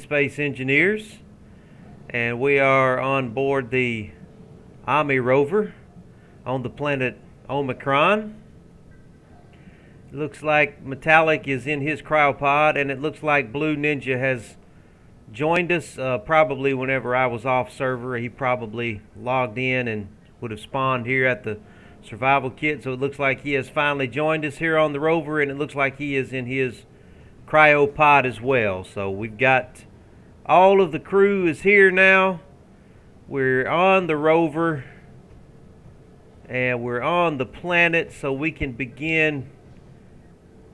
Space Engineers, and we are on board the Ami rover on the planet Omicron. It looks like Metallic is in his cryopod, and it looks like Blue Ninja has joined us. Probably whenever I was off server, he probably logged in and would have spawned here at the survival kit. So it looks like he has finally joined us here on the rover, and it looks like he is in his cryopod as well. So we've got all of the crew is here now. We're on the rover and we're on the planet, so we can begin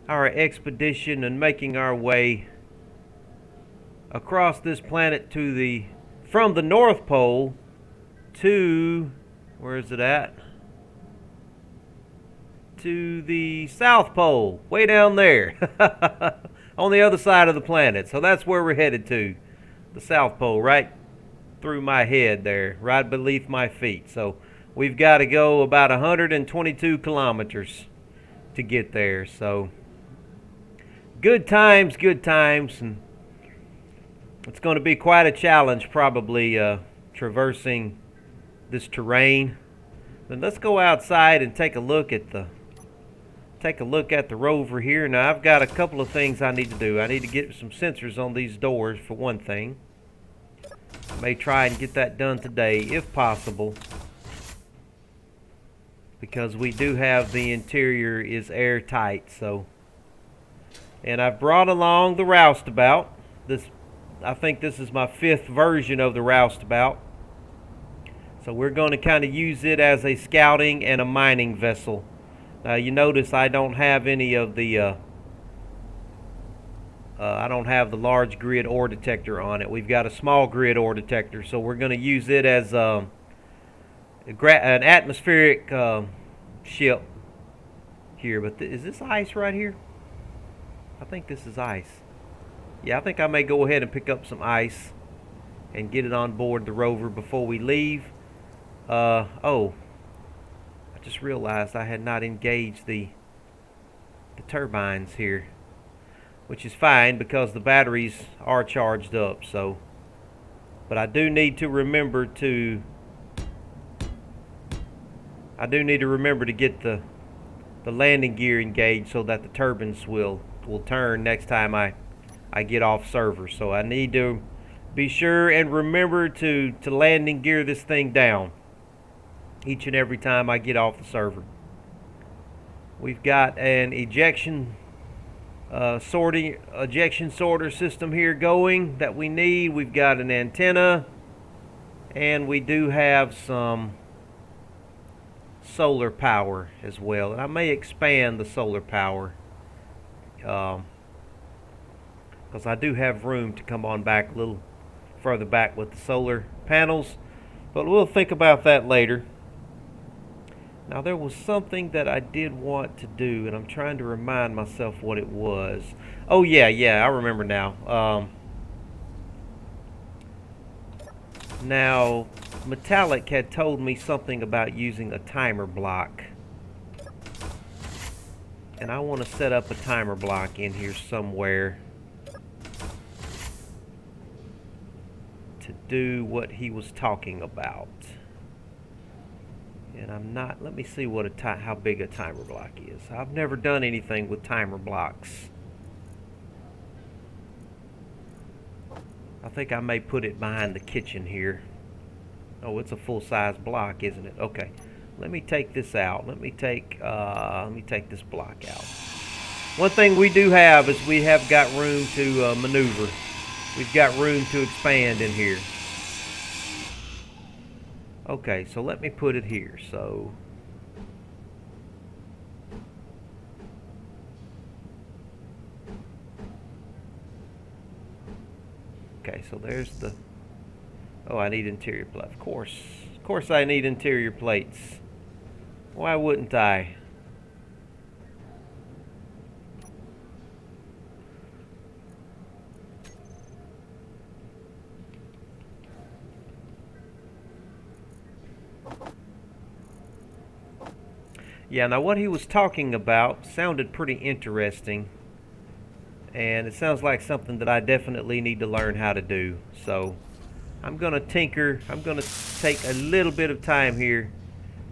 our expedition and making our way across this planet to from the North Pole to, where is it at? To the South Pole, way down there. On the other side of the planet. So that's where we're headed to. The South Pole, right through my head there, right beneath my feet. So we've got to go about 122 kilometers to get there. So good times, and it's going to be quite a challenge probably traversing this terrain. Then let's go outside and take a look at the rover here. Now I've got a couple of things I need to do. I need to get some sensors on these doors for one thing. I may try and get that done today if possible, because we do have the interior is airtight. So, and I've brought along the roustabout. I think this is my 5th version of the roustabout. So we're going to kind of use it as a scouting and a mining vessel. Now you notice I don't have any of the I don't have the large grid ore detector on it. We've got a small grid ore detector, so we're going to use it as an atmospheric ship here. But is this ice right here? I think this is ice. Yeah, I think I may go ahead and pick up some ice and get it on board the rover before we leave. Oh, I just realized I had not engaged the turbines here, which is fine because the batteries are charged up. So, but I do need to remember to get the landing gear engaged so that the turbines will turn next time I get off server. So I need to be sure and remember to landing gear this thing down each and every time I get off the server. We've got an ejection sorter system here going that we need. We've got an antenna, and we do have some solar power as well. And I may expand the solar power because I do have room to come on back a little further back with the solar panels, but we'll think about that later. Now there was something that I did want to do, and I'm trying to remind myself what it was. Oh yeah, I remember now. Now Metallic had told me something about using a timer block, and I want to set up a timer block in here somewhere to do what he was talking about. And I'm not, let me see how big a timer block is. I've never done anything with timer blocks. I think I may put it behind the kitchen here. Oh, it's a full-size block, isn't it? Okay. Let me take this out. Let me take this block out. One thing we do have is we have got room to maneuver. We've got room to expand in here. Okay, so let me put it here. So okay, so there's the, oh, I need interior plate. Of course I need interior plates. Why wouldn't I? Yeah, now what he was talking about sounded pretty interesting. and it sounds like something that I definitely need to learn how to do. So I'm gonna tinker. I'm gonna take a little bit of time here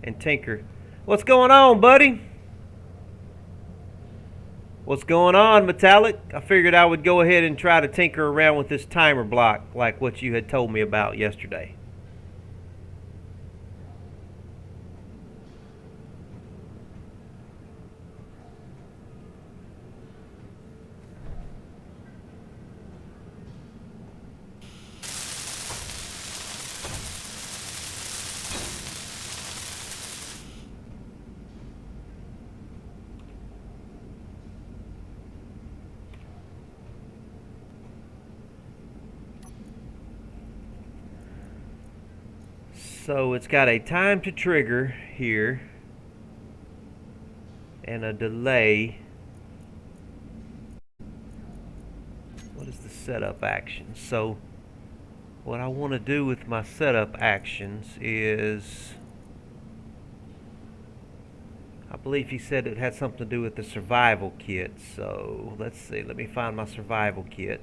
and tinker. What's going on, buddy? What's going on, Metallic? I figured I would go ahead and try to tinker around with this timer block like what you had told me about yesterday. So it's got a time to trigger here and a delay. What is the setup action? So what I want to do with my setup actions is, I believe he said it had something to do with the survival kit. So let's see, let me find my survival kit.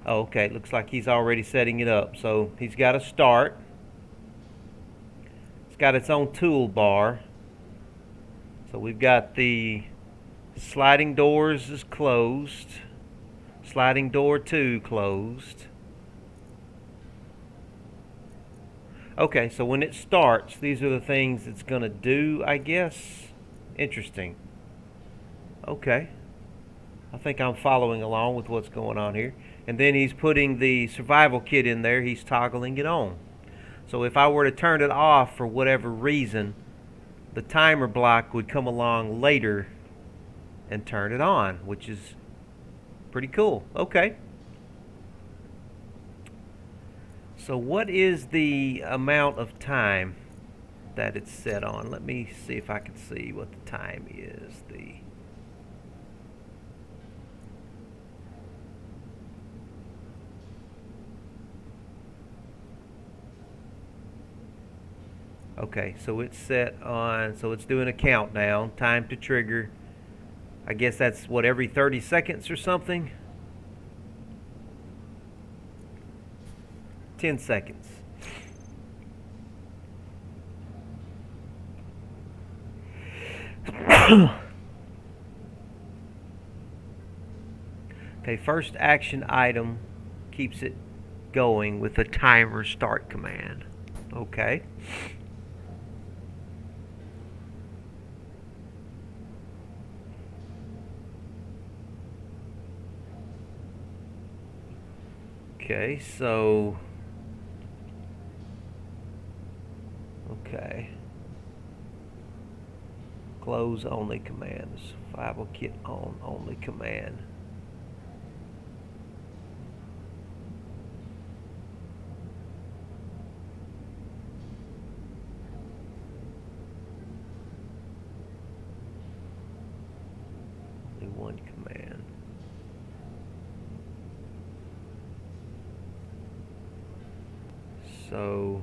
Oh, okay, looks like he's already setting it up. So he's got a start. It's got its own toolbar. So we've got the sliding doors is closed. Sliding door 2 closed. Okay, so when it starts, these are the things it's going to do, I guess. Interesting. Okay. I think I'm following along with what's going on here. And then he's putting the survival kit in there. He's toggling it on. So if I were to turn it off for whatever reason, the timer block would come along later and turn it on, which is pretty cool. Okay. So what is the amount of time that it's set on? Let me see if I can see what the time is. Okay, so it's set on, so it's doing a countdown, time to trigger. I guess that's what, every 30 seconds or something? 10 seconds. Okay, first action item keeps it going with the timer start command. Okay. Okay, so okay. Close only commands. Survival kit on only command. Only one command. So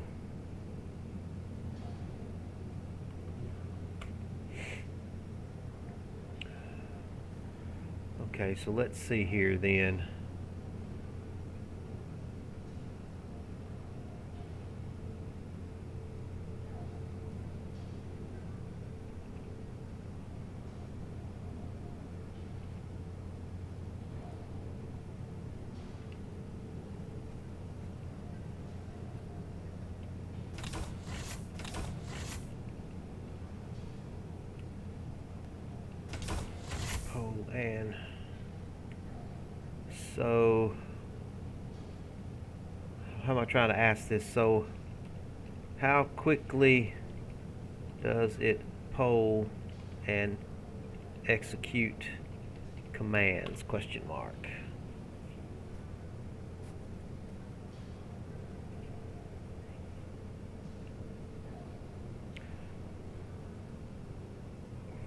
okay, so let's see here then. Oh, and so how am I trying to ask this? So how quickly does it poll and execute commands? Question mark.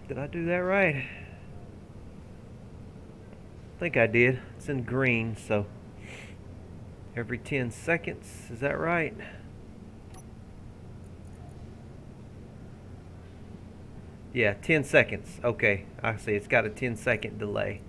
Did I do that right? I think I did. It's in green, so every 10 seconds. Is that right? Yeah, 10 seconds. Okay, I see. It's got a 10-second delay.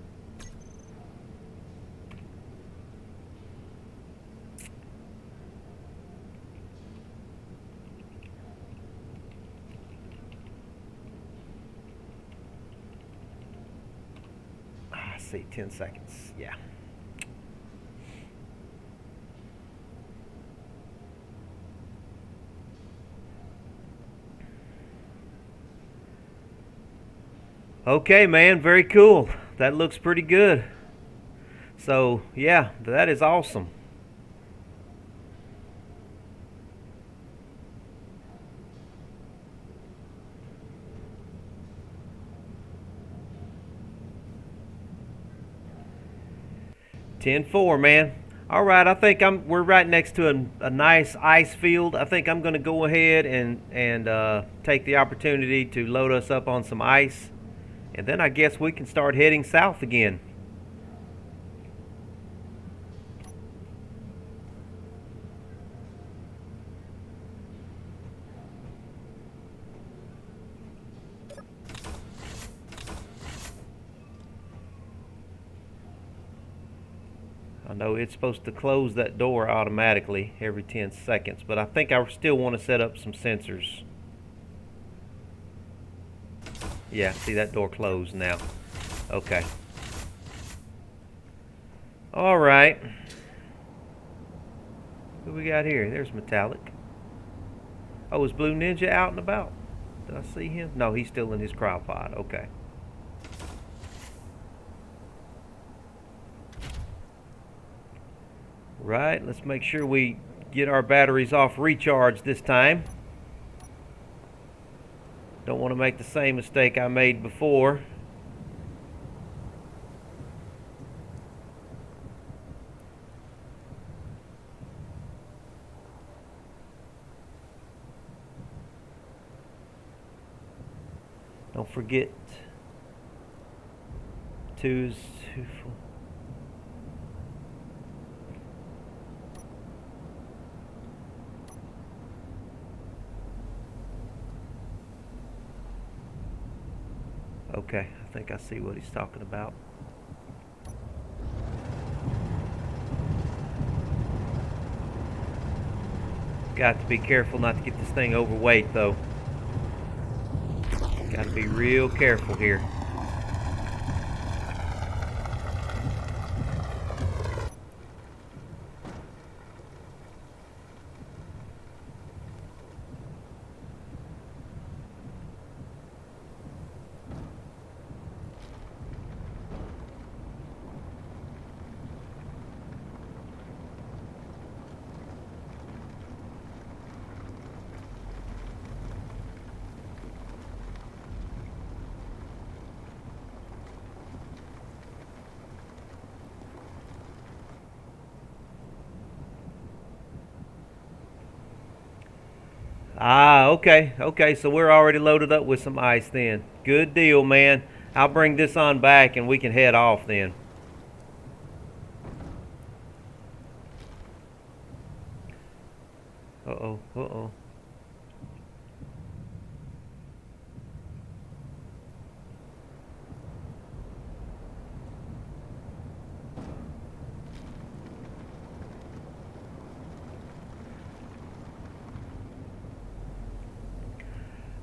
I see. 10 seconds. Yeah. Okay, man. Very cool. That looks pretty good. So, yeah, that is awesome. Ten four, man. All right, I think we're right next to a nice ice field. I think I'm going to go ahead and take the opportunity to load us up on some ice, and then I guess we can start heading south again. I know it's supposed to close that door automatically every 10 seconds, but I think I still want to set up some sensors. Yeah, see that door closed now. Okay. All right. Who we got here? There's Metallic. Oh, is Blue Ninja out and about? Did I see him? No, he's still in his cryopod. Okay. Right, let's make sure we get our batteries off recharge this time. Don't want to make the same mistake I made before. Don't forget two, 4. Okay, I think I see what he's talking about. Got to be careful not to get this thing overweight, though. Got to be real careful here. Ah, okay, okay, so we're already loaded up with some ice then. Good deal, man. I'll bring this on back and we can head off then. Uh-oh, uh-oh.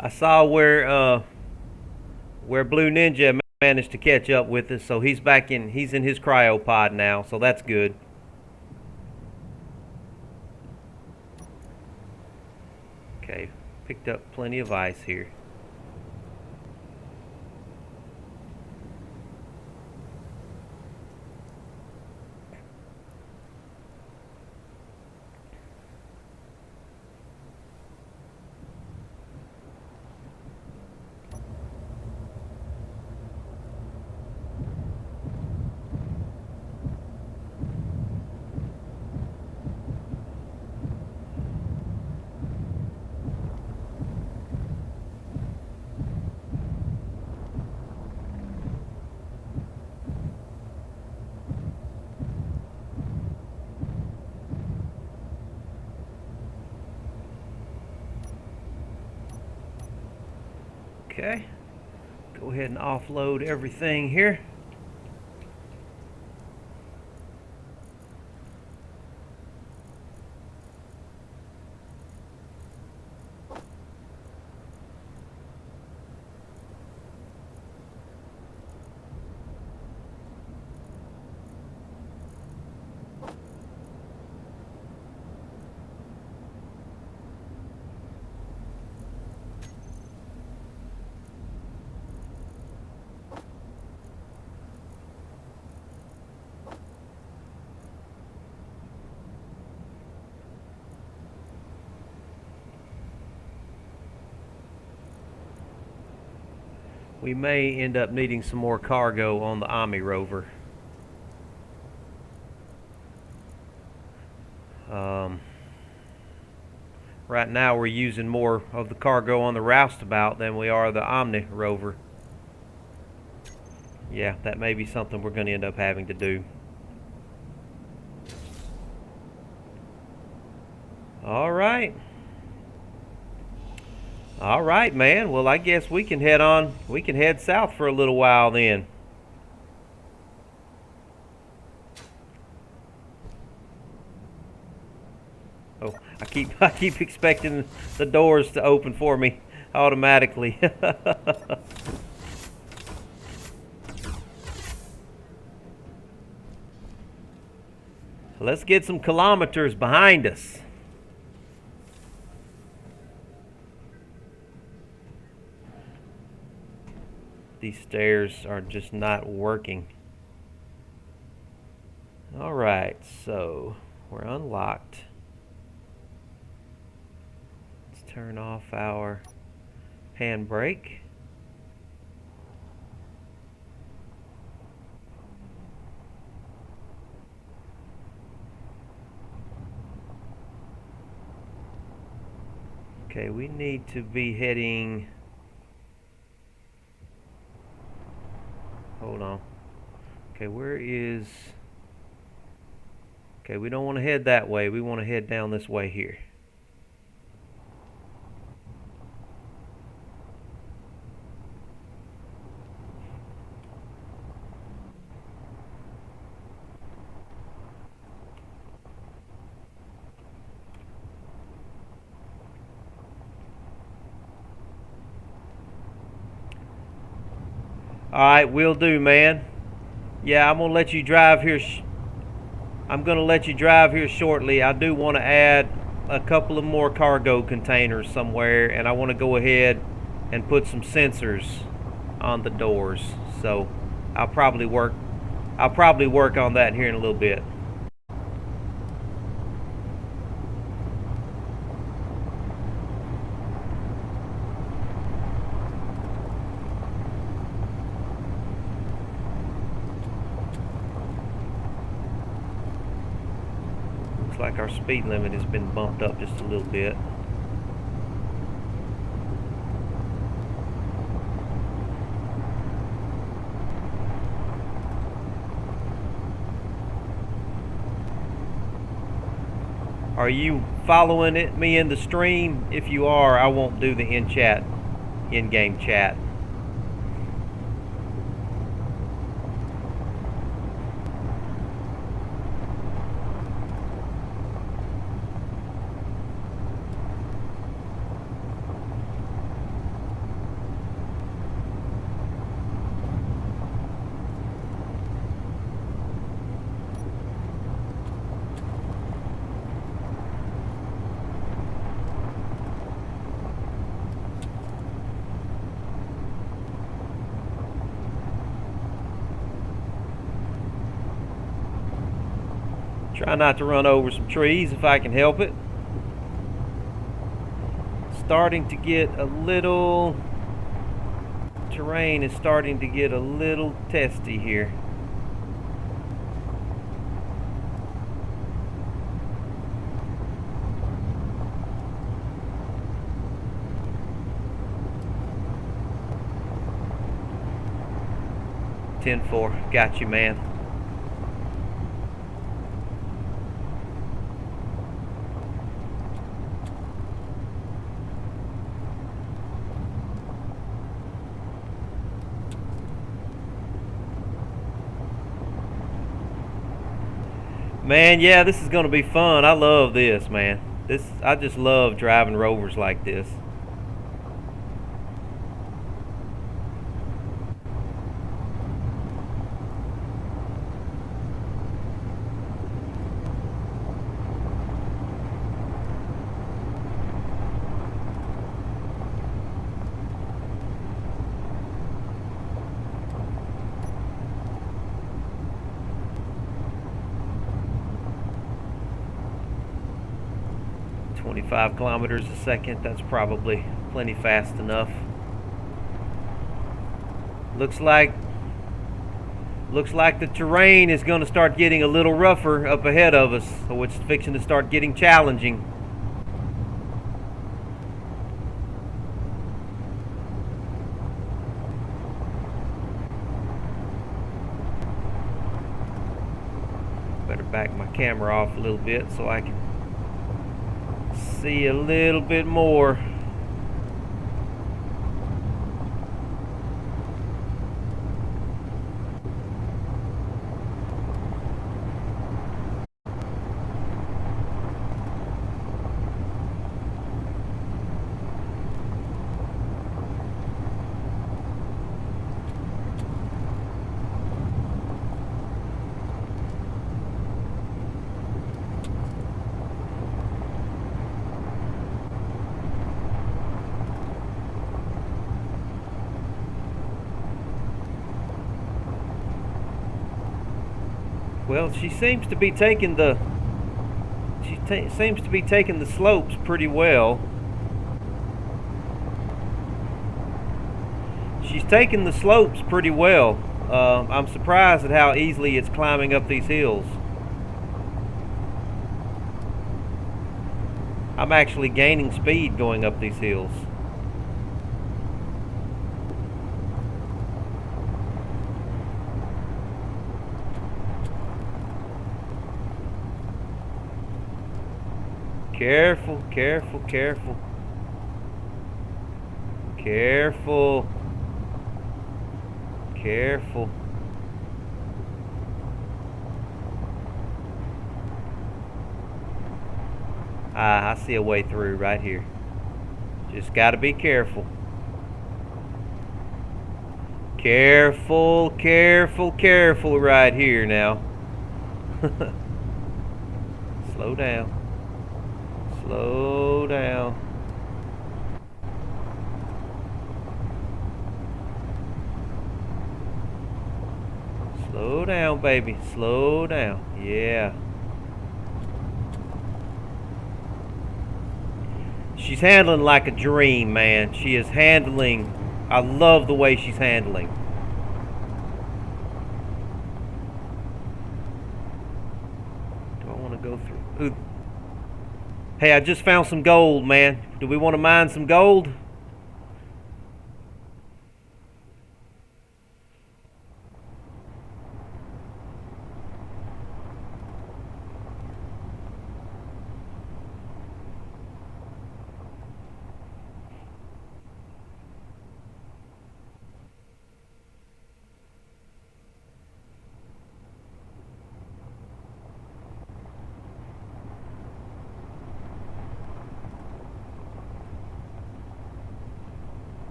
I saw where Blue Ninja managed to catch up with us, so he's in his cryopod now, so that's good. Okay, picked up plenty of ice here. Okay, ahead and offload everything here. We may end up needing some more cargo on the Omni rover. Right now we're using more of the cargo on the roustabout than we are the Omni rover. Yeah, that may be something we're going to end up having to do. All right. All right, man. Well, I guess we can head on. We can head south for a little while then. Oh, I keep expecting the doors to open for me automatically. Let's get some kilometers behind us. These stairs are just not working. Alright, so we're unlocked. Let's turn off our handbrake. Okay, we need to be heading... Hold on. Okay, where is... Okay, we don't want to head that way. We want to head down this way here. Alright, will do, man. Yeah, I'm going to let you drive here. I'm going to let you drive here shortly. I do want to add a couple of more cargo containers somewhere, and I want to go ahead and put some sensors on the doors. So I'll probably work on that here in a little bit. Looks like our speed limit has been bumped up just a little bit. Are you following me in the stream? If you are, I won't do the in-game chat. Try not to run over some trees if I can help it. Starting to get a little... Terrain is starting to get a little testy here. (10-4), got you, man. Man, yeah, this is gonna be fun. I love this, man. I just love driving rovers like this. "25 kilometers a second, that's probably plenty fast enough. Looks like the terrain is going to start getting a little rougher up ahead of us, so it's fixing to start getting challenging. Better back my camera off a little bit so I can see a little bit more. Well, she seems to be taking the slopes pretty well. She's taking the slopes pretty well. I'm surprised at how easily it's climbing up these hills. I'm actually gaining speed going up these hills. Careful, careful, careful. Careful. Careful. I see a way through right here. Just gotta be careful. Careful, careful, careful right here now. Slow down. Slow down. Slow down, baby. Slow down. Yeah. She's handling like a dream, man. She is handling. I love the way she's handling. Do I want to go through? Ooh. Hey, I just found some gold, man. Do we want to mine some gold?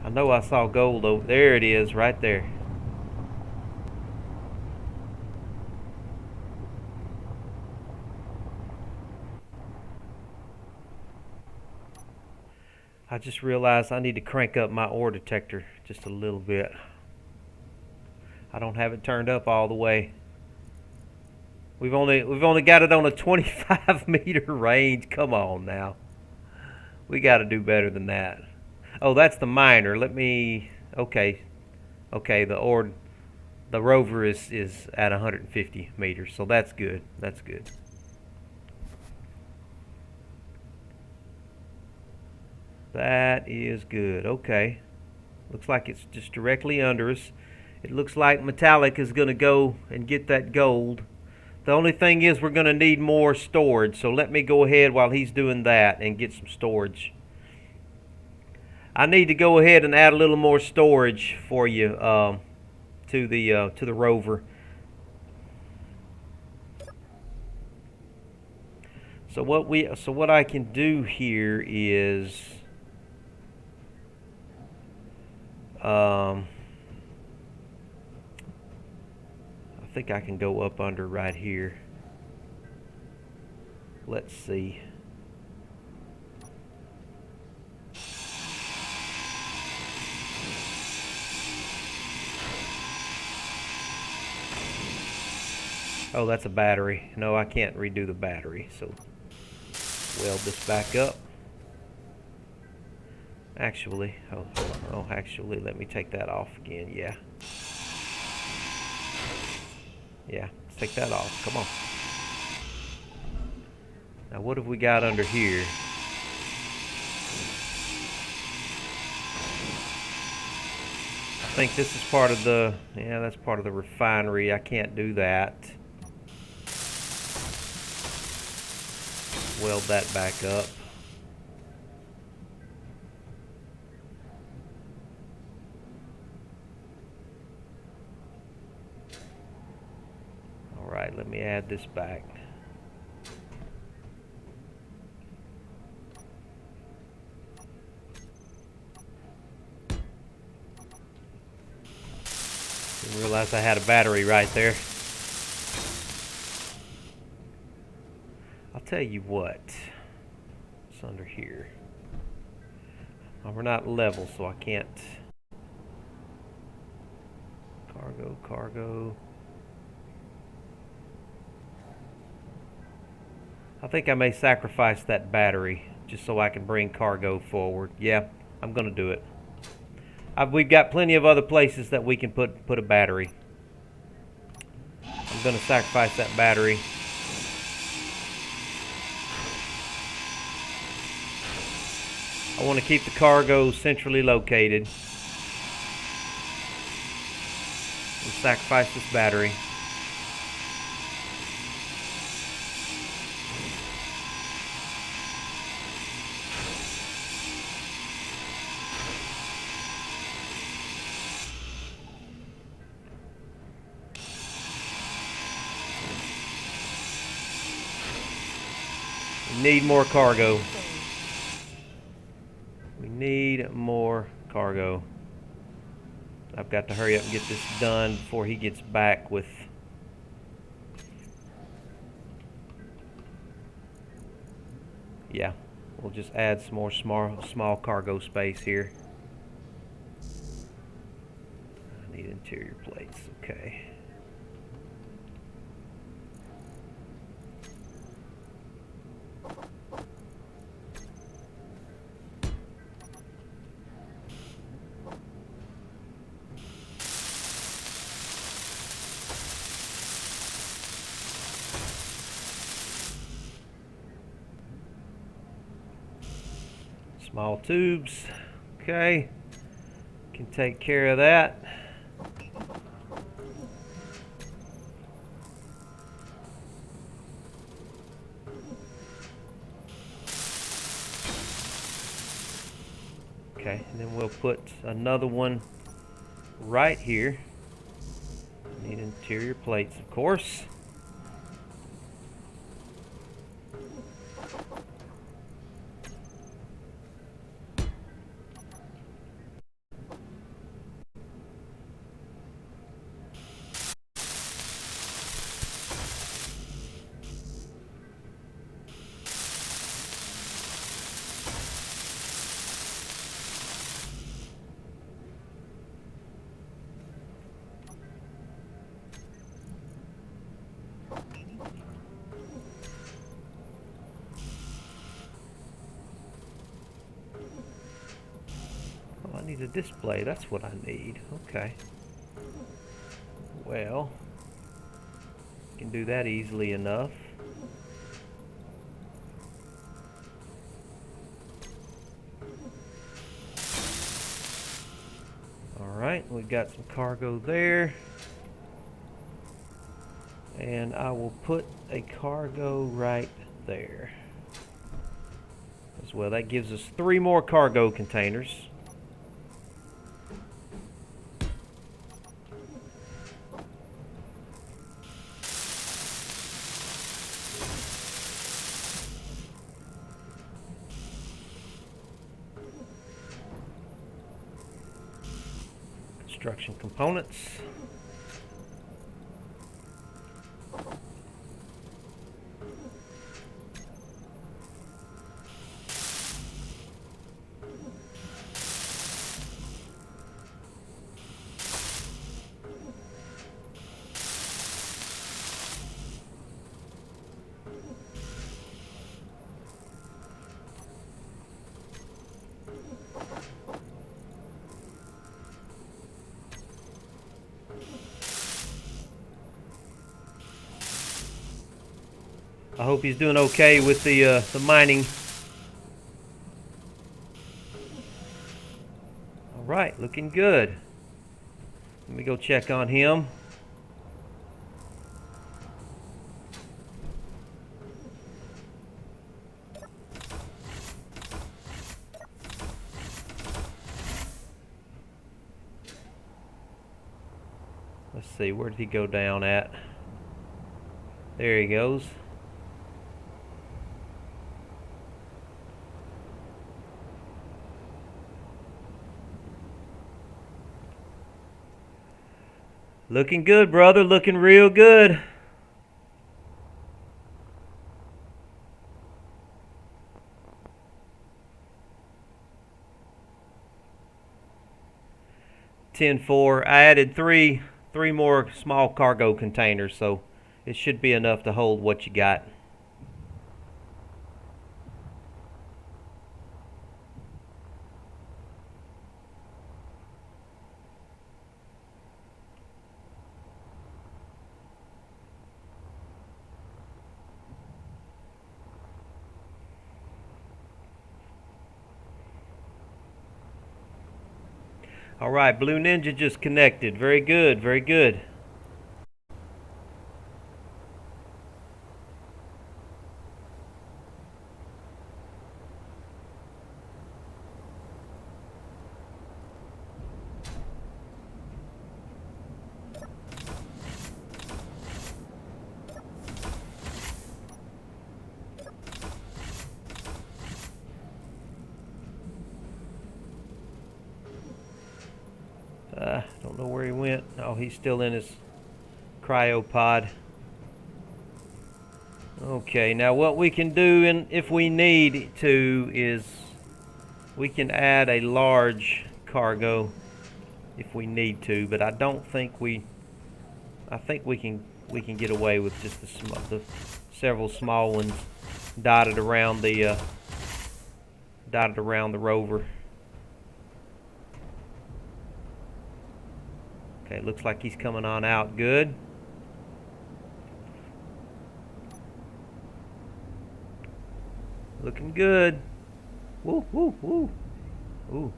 I know I saw gold over there. It is right there. I just realized I need to crank up my ore detector just a little bit. I don't have it turned up all the way. We've only got it on a 25 meter range. Come on now. We got to do better than that. Oh, that's the miner. Let me. Okay, okay. The rover is at 150 meters, so that's good. That's good. That is good. Okay. Looks like it's just directly under us. It looks like Metallic is going to go and get that gold. The only thing is we're going to need more storage, so let me go ahead while he's doing that and get some storage. I need to go ahead and add a little more storage for you. to the rover. So what I can do here is I think I can go up under right here. Let's see. Oh, that's a battery. No, I can't redo the battery, so weld this back up. Actually, actually, let me take that off again. Yeah, let's take that off. Come on. Now, what have we got under here? I think this is part of the, that's part of the refinery. I can't do that. Weld that back up. All right, let me add this back. Didn't realize I had a battery right there. I'll tell you what. It's under here. Well, we're not level, so I can't. Cargo. I think I may sacrifice that battery just so I can bring cargo forward. Yeah, I'm gonna do it. We've got plenty of other places that we can put a battery. I'm gonna sacrifice that battery. I want to keep the cargo centrally located. We'll sacrifice this battery. We need more cargo. We need more cargo. I've got to hurry up and get this done before he gets back with... Yeah, we'll just add some more small cargo space here. I need interior plates, okay. Small tubes, okay, can take care of that. Okay, and then we'll put another one right here. Need interior plates, of course. I need a display, that's what I need. Okay. Well, can do that easily enough. Alright, we got some cargo there. And I will put a cargo right there as well. That gives us 3 more cargo containers. construction components. I hope he's doing okay with the mining. All right, looking good. Let me go check on him. Let's see, where did he go down at? There he goes. Looking good, brother. Looking real good. (10-4). I added three more small cargo containers, so it should be enough to hold what you got. All right, Blue Ninja just connected. Very good, very good. Don't know where he went. Oh, he's still in his cryopod. Okay, now what we can do, and if we need to, is we can add a large cargo if we need to, but I don't think I think we can get away with just the several small ones dotted around the rover. Okay, looks like he's coming on out good. Looking good. Woo, woo, woo. Ooh.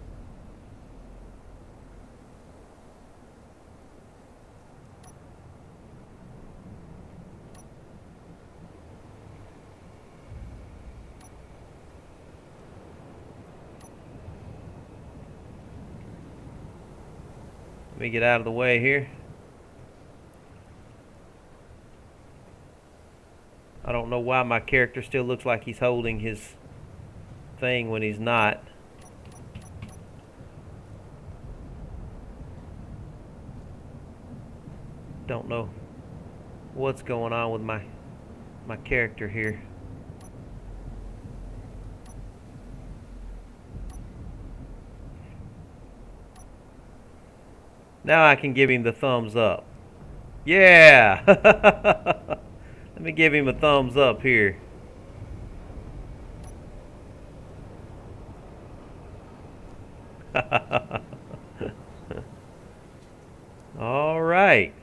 Let me get out of the way here. I don't know why my character still looks like he's holding his thing when he's not. Don't know what's going on with my character here. Now I can give him the thumbs up. Yeah! Let me give him a thumbs up here. All right.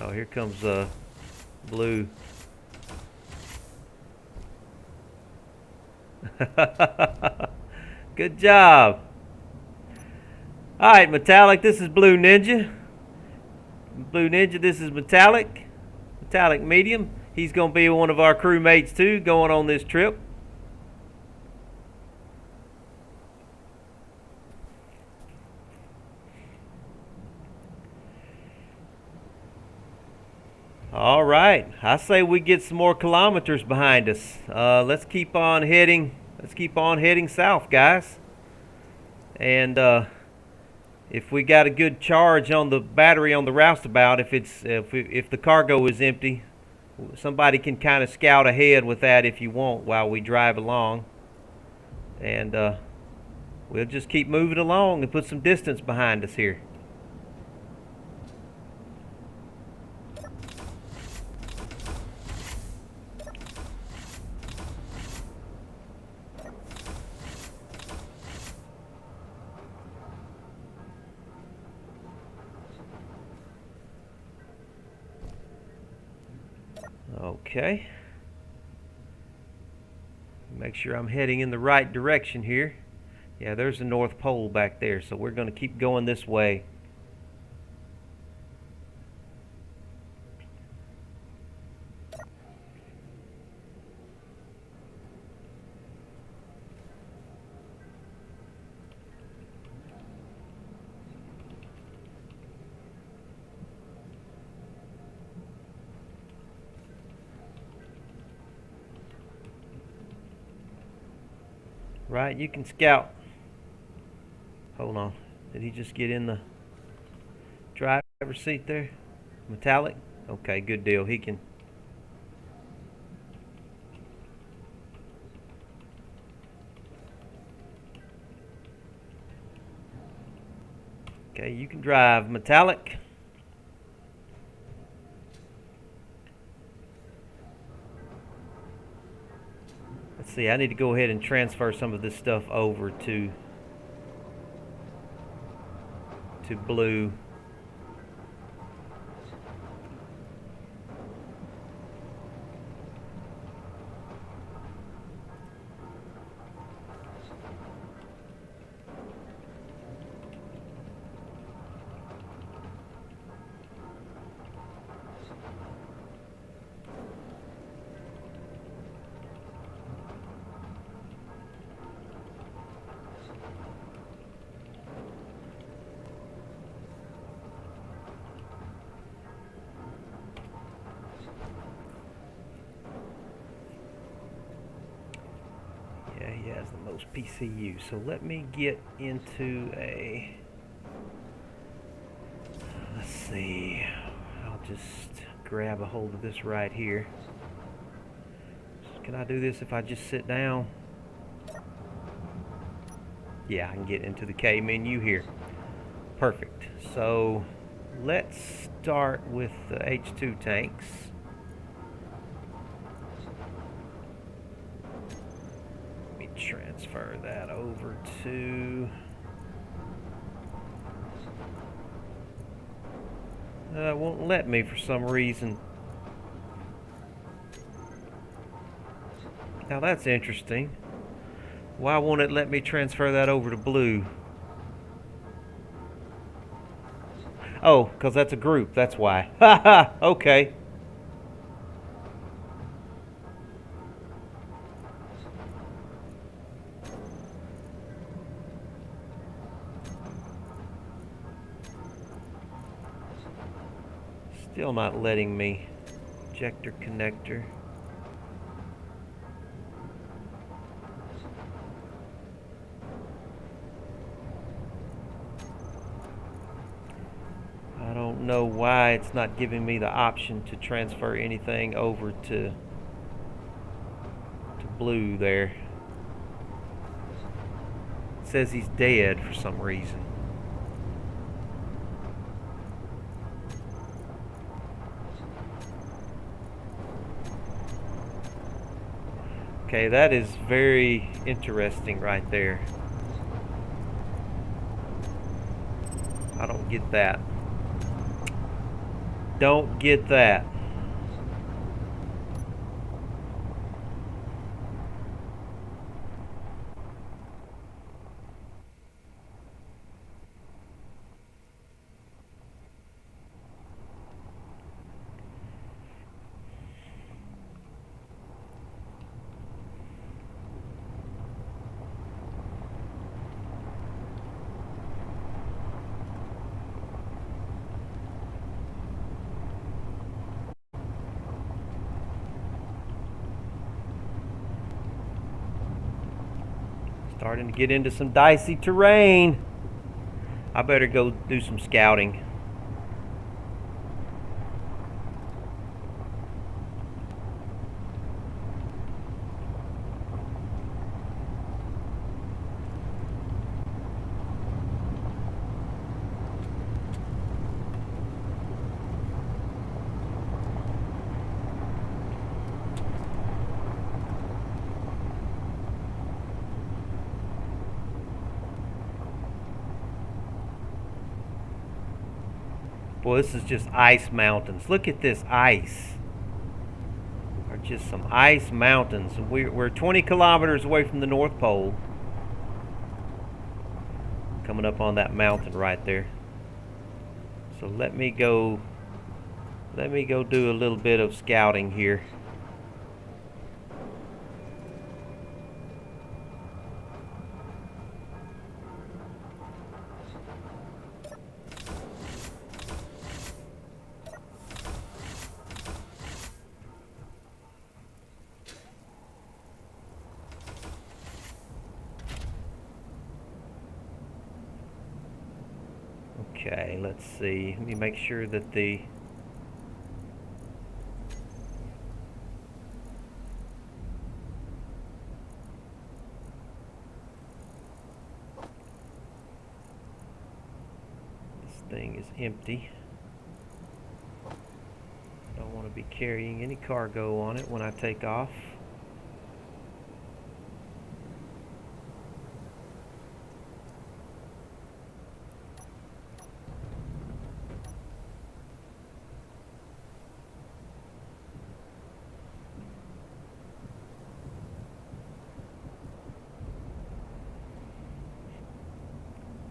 Oh, here comes Blue. Good job. All right, Metallic, this is Blue Ninja. Blue Ninja, this is Metallic. Metallic Medium. He's going to be one of our crewmates too, going on this trip. All right, I say we get some more kilometers behind us. Let's keep on heading south, guys. And if we got a good charge on the battery on the roustabout, if the cargo is empty, somebody can kind of scout ahead with that if you want while we drive along. And we'll just keep moving along and put some distance behind us here. Okay. Make sure I'm heading in the right direction here. Yeah, there's the North Pole back there, so we're going to keep going this way. Right, you can scout. Hold on. Did he just get in the driver's seat there? Metallic? Okay, good deal. He can. Okay, you can drive, Metallic. Let's see, I need to go ahead and transfer some of this stuff over to blue. Yeah, he has the most PCU. So let me get into a. Let's see. I'll just grab a hold of this right here. Can I do this if I just sit down? Yeah, I can get into the K menu here. Perfect. So let's start with the H2 tanks. Let me transfer that over to. It won't let me for some reason. Now that's interesting. Why won't it let me transfer that over to blue? Oh, because that's a group. That's why. Haha, okay. Still not letting me. Ejector connector. I don't know why it's not giving me the option to transfer anything over to blue there. It says he's dead for some reason. Okay, that is very interesting right there. I don't get that. Don't get that. Starting to get into some dicey terrain. I better go do some scouting. Boy, this is just ice mountains. Look at this ice. Are just some ice mountains. We're 20 kilometers away from the North Pole. Coming up on that mountain right there. So let me go do a little bit of scouting here. Okay, let's see. Let me make sure that this thing is empty. Don't want to be carrying any cargo on it when I take off.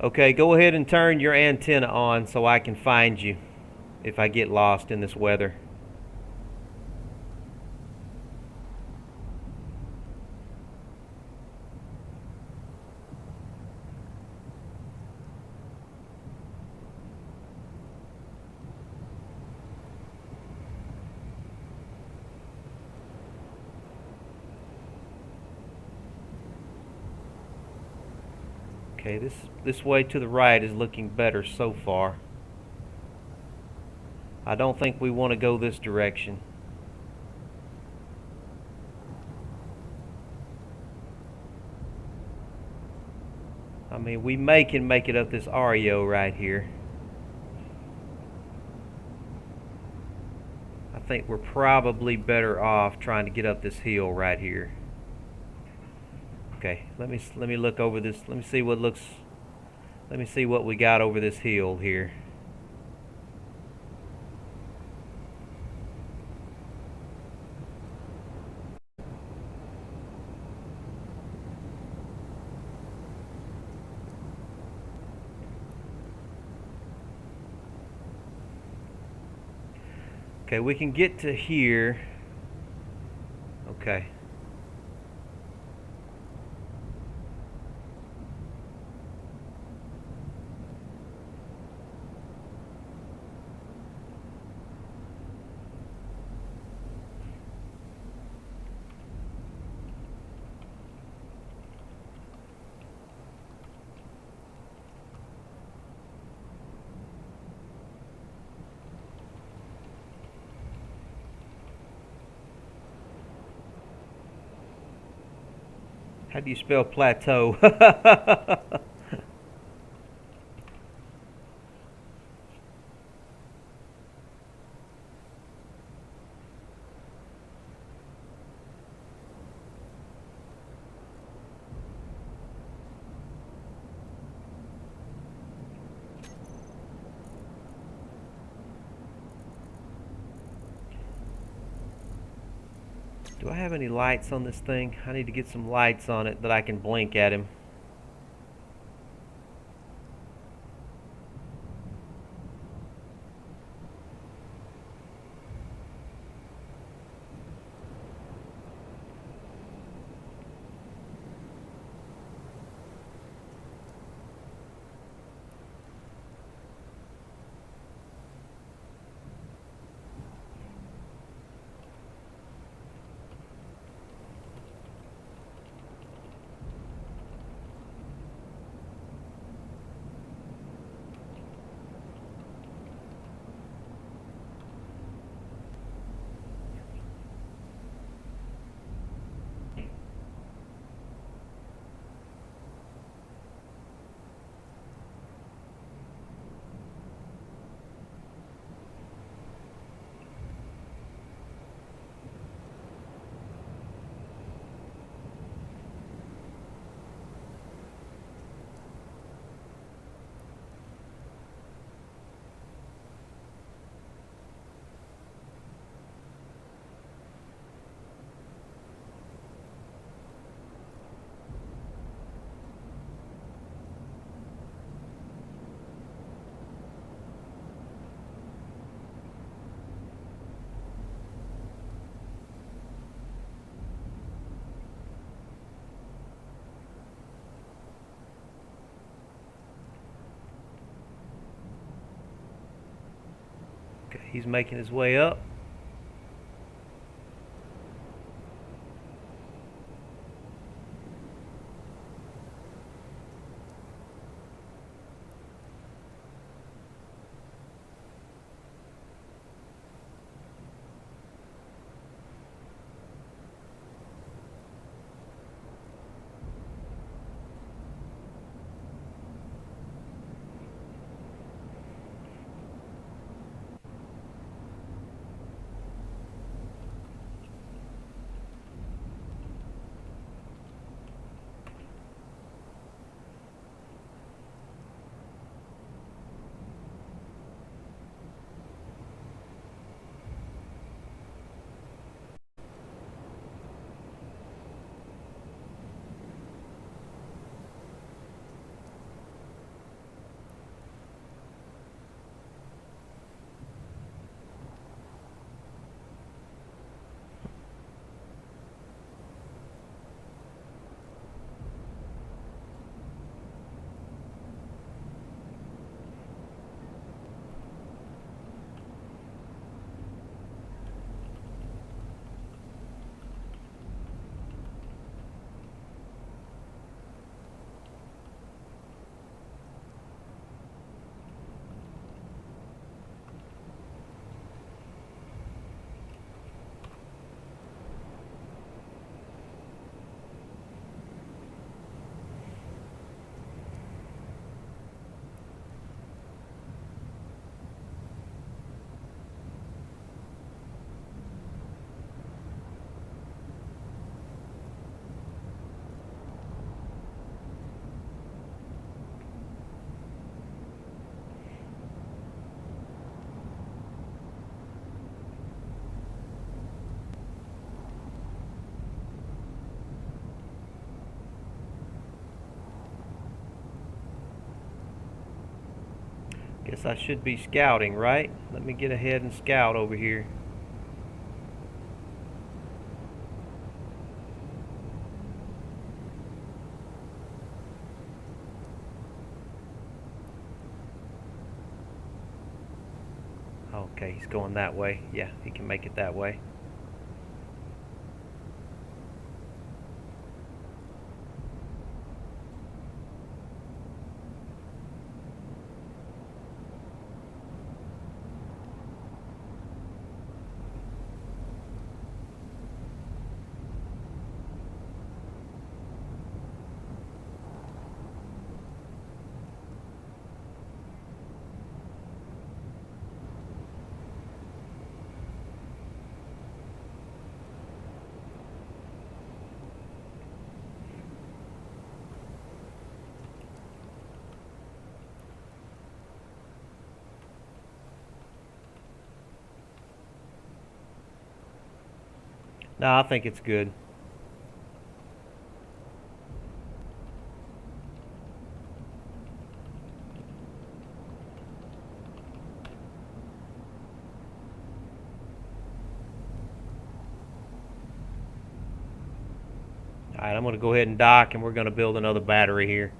Okay, go ahead and turn your antenna on so I can find you if I get lost in this weather. Okay, this way to the right is looking better so far. I don't think we want to go this direction. I mean, we can make it up this REO right here. I think we're probably better off trying to get up this hill right here. Okay, let me look over this. Let me see what we got over this hill here. Okay, we can get to here. Okay. How do you spell plateau? Do I have any lights on this thing? I need to get some lights on it that I can blink at him. He's making his way up. Guess I should be scouting, right? Let me get ahead and scout over here. Okay, he's going that way. Yeah, he can make it that way. No, I think it's good. Alright, I'm going to go ahead and dock, and we're going to build another battery here.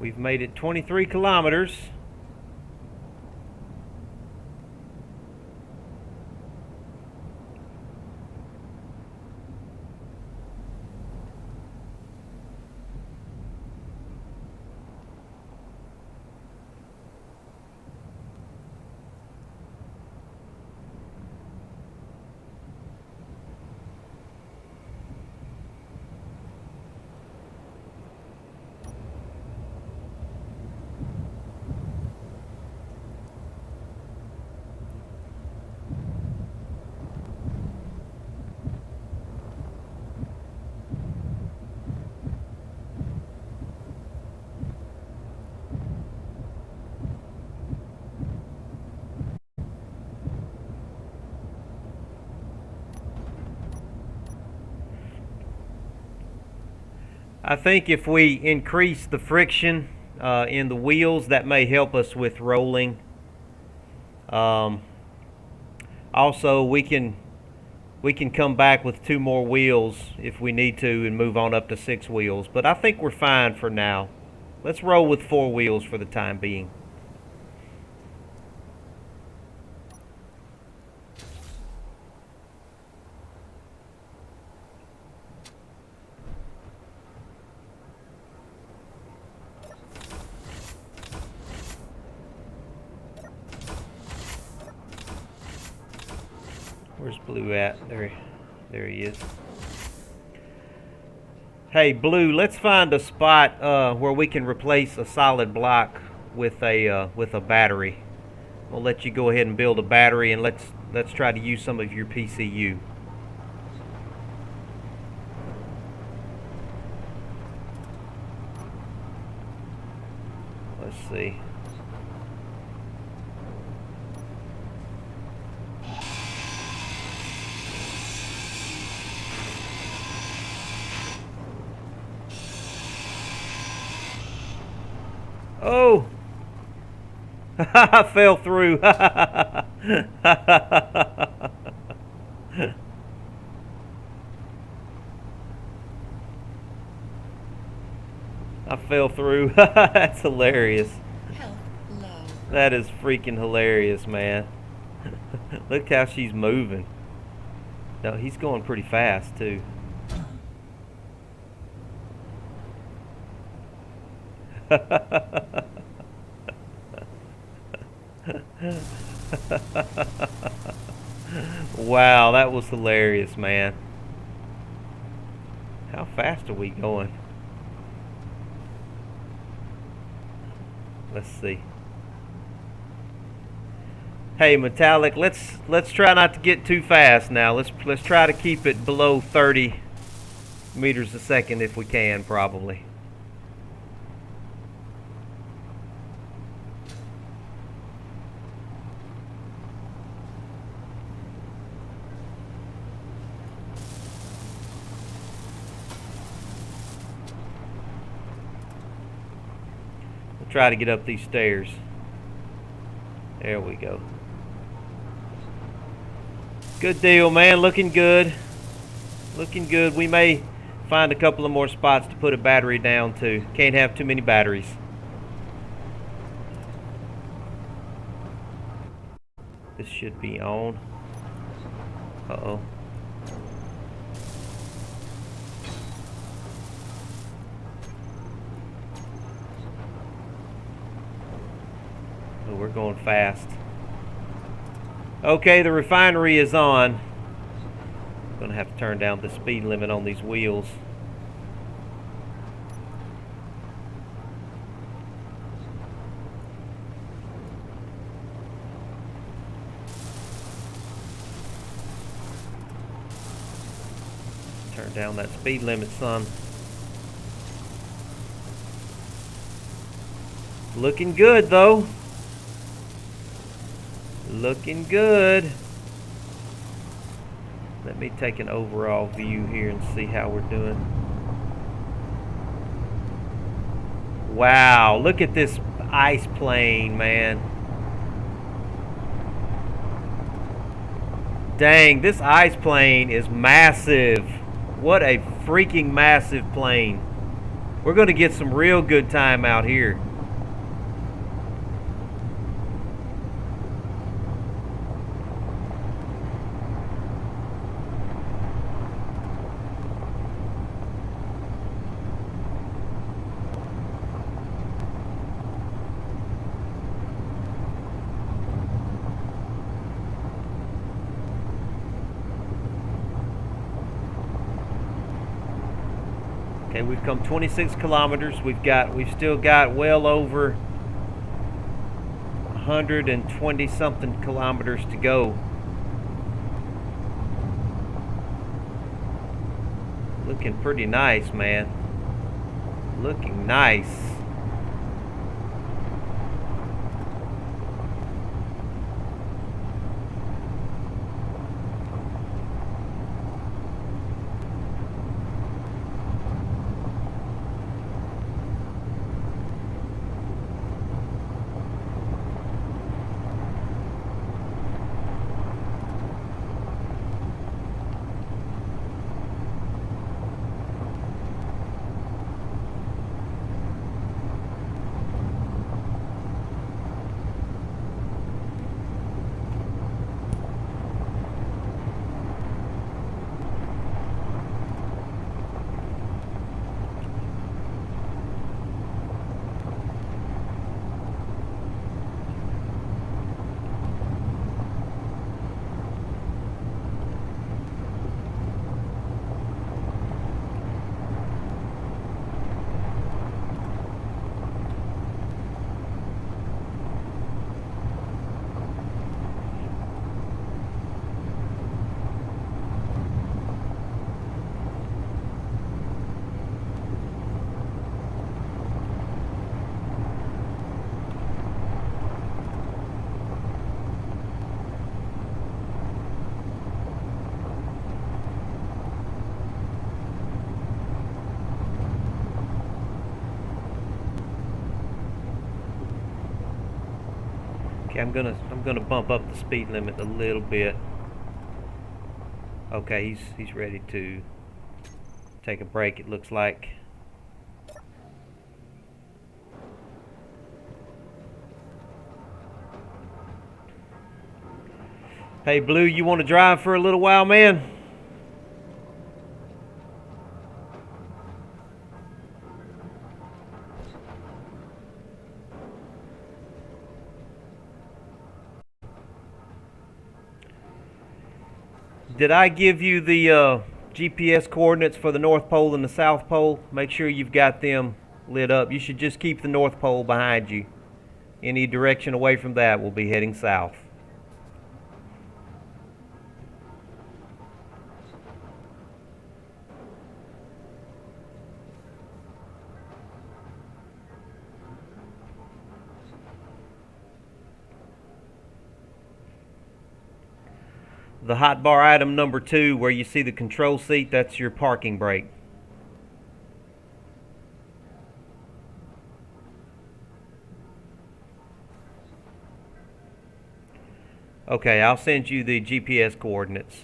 We've made it 23 kilometers. I think if we increase the friction in the wheels, that may help us with rolling. Um, Also, we can come back with 2 more wheels if we need to and move on up to 6 wheels. But I think we're fine for now. Let's roll with 4 wheels for the time being. Where's Blue at? There he is. Hey, Blue, let's find a spot where we can replace a solid block with a battery. We'll let you go ahead and build a battery, and let's try to use some of your PCU. Let's see. Oh! I fell through. I fell through. That's hilarious. Health low. That is freaking hilarious, man. Look how she's moving. No, he's going pretty fast, too. Wow, that was hilarious, man. How fast are we going? Let's see. Hey, Metallic, let's try not to get too fast now. Let's try to keep it below 30 meters a second if we can, probably. Try to get up these stairs. There we go. Good deal, man. Looking good. Looking good. We may find a couple of more spots to put a battery down to. Can't have too many batteries. This should be on. Uh-oh. We're going fast. Okay, the refinery is on. I'm gonna have to turn down the speed limit on these wheels. Turn down that speed limit, son. Looking good, though. Looking good. Let me take an overall view here and see how we're doing. Wow, look at this ice plane, man. Dang, this ice plane is massive. What a freaking massive plane. We're going to get some real good time out here. Okay, we've come 26 kilometers. We've still got well over 120 something kilometers to go. Looking pretty nice, man. Looking nice. Okay, I'm gonna bump up the speed limit a little bit. Okay, he's ready to take a break, it looks like. Hey Blue, you want to drive for a little while, man? Did I give you the GPS coordinates for the North Pole and the South Pole? Make sure you've got them lit up. You should just keep the North Pole behind you. Any direction away from that will be heading south. The hot bar item number 2, where you see the control seat, that's your parking brake. Okay, I'll send you the GPS coordinates.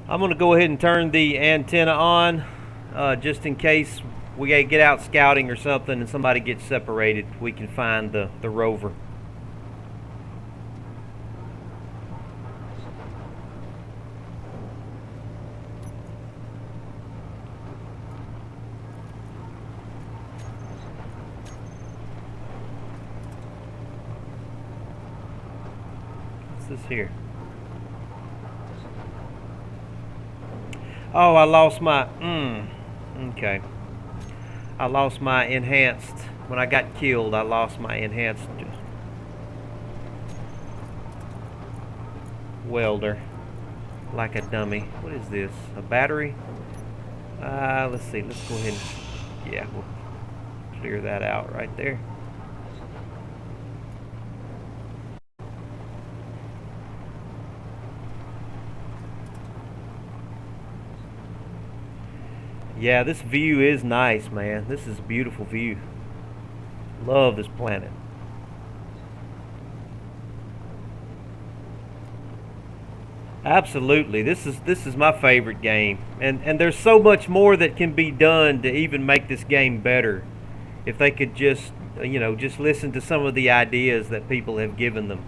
I'm going to go ahead and turn the antenna on just in case we get out scouting or something and somebody gets separated. We can find the rover. What's this here? Oh, I lost my, okay. I lost my enhanced, when I got killed, I lost my enhanced welder. Like a dummy. What is this? A battery? Let's see, let's go ahead and, yeah, we'll clear that out right there. Yeah, this view is nice, man. This is a beautiful view. Love this planet. Absolutely. This is my favorite game. And there's so much more that can be done to even make this game better. If they could just, just listen to some of the ideas that people have given them.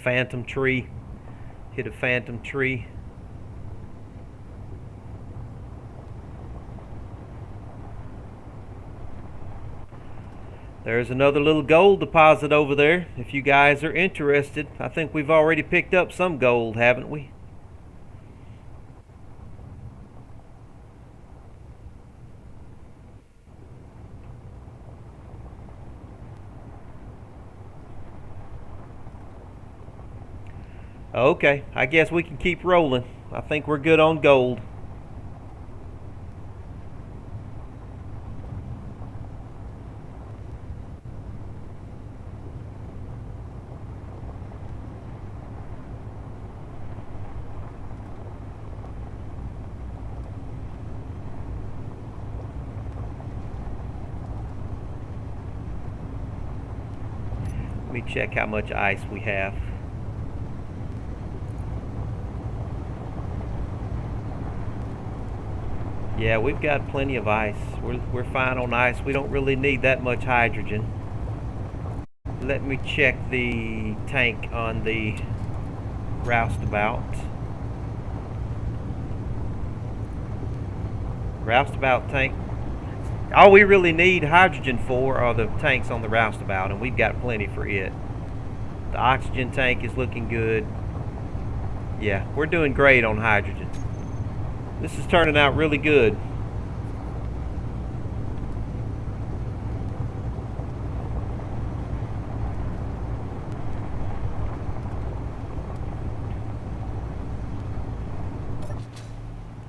Phantom tree. Hit a phantom tree. There's another little gold deposit over there if you guys are interested. I think we've already picked up some gold, haven't we? Okay, I guess we can keep rolling. I think we're good on gold. Let me check how much ice we have. Yeah, we've got plenty of ice. We're fine on ice. We don't really need that much hydrogen. Let me check the tank on the roustabout. Roustabout tank. All we really need hydrogen for are the tanks on the roustabout, and we've got plenty for it. The oxygen tank is looking good. Yeah, we're doing great on hydrogen. This is turning out really good.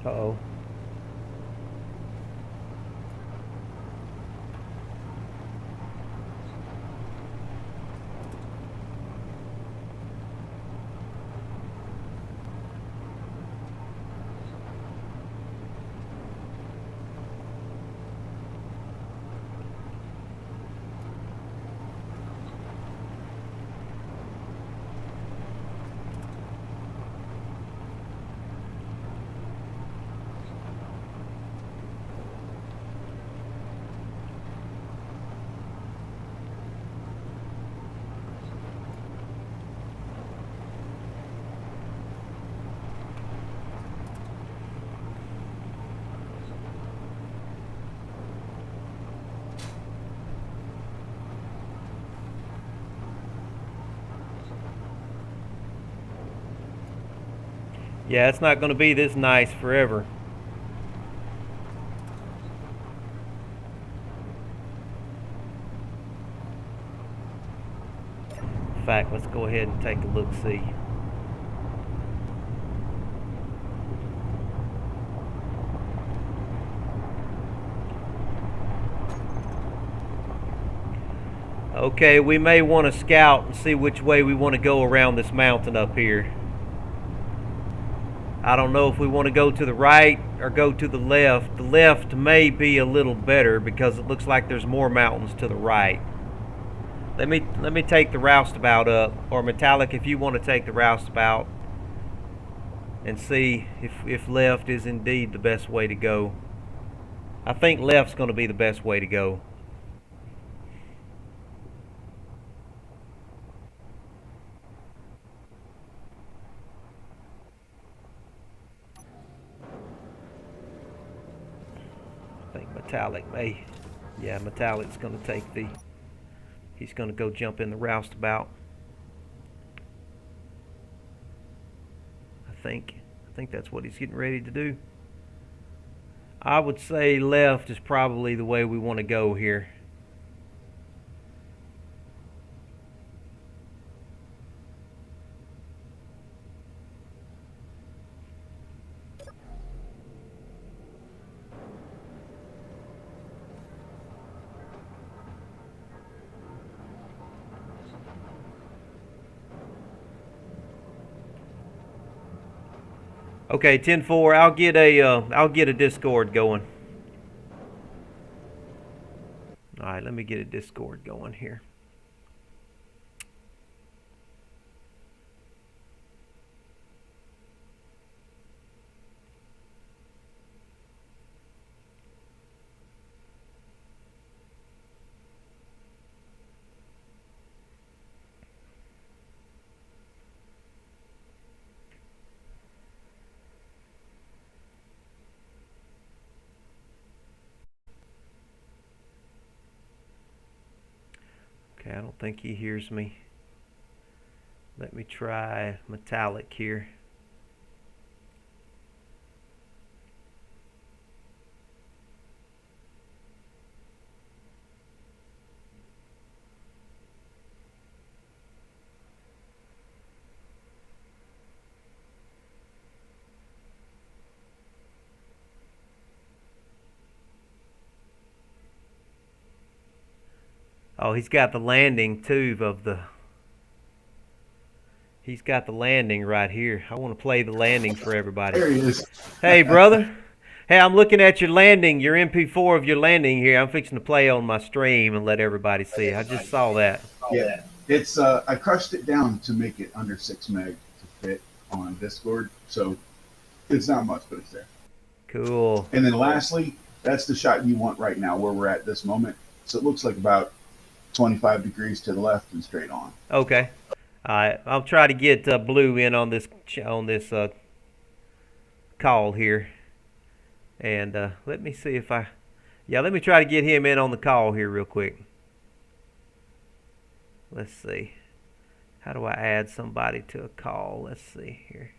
Uh-oh. Yeah, it's not going to be this nice forever. In fact, let's go ahead and take a look-see. Okay, we may want to scout and see which way we want to go around this mountain up here. I don't know if we want to go to the right or go to the left. The left may be a little better because it looks like there's more mountains to the right. Let me take the roustabout up, or Metallic, if you want to take the roustabout and see if left is indeed the best way to go. I think left's going to be the best way to go. I think Metallic may. Yeah, Metallic's going to take the. He's going to go jump in the roustabout. I think that's what he's getting ready to do. I would say left is probably the way we want to go here. Okay, 10-4. I'll get a Discord going. All right, let me get a Discord going here. Okay, I don't think he hears me. Let me try Metallic here. Oh, he's got the landing too He's got the landing right here. I want to play the landing for everybody. There he is. Hey, brother. Hey, I'm looking at your landing, your MP4 of your landing here. I'm fixing to play on my stream and let everybody see. I just saw that. Yeah, it's I crushed it down to make it under 6 meg to fit on Discord, so it's not much, but it's there. Cool. And then lastly, that's the shot you want right now, where we're at this moment. So it looks like about 25 degrees to the left and straight on. Okay. All right. I'll try to get Blue in on this call here, and let me see if let me try to get him in on the call here real quick. Let's see. How do I add somebody to a call? Let's see here.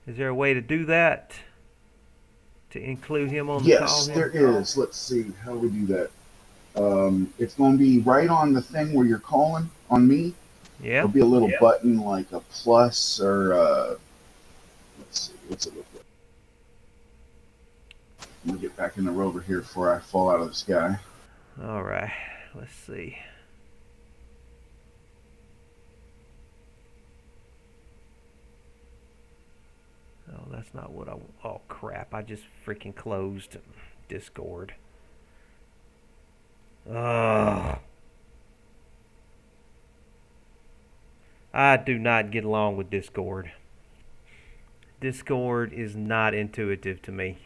Is there a way to do that? To include him on the call? Yes, there is. Let's see how we do that. It's going to be right on the thing where you're calling on me. Yeah. There'll be a little button like a plus or let's see, what's it look like? Let me get back in the rover here before I fall out of the sky. All right. Let's see. Oh, that's not what I want. Oh, crap. I just freaking closed Discord. Oh. I do not get along with Discord. Discord is not intuitive to me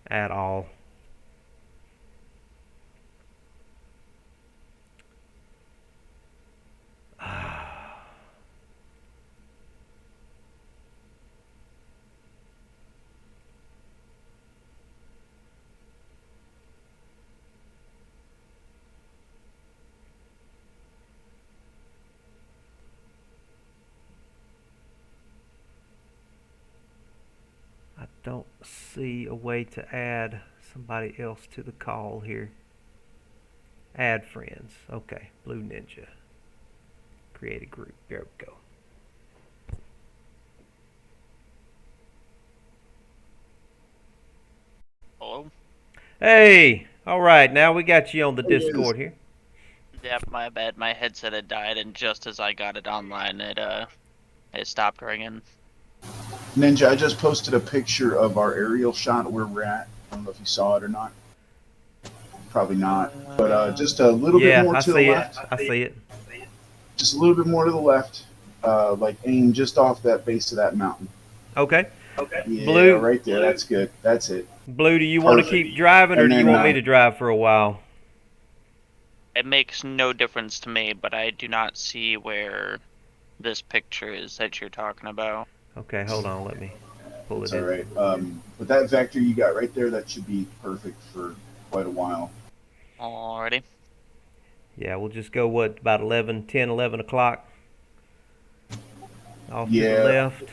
at all. I don't see a way to add somebody else to the call here. Add friends. Okay, Blue Ninja. Create a group. There we go. Hello? Hey! Alright, now we got you on the Discord here. Yep, my bad. My headset had died, and just as I got it online, it stopped ringing. Ninja, I just posted a picture of our aerial shot where we're at. I don't know if you saw it or not. Probably not. But just a little bit more to the left. I see it. Just a little bit more to the left. Like aim just off that base of that mountain. Okay. Yeah, Blue. right there. That's good. That's it. Blue, do you want to keep driving, or do you want me to drive for a while? It makes no difference to me, but I do not see where this picture is that you're talking about. Okay, hold on. Let me pull it in. All right. With that vector you got right there, that should be perfect for quite a while. Alrighty. Yeah, we'll just go, what, about 10, 11 o'clock? Off to the left.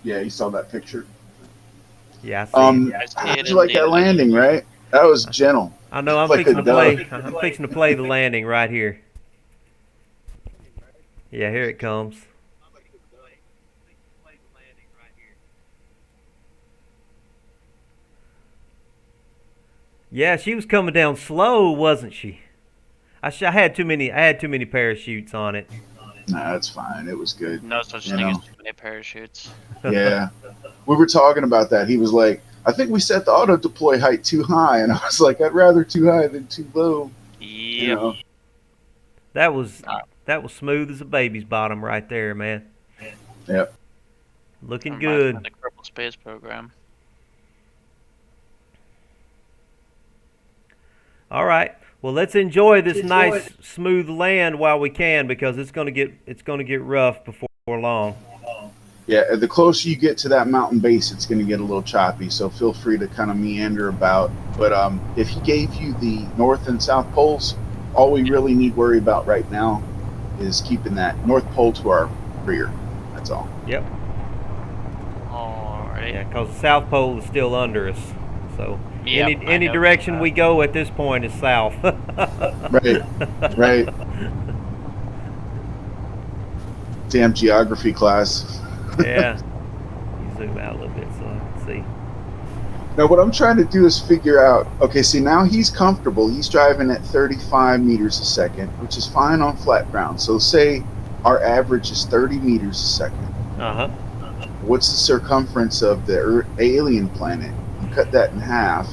Yeah, you saw that picture. Yeah, I see it. How'd you like that landing, right? That was gentle. I know. I'm Like fixing a to play. dove. I'm fixing to play the landing right here. Yeah, here it comes. Yeah, she was coming down slow, wasn't she? I had too many parachutes on it. Nah, that's fine. It was good. No such thing as too many parachutes. Yeah. We were talking about that. He was like, I think we set the auto deploy height too high. And I was like, I'd rather too high than too low. Yep. You know? That was smooth as a baby's bottom right there, man. Yep. Looking good. The Kerbal Space Program. All right. Well, let's enjoy this nice smooth land while we can, because it's gonna get rough before long. Yeah, the closer you get to that mountain base, it's going to get a little choppy. So feel free to kind of meander about. But if he gave you the north and south poles, all we really need to worry about right now is keeping that north pole to our rear. That's all. Yep. Alright. Yeah, because the south pole is still under us. So Yep, any direction we go at this point is south. Right. Damn geography class. Yeah. You zoom out a little bit so I can see. Now, what I'm trying to do is figure out, okay, see, now he's comfortable. He's driving at 35 meters a second, which is fine on flat ground. So say our average is 30 meters a second. Uh-huh. What's the circumference of the alien planet? You cut that in half.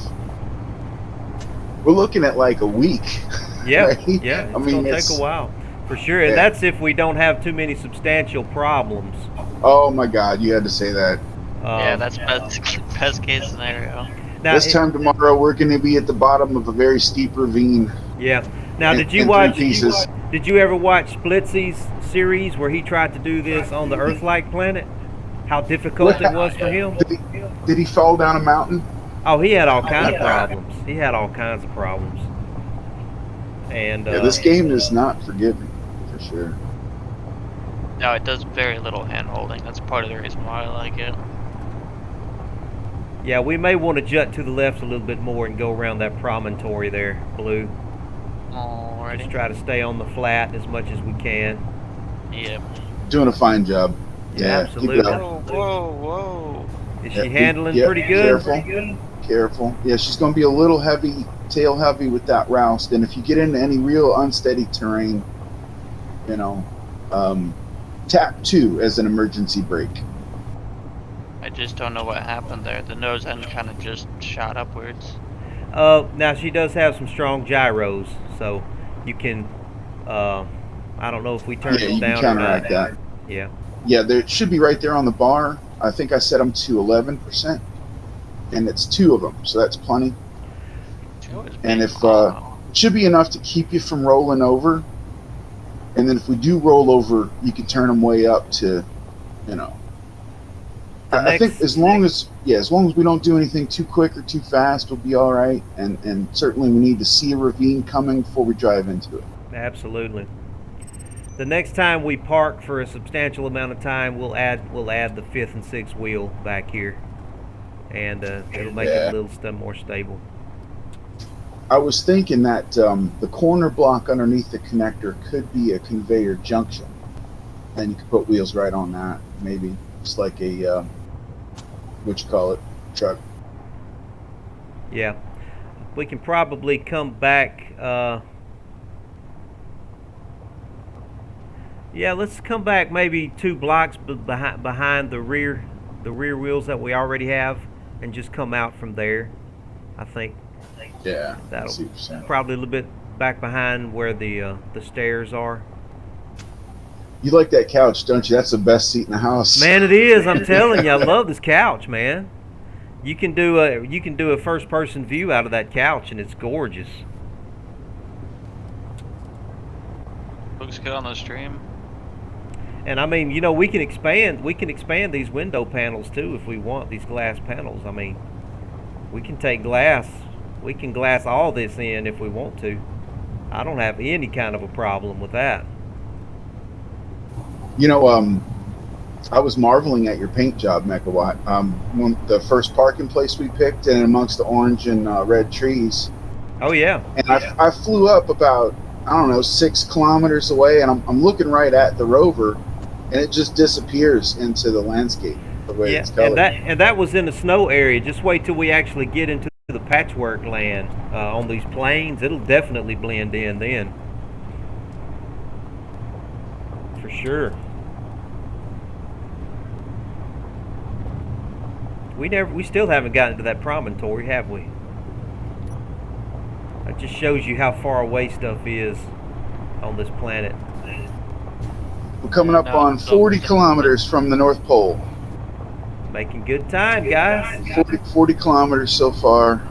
We're looking at like a week. Yeah, right? yeah, it's going to take a while, for sure. And that's if we don't have too many substantial problems. Oh, my God, you had to say that. Yeah, that's best case scenario. Now, this time tomorrow, we're going to be at the bottom of a very steep ravine. Yeah. Now, did you ever watch Splitsy's series where he tried to do this on the Earth-like planet? How difficult it was for him? Did he fall down a mountain? Oh, he had all kinds of problems. He had all kinds of problems. And this game is not forgiving, for sure. No, it does very little hand-holding. That's part of the reason why I like it. Yeah, we may want to jut to the left a little bit more and go around that promontory there, Blue. Alrighty. Just try to stay on the flat as much as we can. Yep. Doing a fine job. Yeah, absolutely. Whoa. Is she handling pretty good? Careful. Yeah, she's going to be a little heavy, tail heavy with that roust. And if you get into any real unsteady terrain, tap 2 as an emergency brake. I just don't know what happened there. The nose end kind of just shot upwards. Now she does have some strong gyros, so you can. I don't know if we turn them down or not. That. Yeah. Yeah, there should be right there on the bar. I think I set them to 11%, and it's 2 of them, so that's plenty. And if it should be enough to keep you from rolling over. And then if we do roll over, you can turn them way up to, I think as long as we don't do anything too quick or too fast, we'll be all right. And certainly we need to see a ravine coming before we drive into it. Absolutely. The next time we park for a substantial amount of time, we'll add the 5th and 6th wheel back here, and it'll make it a little more stable. I was thinking that the corner block underneath the connector could be a conveyor junction, and you could put wheels right on that, maybe just like a truck. Yeah, we can probably come back. Yeah, let's come back maybe 2 blocks behind the rear wheels that we already have, and just come out from there. I think. Yeah, that'll probably a little bit back behind where the stairs are. You like that couch, don't you? That's the best seat in the house. Man, it is. I'm telling you, I love this couch, man. You can do a first-person view out of that couch, and it's gorgeous. Looks good on the stream. And I mean, we can expand these window panels too if we want, these glass panels. I mean, we can take glass. We can glass all this in if we want to. I don't have any kind of a problem with that. I was marveling at your paint job, Megawatt. The first parking place we picked, and amongst the orange and red trees. Oh yeah. And I flew up about 6 kilometers away, and I'm looking right at the rover, and it just disappears into the landscape the way it's colored. And that was in the snow area. Just wait till we actually get into the patchwork land on these plains. It'll definitely blend in then, for sure. We still haven't gotten to that promontory, have we? That just shows you how far away stuff is on this planet. We're coming up on 40 kilometers from the North Pole. Making good time, guys. 40 kilometers so far.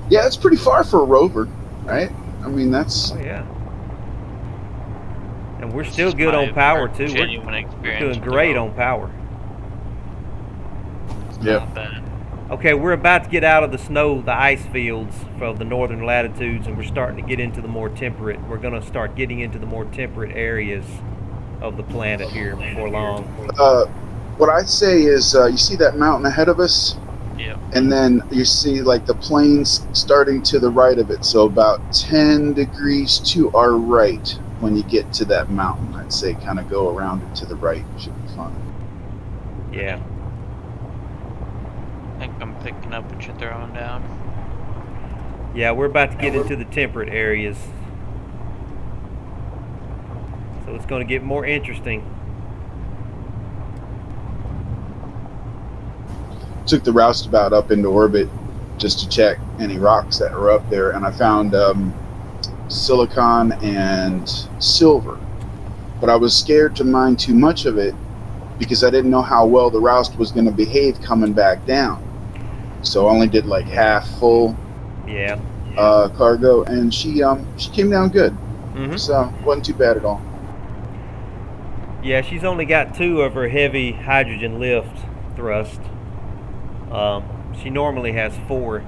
Yeah, it's pretty far for a rover, right? I mean, that's... Oh, yeah. And we're still good on power, too. We're doing great on power. Yep. Okay, we're about to get out of the ice fields from the northern latitudes, and we're starting to get into the more temperate. We're going to start getting into the more temperate areas of the planet here before long. What I'd say is, you see that mountain ahead of us? Yeah. And then you see like the plains starting to the right of it. So about 10 degrees to our right when you get to that mountain. I'd say kind of go around it to the right. Should be fun. Yeah. think I'm picking up what you're throwing down. Yeah, we're about to get into the temperate areas. So it's going to get more interesting. Took the roustabout up into orbit just to check any rocks that were up there, and I found silicon and silver. But I was scared to mine too much of it because I didn't know how well the roust was going to behave coming back down. So I only did like half full cargo, and she came down good. Mm-hmm. So wasn't too bad at all. Yeah, she's only got 2 of her heavy hydrogen lift thrust. She normally has 4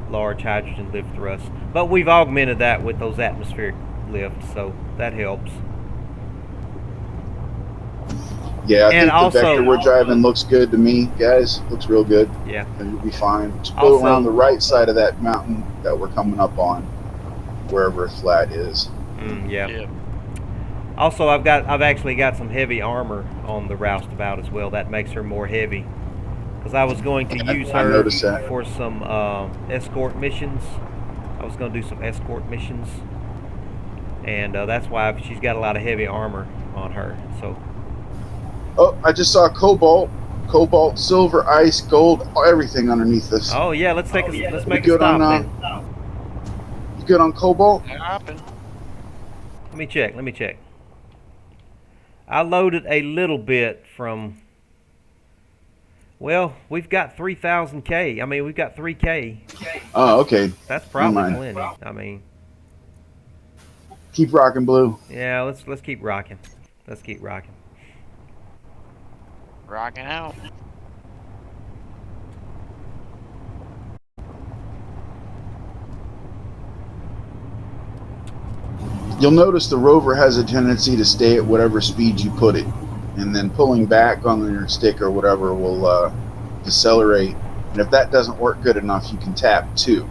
large hydrogen lift thrusts, but we've augmented that with those atmospheric lifts, so that helps. Yeah, I think the vector we're driving looks good to me, guys. Looks real good. Yeah. And we'll be fine. Just go around the right side of that mountain that we're coming up on, wherever flat is. Yeah. Also, I've actually got some heavy armor on the roustabout as well. That makes her more heavy. Because I was going to use her for some escort missions. I was going to do some escort missions. And that's why she's got a lot of heavy armor on her. So. Oh, I just saw cobalt, silver, ice, gold, everything underneath this. Oh yeah, let's make a stop then. You good on cobalt? Let me check. I loaded a little bit from. Well, we've got 3,000K. I mean, we've got 3K. Oh, okay. That's probably plenty. I mean. Keep rocking, Blue. Yeah, let's keep rocking. Let's keep rocking. Rocking out. You'll notice the rover has a tendency to stay at whatever speed you put it, and then pulling back on your stick or whatever will decelerate. And if that doesn't work good enough, you can tap 2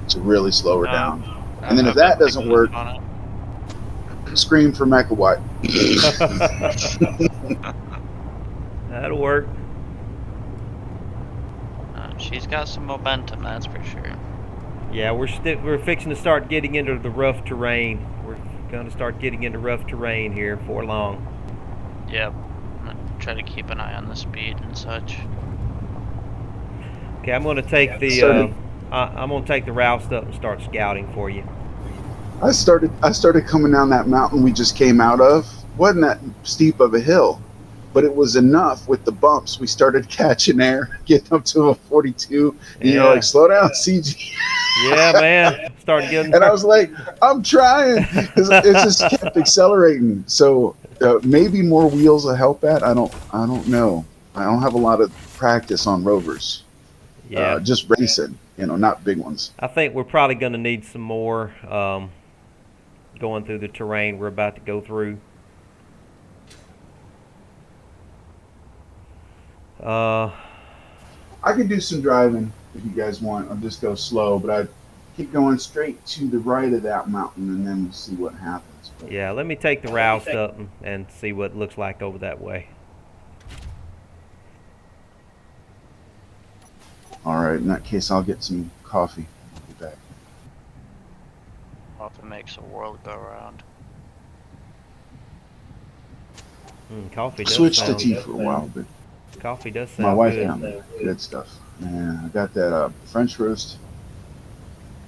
to really slow her down. And then if that doesn't work, scream for Mechawatt. That'll work. She's got some momentum, that's for sure. Yeah, we're fixing to start getting into the rough terrain. We're going to start getting into rough terrain here before long. Yep. I'm going to try to keep an eye on the speed and such. Okay, I'm going to take the I'm going to take the roust up and start scouting for you. I started coming down that mountain we just came out of. Wasn't that steep of a hill, but it was enough with the bumps. We started catching air, getting up to a 42, and you're like, slow down, CG. Yeah, man. Started getting. And I was like, I'm trying, because it just kept accelerating. So maybe more wheels will help that. I don't know. I don't have a lot of practice on rovers. Yeah. Just racing, not big ones. I think we're probably going to need some more going through the terrain we're about to go through. I can do some driving if you guys want. I'll just go slow, but I keep going straight to the right of that mountain, and then we'll see what happens. But yeah, let me take the roust up and see what it looks like over that way. All right, in that case, I'll get some coffee. I'll be back. Well, if it makes the world go around. Coffee does Switched to sound tea good. for a while, but Coffee does sound my wife good. found good stuff. Man, I got that French roast.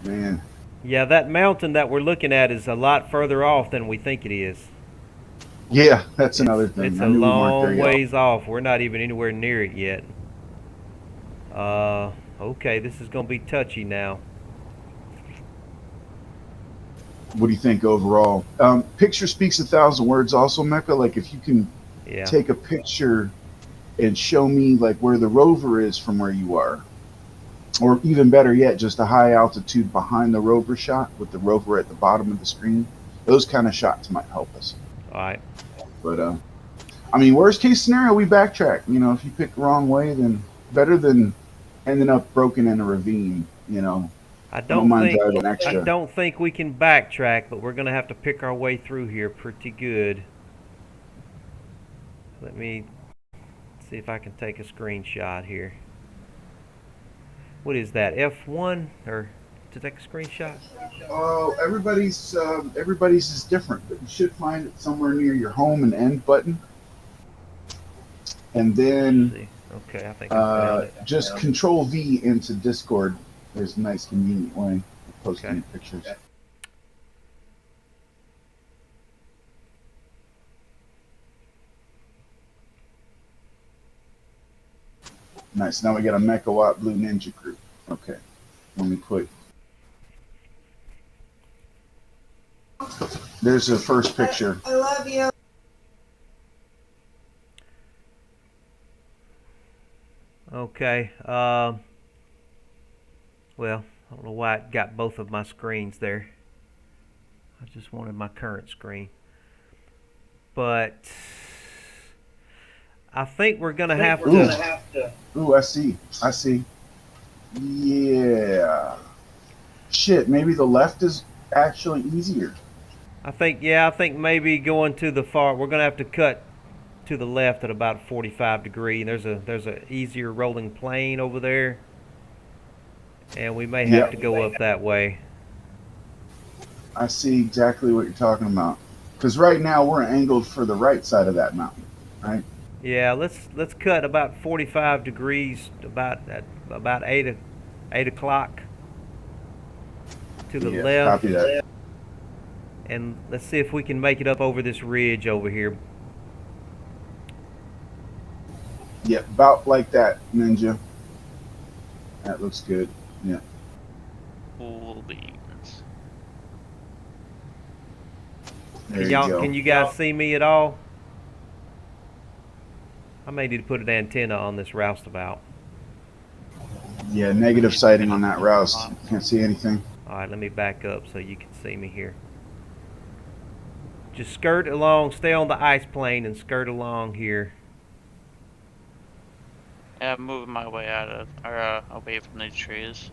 Man. Yeah, that mountain that we're looking at is a lot further off than we think it is. Yeah, that's another thing. It's a long ways off. We're not even anywhere near it yet. Okay, this is going to be touchy now. What do you think overall? Picture speaks 1,000 words also, Mecca. Like if you can take a picture and show me like where the rover is from where you are. Or even better yet, just a high altitude behind the rover shot with the rover at the bottom of the screen. Those kind of shots might help us. All right. But, I mean, worst case scenario, we backtrack. If you pick the wrong way, then better than ending up broken in a ravine, I don't think we can backtrack, but we're going to have to pick our way through here pretty good. Let me see if I can take a screenshot here. What is that? F1 or to take a screenshot? Oh, everybody's is different, but you should find it somewhere near your home and end button, and Let's then see. Okay, I think I found it. just Control V into Discord. There's a nice, convenient way of posting Okay. pictures. Nice. Now we got a Megawatt Blue Ninja group. Okay. Let me put. There's the first picture. I love you. Okay. Well, I don't know why it got both of my screens there. I just wanted my current screen. But I think we're gonna have to. Ooh, I see. Yeah. Shit, maybe the left is actually easier. I think maybe going to the far. We're gonna have to cut to the left at about 45 degree. There's a easier rolling plane over there, and we may have to go up that way. I see exactly what you're talking about. Because right now we're angled for the right side of that mountain, right? Yeah, let's cut about 45 degrees about at about 8 o'clock to the left. Copy that. And let's see if we can make it up over this ridge over here. Yep, about like that, Ninja. That looks good. Yeah. Cool beans. There you go. Can you guys see me at all? I may need to put an antenna on this roustabout. Yeah, negative sighting on that roust. Can't see anything. All right, let me back up so you can see me here. Just skirt along, stay on the ice plane and skirt along here. Yeah, I'm moving my way out of, or away from these trees.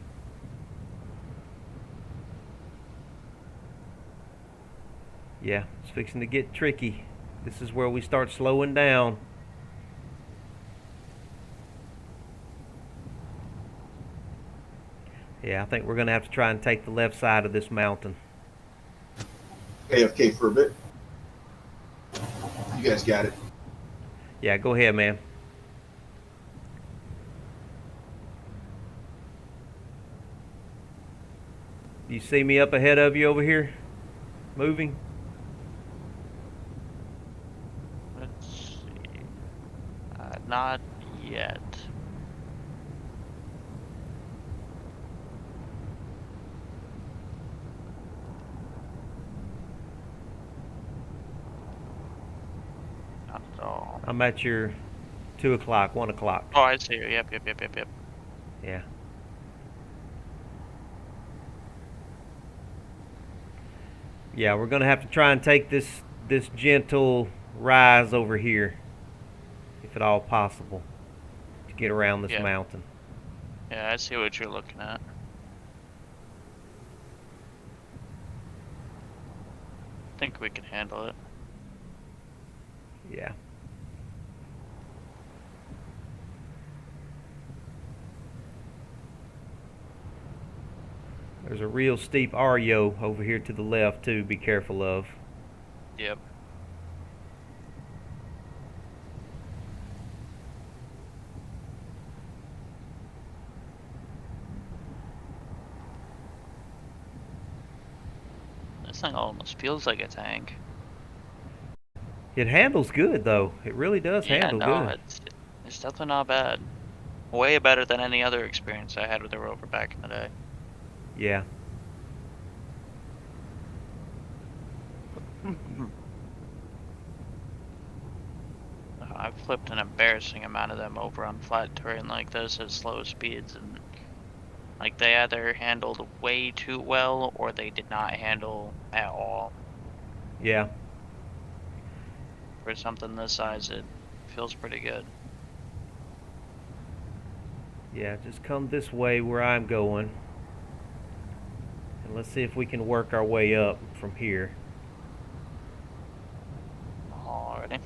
Yeah, it's fixing to get tricky. This is where we start slowing down. Yeah, I think we're going to have to try and take the left side of this mountain. AFK for a bit. You guys got it. Yeah, go ahead, man. You see me up ahead of you over here? Moving? Let's see. Not yet. Not at all. I'm at your 2 o'clock, 1 o'clock. Oh, I see you. Yep. Yeah. Yeah, we're going to have to try and take this gentle rise over here, if at all possible, to get around this mountain. Yeah, I see what you're looking at. I think we can handle it. Yeah. There's a real steep RYO over here to the left too, be careful of. Yep. This thing almost feels like a tank. It handles good though. It really does handle good. It's definitely not bad. Way better than any other experience I had with the rover back in the day. Yeah. I've flipped an embarrassing amount of them over on flat terrain like this at slow speeds, and like they either handled way too well or they did not handle at all. Yeah. For something this size, it feels pretty good. Yeah, just come this way where I'm going. And let's see if we can work our way up from here. Alrighty.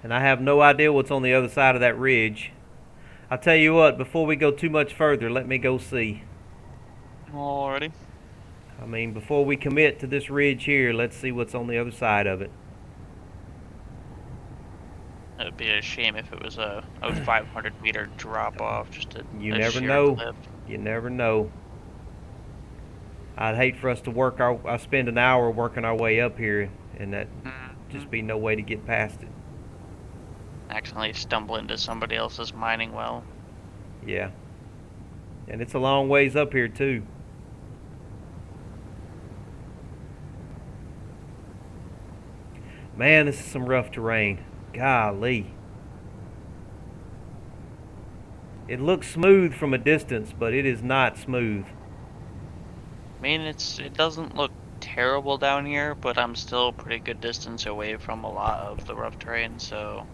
and I have no idea what's on the other side of that ridge. I'll tell you what, before we go too much further, let me go see. Alrighty. I mean, before we commit to this ridge here, let's see what's on the other side of it. It would be a shame if it was a 500-meter drop off, just a You a never sheer know. cliff. You never know. I'd hate for us to I spend an hour working our way up here, and that just be no way to get past it. Accidentally stumble into somebody else's mining well. Yeah. And it's a long ways up here, too. Man, this is some rough terrain. Golly. It looks smooth from a distance, but it is not smooth. I mean, it doesn't look terrible down here, but I'm still a pretty good distance away from a lot of the rough terrain, so...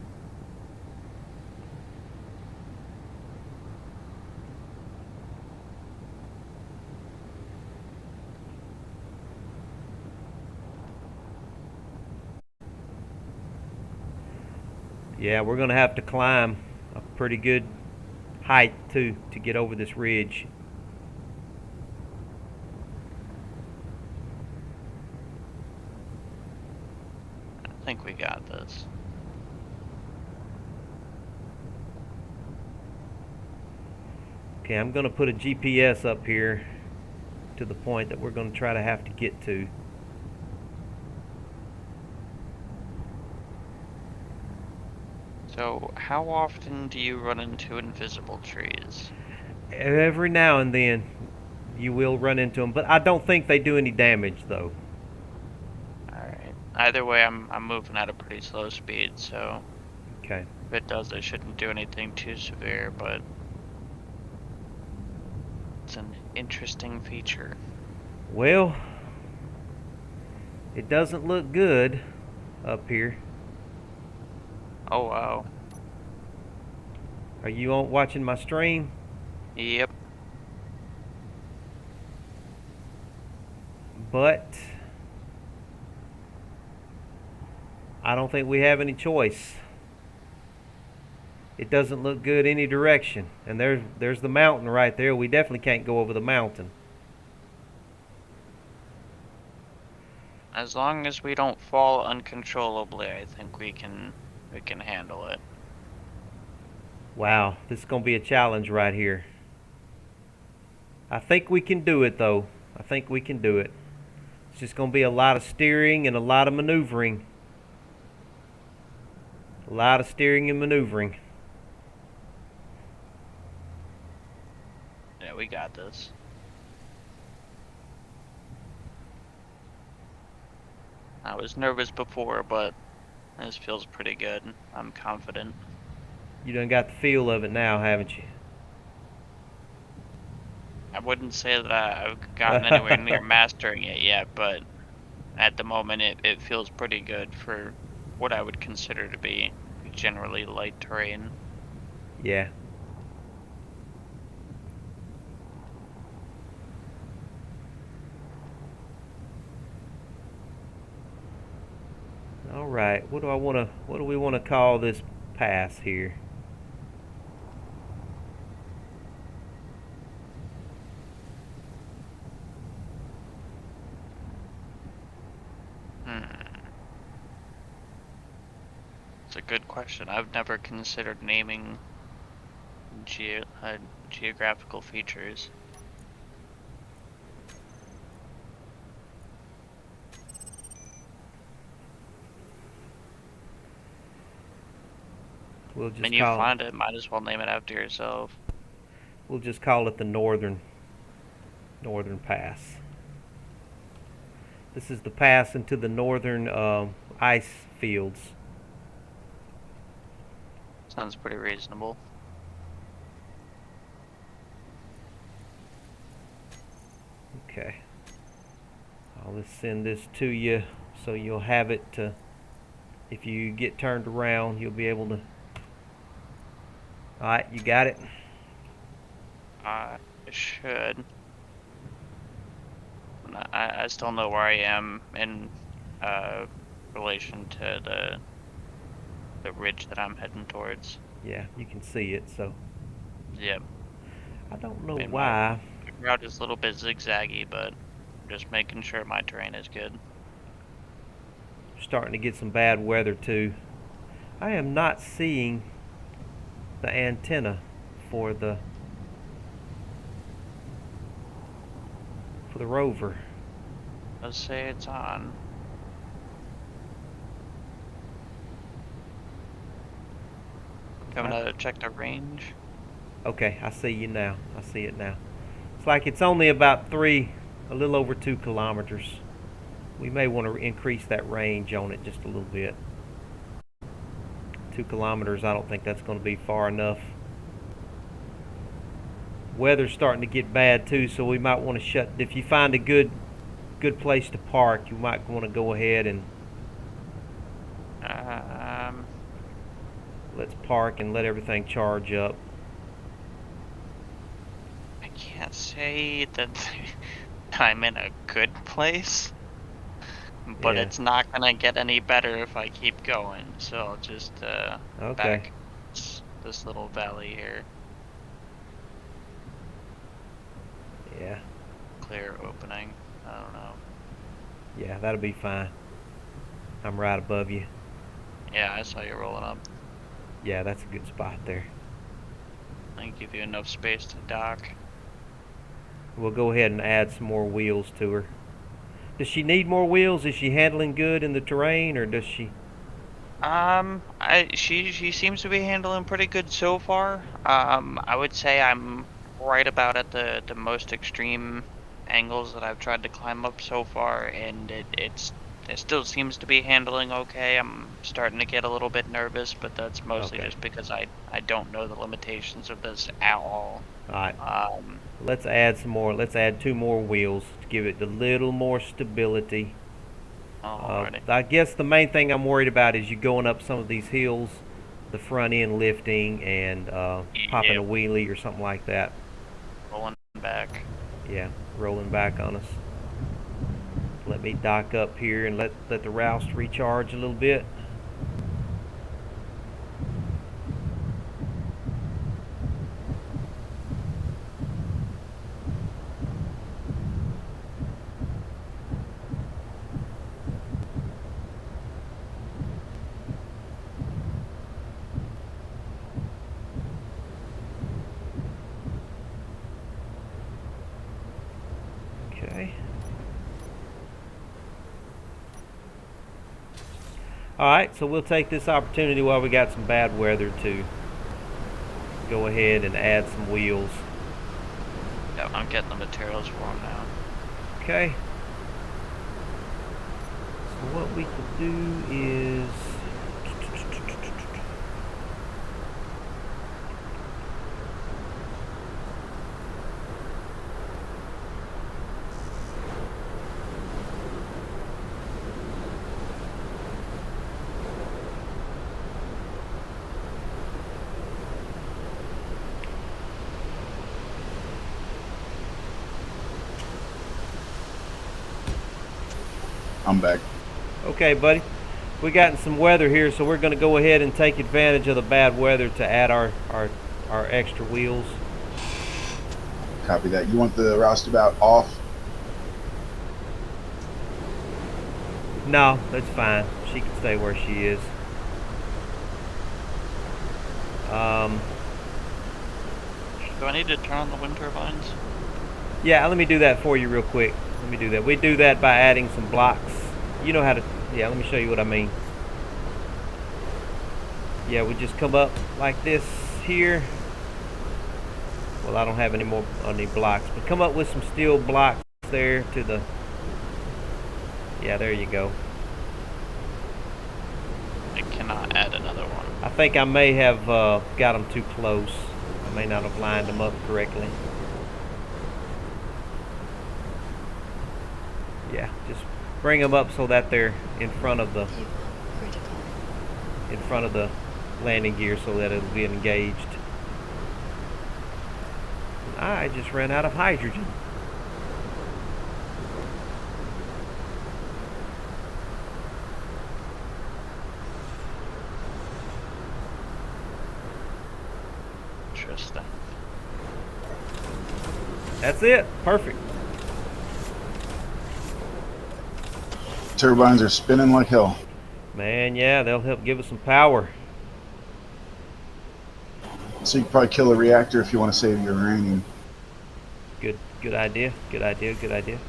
Yeah, we're going to have to climb a pretty good height, too, to get over this ridge. I think we got this. Okay, I'm going to put a GPS up here to the point that we're going to try to have to get to. So, how often do you run into invisible trees? Every now and then you will run into them, but I don't think they do any damage, though. Alright. Either way, I'm moving at a pretty slow speed, so... Okay. If it does, it shouldn't do anything too severe, but... It's an interesting feature. Well, it doesn't look good up here. Oh, wow. Are you watching my stream? Yep. But I don't think we have any choice. It doesn't look good any direction. And there's the mountain right there. We definitely can't go over the mountain. As long as we don't fall uncontrollably, I think we can handle it. Wow, this is going to be a challenge right here. I think we can do it, though. I think we can do it. It's just going to be a lot of steering and a lot of maneuvering. A lot of steering and maneuvering. Yeah, we got this. I was nervous before, but this feels pretty good. I'm confident. You done got the feel of it now, haven't you? I wouldn't say that I've gotten anywhere near mastering it yet, but at the moment it feels pretty good for what I would consider to be generally light terrain. Yeah. All right. What do we want to call this pass here? It's a good question. I've never considered naming geographical features. We'll just When you find it, might as well name it after yourself. We'll just call it the northern pass. This is the pass into the northern ice fields. Sounds pretty reasonable. Okay. I'll just send this to you so you'll have it to, if you get turned around, you'll be able to. Alright, you got it? I should. I still know where I am in relation to the ridge that I'm heading towards. Yeah, you can see it, so Yep. I don't know And why. my route is a little bit zigzaggy, but I'm just making sure my terrain is good. Starting to get some bad weather too. I am not seeing the antenna for the rover. Let's say it's on. Coming to check the range. Okay, I see you now. I see it now. It's like it's only about a little over 2 kilometers. We may want to increase that range on it just a little bit. 2 kilometers, I don't think that's going to be far enough. Weather's starting to get bad too, so we might want to if you find a good place to park, you might want to go ahead and let's park and let everything charge up. I can't say that I'm in a good place, but Yeah. it's not gonna get any better if I keep going. So I'll just back this little valley here. Yeah. Clear opening. I don't know. Yeah, that'll be fine. I'm right above you. Yeah, I saw you rolling up. Yeah, that's a good spot there. I can give you enough space to dock. We'll go ahead and add some more wheels to her. Does she need more wheels? Is she handling good in the terrain, or does she? She seems to be handling pretty good so far. I would say I'm right about at the most extreme angles that I've tried to climb up so far, and it still seems to be handling okay. I'm starting to get a little bit nervous, but that's mostly just because I don't know the limitations of this at all. Alright. Let's add some more. Let's add 2 more wheels to give it a little more stability. I guess the main thing I'm worried about is you going up some of these hills, the front end lifting and popping a wheelie or something like that. Rolling back. Yeah, rolling back on us. Let me dock up here and let the Roust recharge a little bit. Okay. Alright, so we'll take this opportunity while we got some bad weather to go ahead and add some wheels. Yep, I'm getting the materials for them now. Okay. So what we could do is I'm back. okay, buddy. We gotten some weather here, so we're going to go ahead and take advantage of the bad weather to add our extra wheels. Copy that. You want the roustabout off? No, that's fine. She can stay where she is. Do I need to turn on the wind turbines? Yeah, let me do that for you real quick. Let me do that. We do that by adding some blocks. You know how to, yeah, let me show you what I mean. Yeah, we just come up like this here. Well, I don't have any blocks, but come up with some steel blocks there to the, yeah, there you go. I cannot add another one. I think I may have got them too close. I may not have lined them up correctly. Yeah, just bring them up so that they're in front of the landing gear so that it'll be engaged. I just ran out of hydrogen. That's it. Perfect. Turbines are spinning like hell. Man, yeah, they'll help give us some power. So you can probably kill a reactor if you want to save your uranium. Good idea. Good idea. Good idea.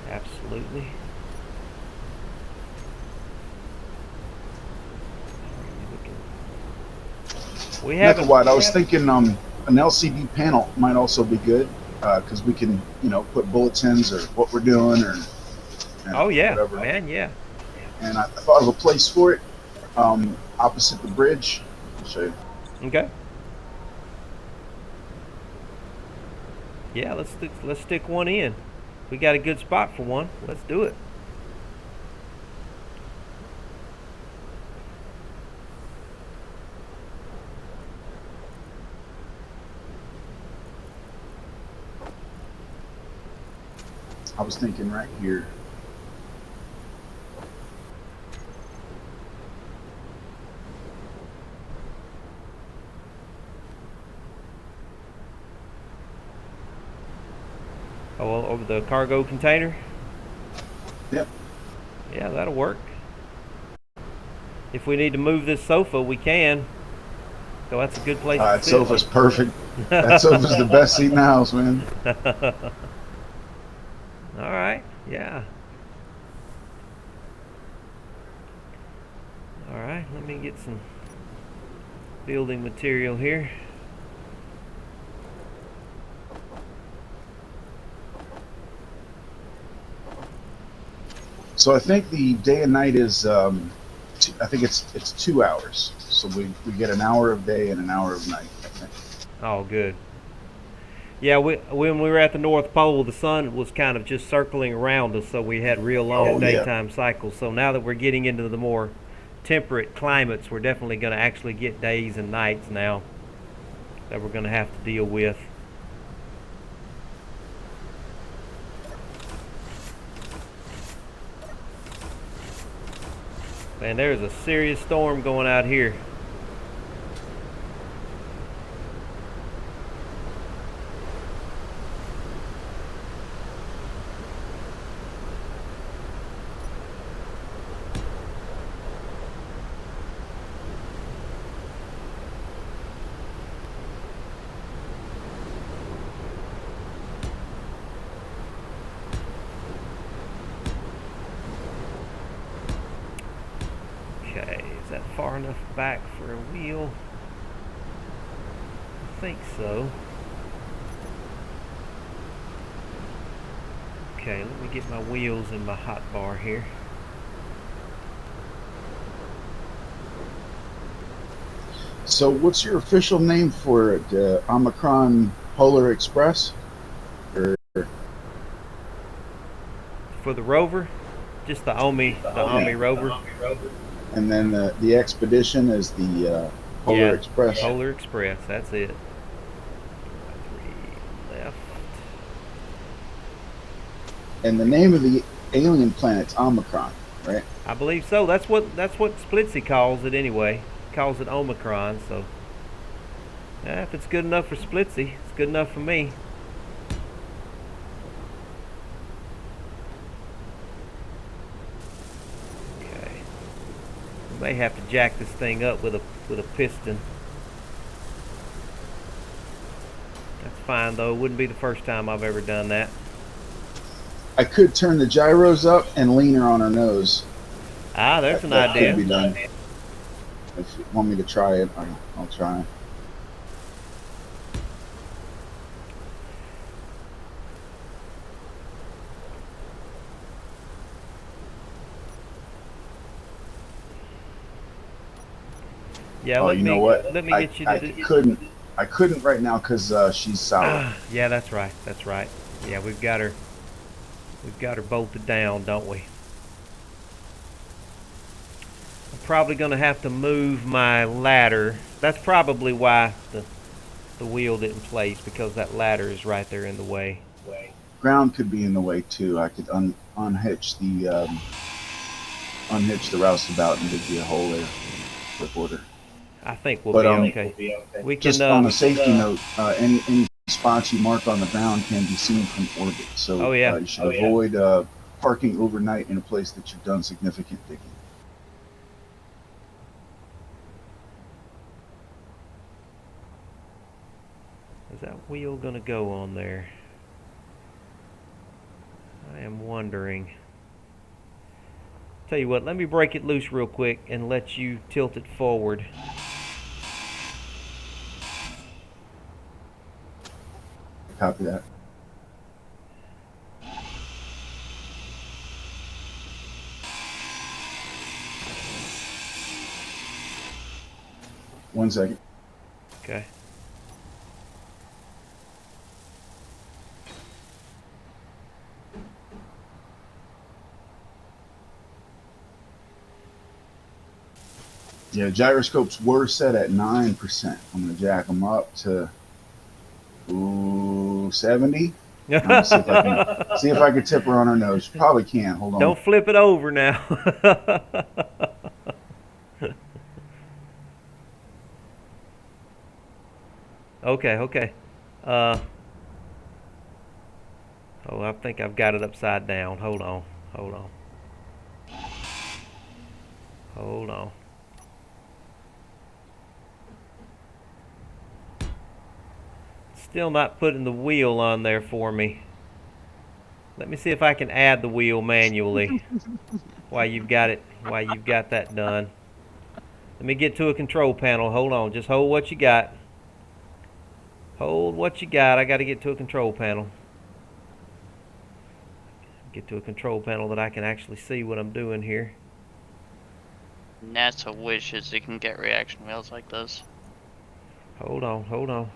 Absolutely. We have I was thinking an LCD panel might also be good because we can, put bulletins or what we're doing or. Oh yeah, whatever. man, yeah. And I thought of a place for it opposite the bridge. I'll show you. Okay. Yeah, let's stick one in. We got a good spot for one. Let's do it. I was thinking right here. Oh, over the cargo container? Yep. Yeah, that'll work. If we need to move this sofa, we can. So that's a good place to That sit. sofa's perfect. That sofa's the best seat in the house, man. All right, yeah. All right, let me get some building material here. So I think the day and night is, I think it's 2 hours. So we get an hour of day and an hour of night, I think. Oh, good. Yeah, when we were at the North Pole, the sun was kind of just circling around us, so we had real long daytime cycles. So now that we're getting into the more temperate climates, we're definitely going to actually get days and nights now that we're going to have to deal with. Man, there's a serious storm going out here. Okay, is that far enough back for a wheel? I think so. Okay, let me get my wheels in my hot bar here. So what's your official name for it? Omicron Polar Express? For the rover, just the Omi rover. And then the expedition is the Polar Express. Polar Express, that's it. 3 left. And the name of the alien planet's Omicron, right? I believe so. That's what Splitsy calls it anyway. Calls it Omicron. So, yeah, if it's good enough for Splitsy, it's good enough for me. Okay. We may have to jack this thing up with a piston. That's fine though. It wouldn't be the first time I've ever done that. I could turn the gyros up and lean her on her nose. Ah, there's an that idea. Could be done. If you want me to try it, I'll try. Yeah, Oh, you know what? Let me get you to do. I couldn't right now because she's sour. Yeah, that's right. That's right. Yeah, we've got her bolted down, don't we? I'm probably going to have to move my ladder. That's probably why the wheel didn't place, because that ladder is right there in the way. Ground could be in the way too. I could unhitch the roustabout and dig you a hole there with water. I think we'll be okay. We can just on a safety note, any spots you mark on the ground can be seen from orbit. So Oh, yeah. you should avoid parking overnight in a place that you've done significant digging. Is that wheel going to go on there? I am wondering. Tell you what, let me break it loose real quick and let you tilt it forward. Copy that. One second. Okay. Yeah, gyroscopes were set at 9%. I'm going to jack them up to 70. See if I can tip her on her nose. Probably can. Hold on. Don't flip it over now. Okay. Oh, I think I've got it upside down. Hold on. Still not putting the wheel on there for me. Let me see if I can add the wheel manually while you've got that done. Let me get to a control panel. Hold on. Just hold what you got. I got to get to a control panel. Get to a control panel that I can actually see what I'm doing here. NASA wishes it can get reaction wheels like this. Hold on.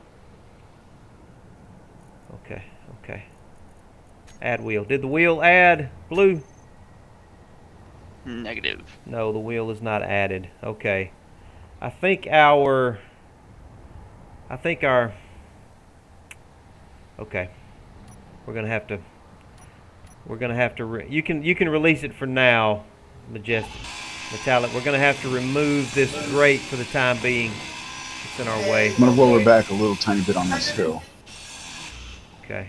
Okay. Add wheel. Did the wheel add, Blue? Negative. No, the wheel is not added. Okay. I think our okay. We're gonna have to you can release it for now, Metallic. We're gonna have to remove this grate for the time being. It's in our way. I'm going to roll her back a little tiny bit on this hill. Okay,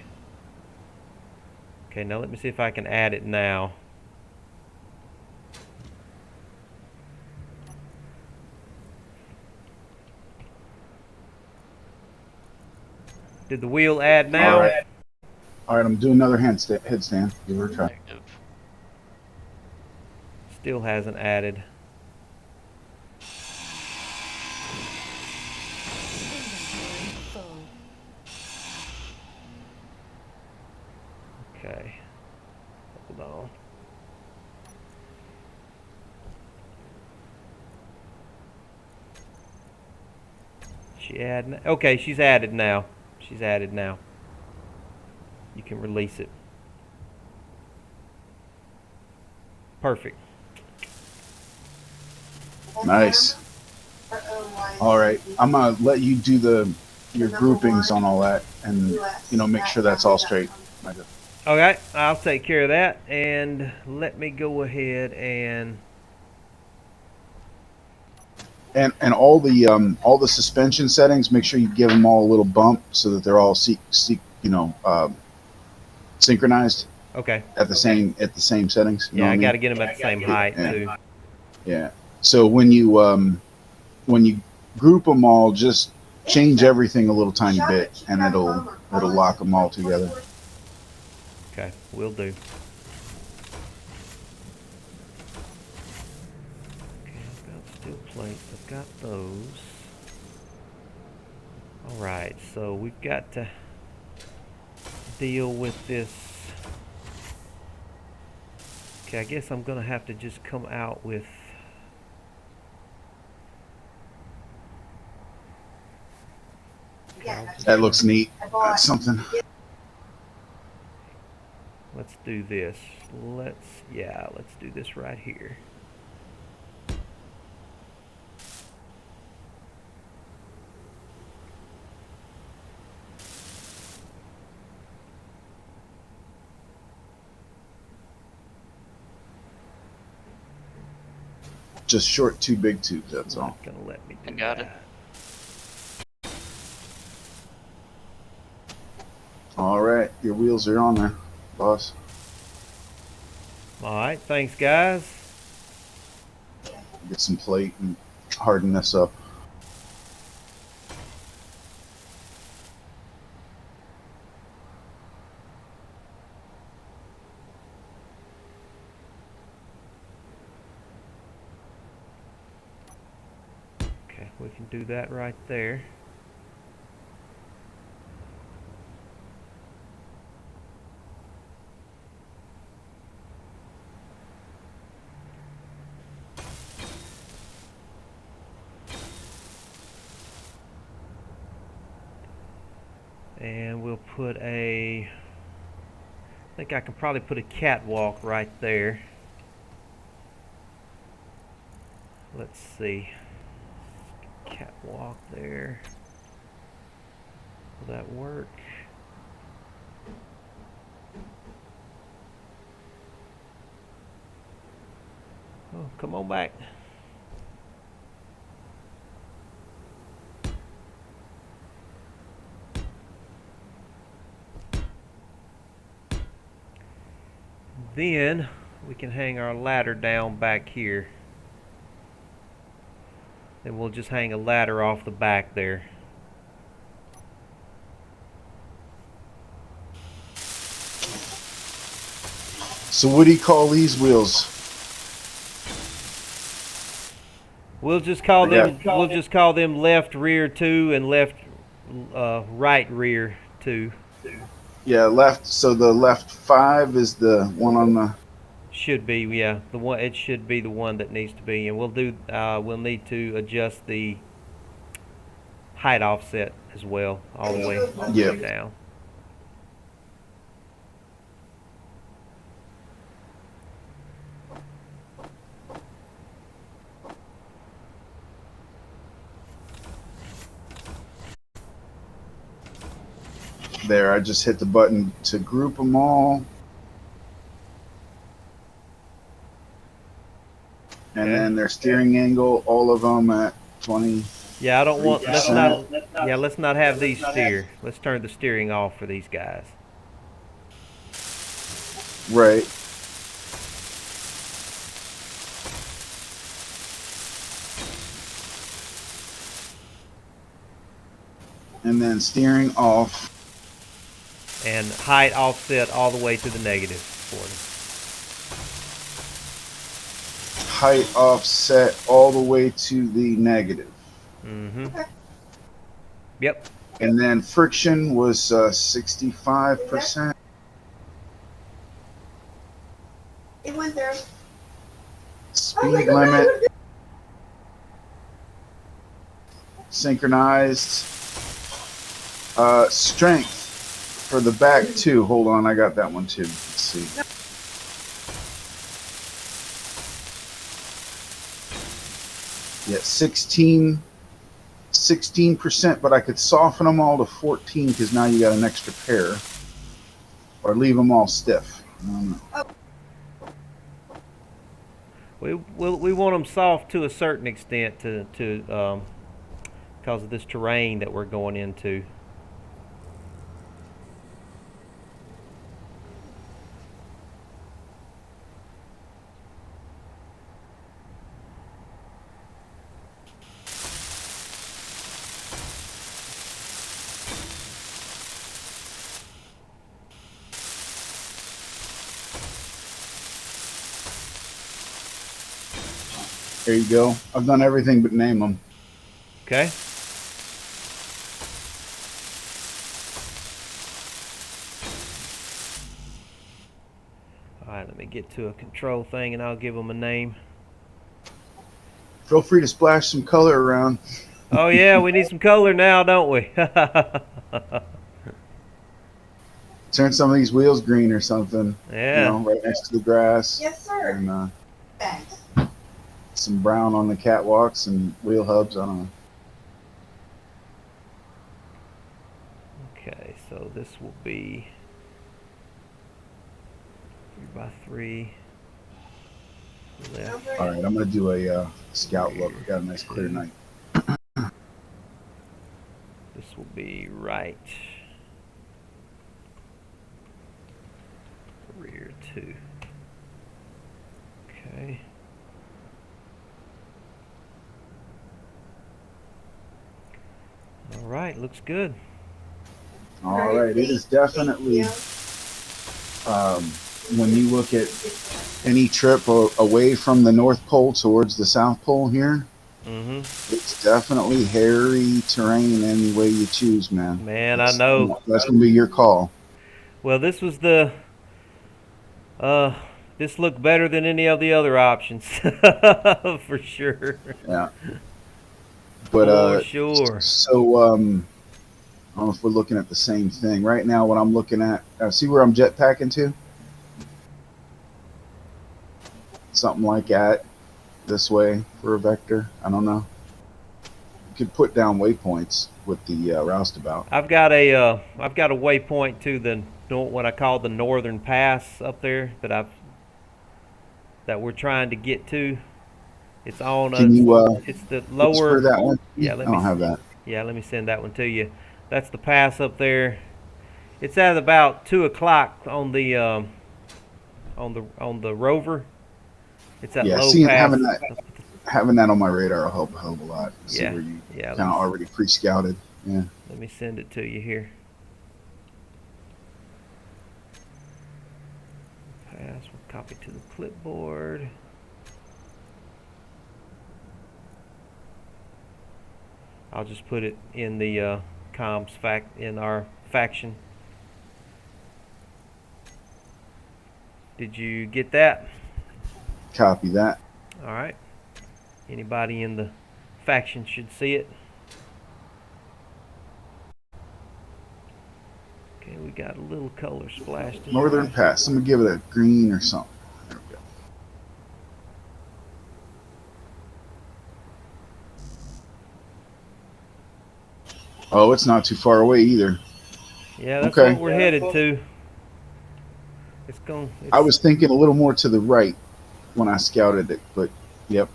now let me see if I can add it now. Did the wheel add now? All right, I'm doing another headstand. Give her a try. Negative. Still hasn't added. Okay. Hold on. Okay, she's added now. You can release it. Perfect. Nice. All right, I'm gonna let you do your groupings on all that, and make sure that's all straight. Okay, I'll take care of that, and let me go ahead and all the suspension settings. Make sure you give them all a little bump so that they're all synchronized. Okay. At the same settings. Yeah, I got to get them at the same height too. Yeah. So when you group them all, just change everything a little tiny bit, and it'll lock them all together. Okay, will do. Okay, I've got steel plates. I've got those. All right, so we've got to deal with this. Okay, I guess I'm going to have to just come out with That looks neat. That's something. Let's do this. Let's do this right here. Just short two big tubes, that's all. Gonna let me do I got that. it. All right, your wheels are on there, boss. All right, thanks, guys. Get some plate and harden this up. Okay, we can do that right there. And we'll put I think I can probably put a catwalk right there. Let's see. Catwalk there. Will that work? Oh, come on back. Then we can hang our ladder down back here. Then we'll just hang a ladder off the back there. So what do you call these wheels? We'll just call them left rear 2 and left right rear 2. Yeah, left. So the left 5 is the one on the. Should be, yeah. The one, it should be the one that needs to be, and we'll need to adjust the height offset as well, all the way down. There, I just hit the button to group them all. And then their steering angle, all of them at 20. Yeah, I don't want, let's not have these steer. Let's turn the steering off for these guys. Right. And then steering off. And height offset all the way to the negative for them. Height offset all the way to the negative. Mm-hmm. Yep. And then friction was 65%. It went there. Speed limit. Synchronized. Strength for the back too. Hold on, I got that one too. Let's see. Yeah, 16%, but I could soften them all to 14 because now you got an extra pair. Or leave them all stiff. I don't know. We want them soft to a certain extent because of this terrain that we're going into. There you go. I've done everything but name them. Okay. All right, let me get to a control thing and I'll give them a name. Feel free to splash some color around. Oh yeah, we need some color now, don't we? Turn some of these wheels green or something. Yeah. You know, right next to the grass. Yes, sir. And Thanks. some brown on the catwalks and wheel hubs. I don't know. Okay, so this will be 3x3. Left. All right, I'm going to do a scout look. We got a nice clear night. This will be right. Rear 2. Okay. All right, looks good. All right, it is definitely, when you look at any trip away from the North Pole towards the South Pole here, it's definitely hairy terrain any way you choose, man. Man, I know. That's going to be your call. Well, this was the, this looked better than any of the other options, for sure. Yeah. But, for sure. So, I don't know if we're looking at the same thing. Right now, what I'm looking at, see where I'm jetpacking to? Something like that, this way for a vector. I don't know. You could put down waypoints with the roustabout. I've got a waypoint to the what I call the northern pass up there that we're trying to get to. It's on. Can you? It's the lower. That one? Yeah, I don't have that. Yeah, let me send that one to you. That's the pass up there. It's at about 2 o'clock on the rover. It's that low pass. Having that on my radar will help a hell of a lot. See where you kind of already pre-scouted. Yeah. Let me send it to you here. Pass. We'll copy to the clipboard. I'll just put it in the comms in our faction. Did you get that? Copy that. All right. Anybody in the faction should see it. Okay, we got a little color splashed in Northern there. Pass. I'm gonna give it a green or something. There we go. Oh, it's not too far away either. Yeah, that's what we're headed to. I was thinking a little more to the right when I scouted it, but yep.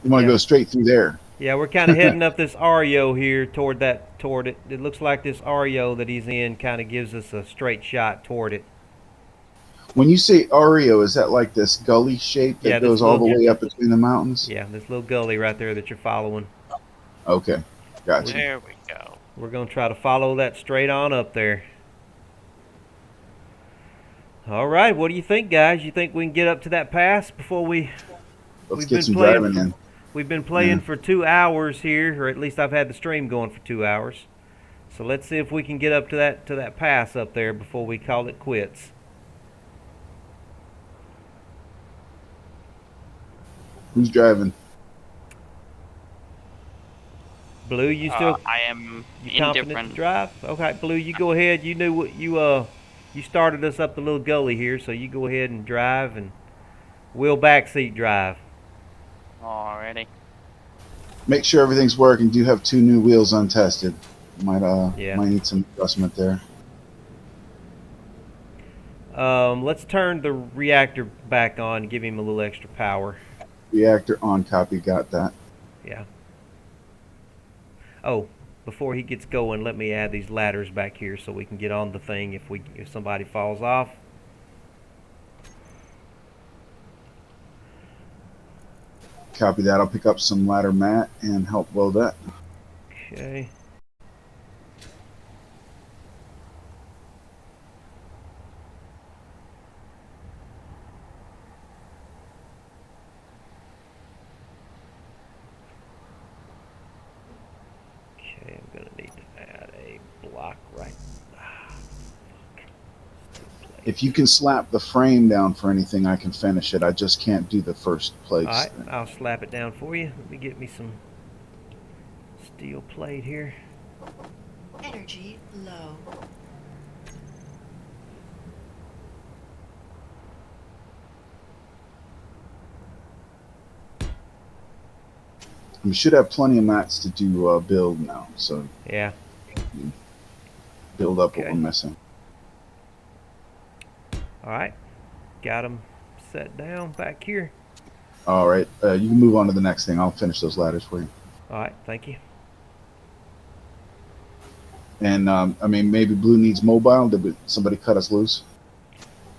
You want to go straight through there. Yeah, we're kind of heading up this REO here toward it. It looks like this REO that he's in kind of gives us a straight shot toward it. When you say REO, is that like this gully shape that goes all the way up between the mountains? Yeah, this little gully right there that you're following. Okay, gotcha. There we go. We're going to try to follow that straight on up there. All right, what do you think, guys? You think we can get up to that pass before we... Let's get some driving in. We've been playing for 2 hours here, or at least I've had the stream going for 2 hours. So let's see if we can get up to that pass up there before we call it quits. Who's driving? Blue, you still? I am confident to drive? Okay, Blue, you go ahead. You knew what you started us up the little gully here, so you go ahead and drive, and we'll backseat drive. Alrighty. Make sure everything's working. Do have 2 new wheels untested. Might need some adjustment there. Let's turn the reactor back on and give him a little extra power. Reactor on, copy, got that. Yeah. Oh, before he gets going, let me add these ladders back here so we can get on the thing if somebody falls off. Copy that. I'll pick up some ladder mat and help load that. Okay. Okay, I'm gonna need to add a block right. If you can slap the frame down for anything, I can finish it. I just can't do the first place. All right, I'll slap it down for you. Let me get me some steel plate here. Energy low. We should have plenty of mats to do build now, so yeah, build up what we're missing. All right, got them set down back here. All right, you can move on to the next thing. I'll finish those ladders for you. All right, thank you. And I mean, maybe Blue needs mobile. Did somebody cut us loose?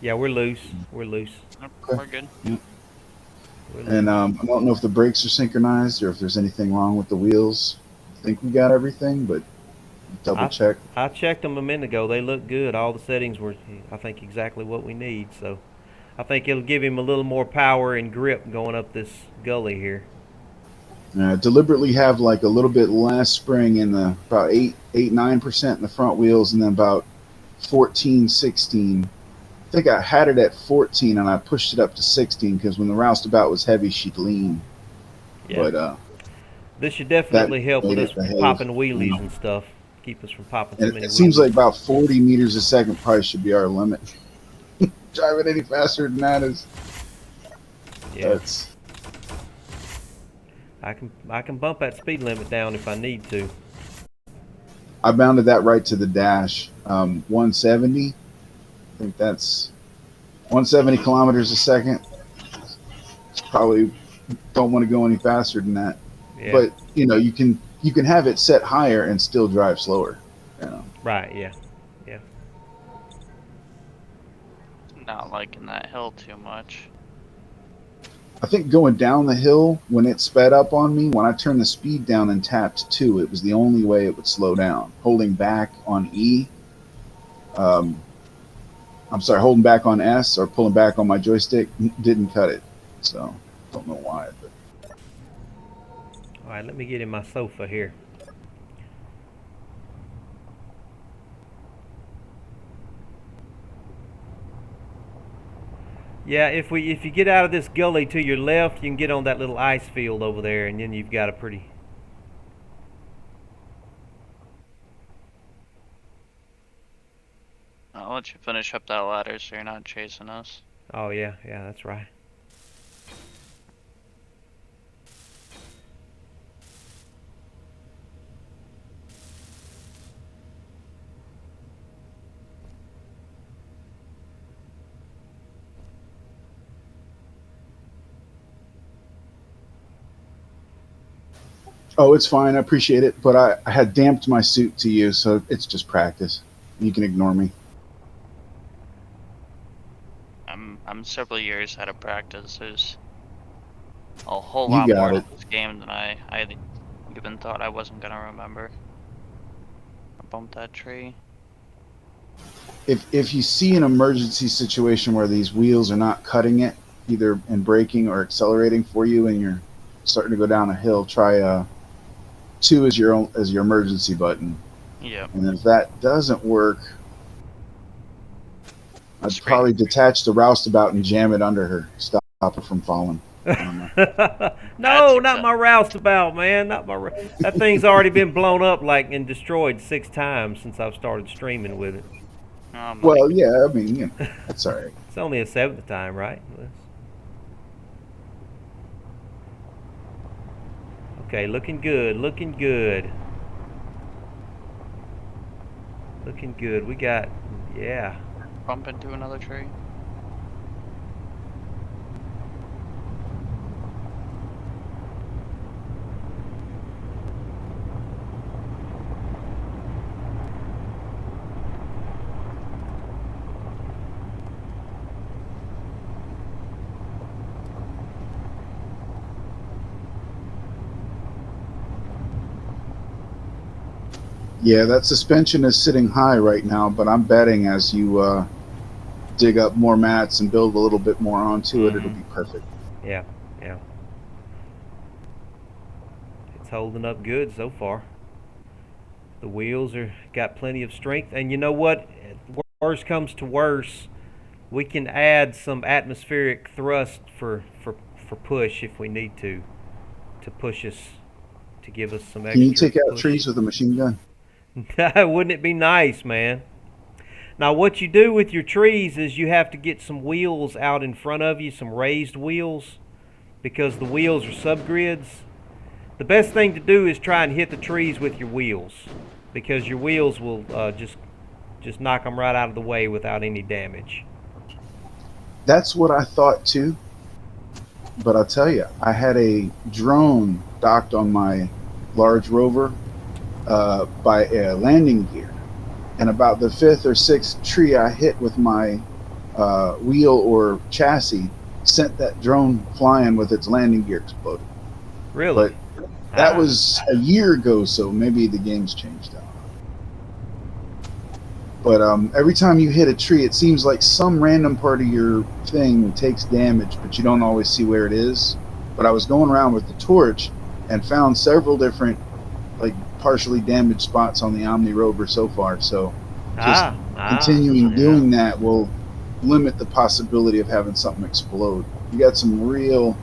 Yeah, we're loose. We're loose. Nope, Okay. we're good. We're And loose. I don't know if the brakes are synchronized or if there's anything wrong with the wheels. I think we got everything, but double I check. I checked them a minute ago. They look good. All the settings were, I think, exactly what we need. So I think it'll give him a little more power and grip going up this gully here. Deliberately have like a little bit less spring in the about 9% in the front wheels, and then about 14, 16. I think I had it at 14 and I pushed it up to 16 because when the roustabout was heavy, she'd lean. Yeah. But This should that definitely help with made us it behave. popping wheelies and stuff. Keep us from popping so And many it seems wheelies. like about 40 meters a second probably should be our limit. Driving any faster than that is Yeah. that's I can bump that speed limit down if I need to. I bounded that right to the dash. 170. I think that's 170 kilometers a second. Probably don't want to go any faster than that. Yeah. But you can have it set higher and still drive slower. Right. Yeah. Yeah. Not liking that hill too much. I think going down the hill when it sped up on me, when I turned the speed down and tapped 2, it was the only way it would slow down. Holding back on E, I'm sorry, holding back on S or pulling back on my joystick didn't cut it. So don't know why. But All right. Let me get in my sofa here. Yeah, if you get out of this gully to your left, you can get on that little ice field over there, and then you've got a pretty. I'll let you finish up that ladder so you're not chasing us. Oh yeah, yeah, that's right. oh, it's fine. I appreciate it. But I had damped my suit to you, so it's just practice. You can ignore me. I'm several years out of practice. There's a whole You lot got more it. to this game than I even thought I wasn't gonna remember. I bumped that tree. If you see an emergency situation where these wheels are not cutting it, either in braking or accelerating for you, and you're starting to go down a hill, try 2 as your emergency button. Yeah. And if that doesn't work, I'd Scream. probably detach the roustabout and jam it under her, stop her from falling. I don't know. No, not my roustabout, man. Not my. That thing's already been blown up and destroyed 6 times since I've started streaming with it. Oh my Well, yeah, I mean, that's all right. It's only a 7th time, right? Okay, looking good. Looking good. Looking good. We got, yeah. Bump into another tree. Yeah, that suspension is sitting high right now, but I'm betting as you dig up more mats and build a little bit more onto it, it'll be perfect. Yeah, yeah. It's holding up good so far. The wheels are got plenty of strength, and you know what? Worst comes to worse, we can add some atmospheric thrust for push if we need to push us, to give us some extra. Can you take out push. trees with a machine gun? Wouldn't it be nice, man? Now, what you do with your trees is you have to get some wheels out in front of you, some raised wheels, because the wheels are subgrids. The best thing to do is try and hit the trees with your wheels, because your wheels will just knock them right out of the way without any damage. That's what I thought too. But I'll tell you, I had a drone docked on my large rover by a landing gear. And about the 5th or 6th tree I hit with my wheel or chassis sent that drone flying with its landing gear exploded. Really? But that Ah. was a year ago, so maybe the game's changed out. But every time you hit a tree, it seems like some random part of your thing takes damage, but you don't always see where it is. But I was going around with the torch and found several different, like, partially damaged spots on the Omni Rover so far. So just continuing doing that will limit the possibility of having something explode. You got some real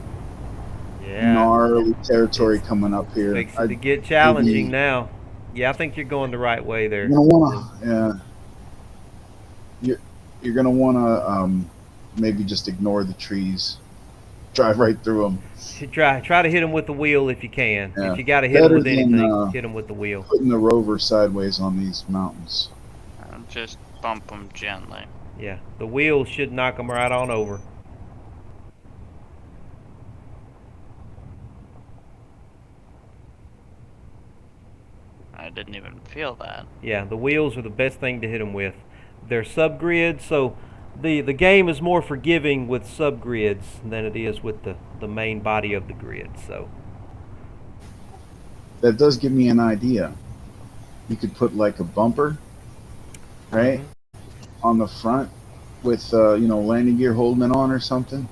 gnarly territory coming up here. Fixing to get challenging now. Yeah, I think you're going the right way there. You're gonna wanna, you're gonna wanna maybe just ignore the trees, drive right through them. Try to hit them with the wheel if you can. Yeah. If you got to hit them with Better anything, than, hit them with the wheel. Putting the Rover sideways on these mountains. Just bump them gently. Yeah, the wheel should knock them right on over. I didn't even feel that. Yeah, the wheels are the best thing to hit them with. They're subgrids, so the game is more forgiving with subgrids than it is with the main body of the grid. So that does give me an idea. You could put like a bumper, right, on the front with landing gear holding it on or something.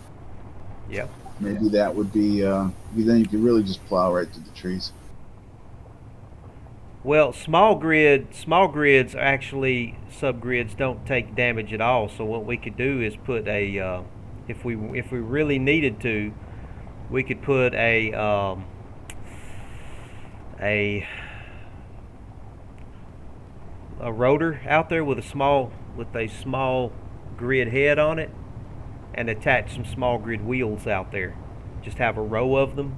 Yep. Maybe that would be. Then you could really just plow right through the trees. Well, small grids actually, subgrids don't take damage at all. So what we could do is put a, if we really needed to, we could put a rotor out there with a small grid head on it, and attach some small grid wheels out there. Just have a row of them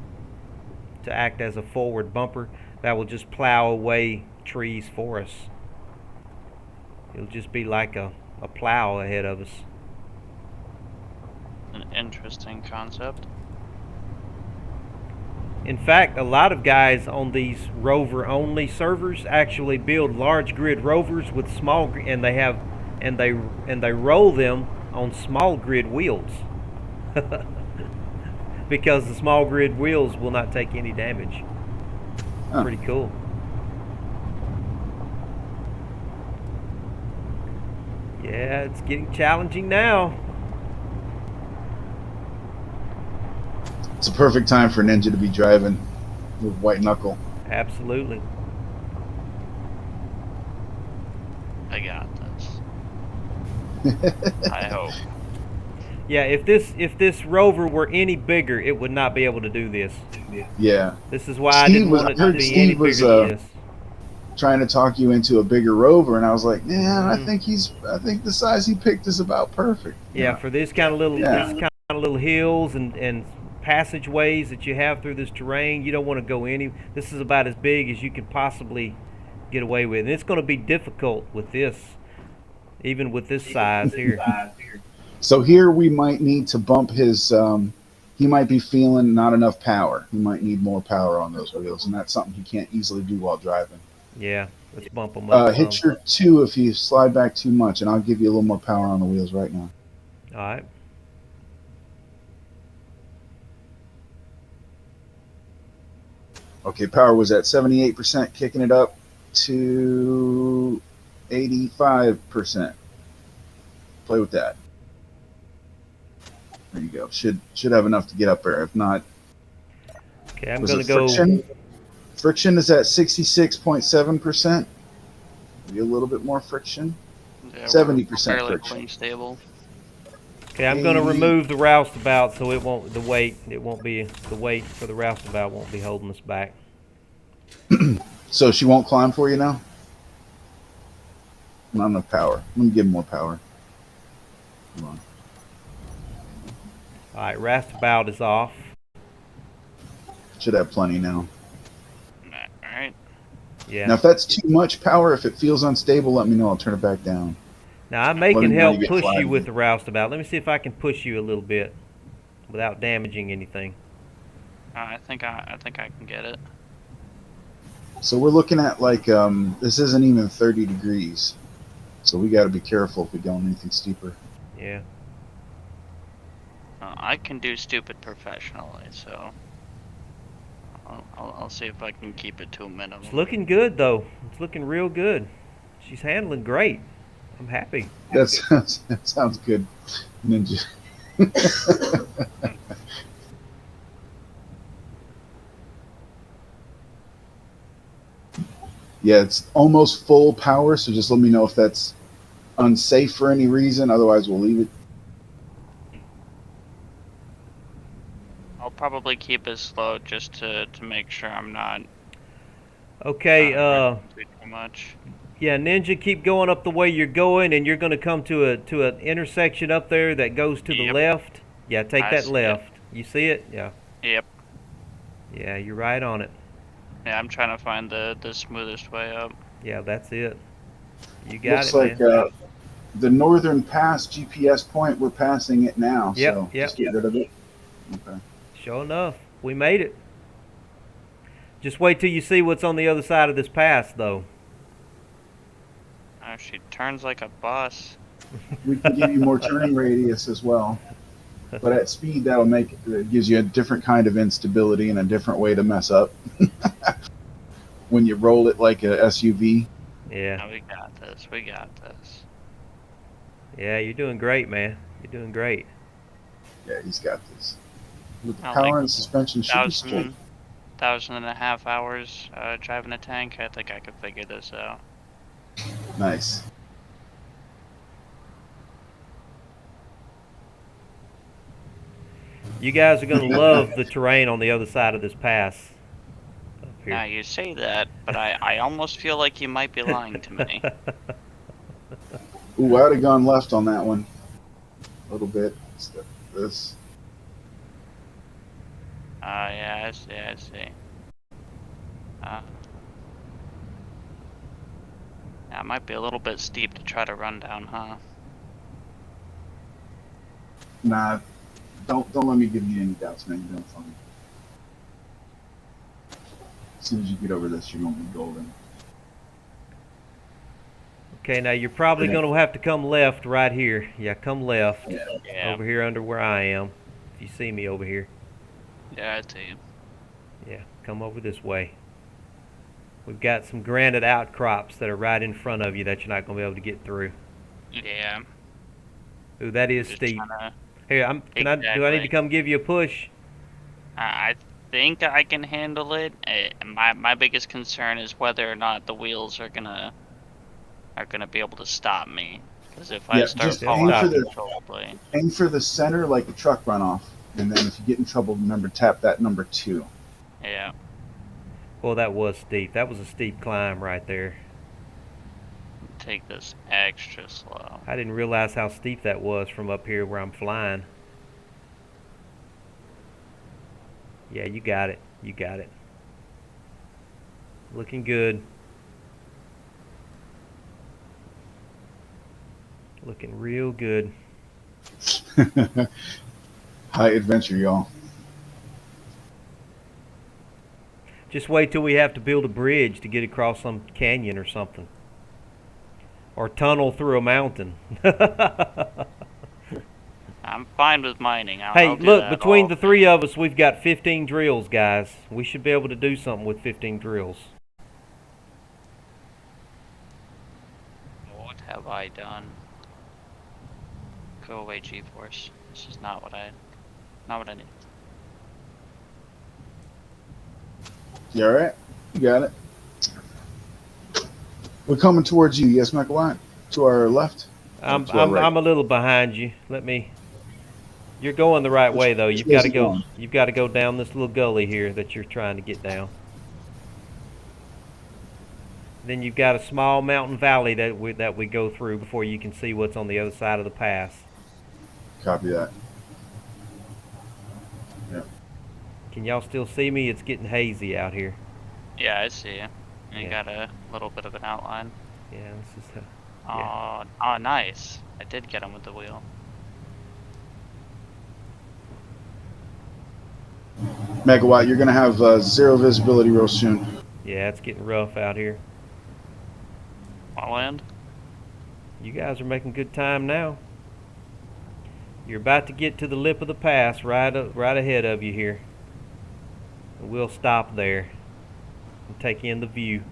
to act as a forward bumper. That will just plow away trees for us. It'll just be like a plow ahead of us. An interesting concept. In fact, a lot of guys on these rover only servers actually build large grid rovers with small and they roll them on small grid wheels. Because the small grid wheels will not take any damage. Pretty cool. Yeah, it's getting challenging now. It's a perfect time for Ninja to be driving with white knuckle. Absolutely. I got this. I hope. Yeah, if this rover were any bigger, it would not be able to do this. Yeah. This is why I didn't want it to be any bigger than this. Trying to talk you into a bigger rover, and I was like, man, I think the size he picked is about perfect. Yeah, for this kind of little hills and passageways that you have through this terrain, you don't want to go any. This is about as big as you can possibly get away with, and it's going to be difficult with this, even with this size here. So here we might need to bump his. He might be feeling not enough power. He might need more power on those wheels, and that's something he can't easily do while driving. Yeah, let's bump them up. Hit your 2 if you slide back too much, and I'll give you a little more power on the wheels right now. All right. Okay, power was at 78%, kicking it up to 85%. Play with that. There you go. Should have enough to get up there. If not, okay, I'm going to go. Friction is at 66.7%. Maybe a little bit more friction. Yeah, 70% fairly friction. clean stable. Okay, I'm going to remove the roustabout so the weight for the roustabout won't be holding us back. So she won't climb for you now? Not enough power. Let me give him more power. Come on. All right, roustabout is off. Should have plenty now. Alright. Yeah. Now, if that's too much power, if it feels unstable, let me know. I'll turn it back down. Now, I may can help push you with the roustabout. Let me see if I can push you a little bit without damaging anything. I think I can get it. So we're looking at like this isn't even 30 degrees, so we got to be careful if we go on anything steeper. Yeah. I can do stupid professionally, so I'll see if I can keep it to a minimum. It's looking good though. It's looking real good. She's handling great. I'm happy. That sounds good, Ninja. Yeah, it's almost full power, so just let me know if that's unsafe for any reason. Otherwise, we'll leave it. I'll probably keep it slow just to make sure I'm not Okay, too much. yeah, Ninja, keep going up the way you're going, and you're going to come to an intersection up there that goes to the Yep. left. Yeah, take I that see left. You see it? Yeah. Yep. Yeah, you're right on it. Yeah, I'm trying to find the smoothest way up. Yeah, that's it. You got Looks it, like man. the northern pass GPS point. We're passing it now, Yep, so yep. just get rid of it. Okay. Sure enough, we made it. Just wait till you see what's on the other side of this pass, though. Oh, she turns like a bus. We can give you more turning radius as well, but at speed it gives you a different kind of instability and a different way to mess up when you roll it like a SUV. Yeah. Oh, we got this. We got this. Yeah, you're doing great, man. You're doing great. Yeah, he's got this. With the Oh, power like and suspension should be straight. 1,500 hours driving a tank. I think I could figure this out. Nice. You guys are going to love the terrain on the other side of this pass. Up here. Now you say that, but I almost feel like you might be lying to me. Ooh, I would have gone left on that one. A little bit. Instead of this. Yeah, I see. Yeah, it might be a little bit steep to try to run down, huh? Nah, don't let me give you any doubts, man. You're doing fine. As soon as you get over this, you're going to be golden. Okay, now you're probably going to have to come left right here. Yeah, come left. Yeah. Over here under where I am. If you see me over here. Yeah, I see. Yeah, come over this way. We've got some granite outcrops that are right in front of you that you're not going to be able to get through. Yeah. Ooh, that is Just steep. tryna- Here, do I need to Exactly. come give you a push? I think I can handle it. My biggest concern is whether or not the wheels are gonna be able to stop me. Because if I Yeah, start just falling aim for the- uncontrollably, Aim for the center like a truck runoff. And then if you get in trouble, remember, tap that number 2. yeah. Well, that was steep. That was a steep climb right there. Take this extra slow. I didn't realize how steep that was from up here where I'm flying. Yeah, you got it. You got it. Looking good. Looking real good. High adventure, y'all. Just wait till we have to build a bridge to get across some canyon or something. Or tunnel through a mountain. I'm fine with mining. Hey, I'll do look, that between all the three of us, we've got 15 drills, guys. We should be able to do something with 15 drills. What have I done? Go away, G-Force. This is not what I need. You alright? You got it. We're coming towards you, yes, McElwain? To our left? I'm To our right. a little behind you. You're going the right way though. Which You've got to way is it go. going? You've got to go down this little gully here that you're trying to get down. Then you've got a small mountain valley that we go through before you can see what's on the other side of the pass. Copy that. Can y'all still see me? It's getting hazy out here. Yeah, I see you. You Yeah. got a little bit of an outline. Yeah, this is. Yeah. Oh, nice. I did get him with the wheel. Megawatt, you're going to have zero visibility real soon. Yeah, it's getting rough out here. Wanna land? You guys are making good time now. You're about to get to the lip of the pass right ahead of you here. We'll stop there and take in the view.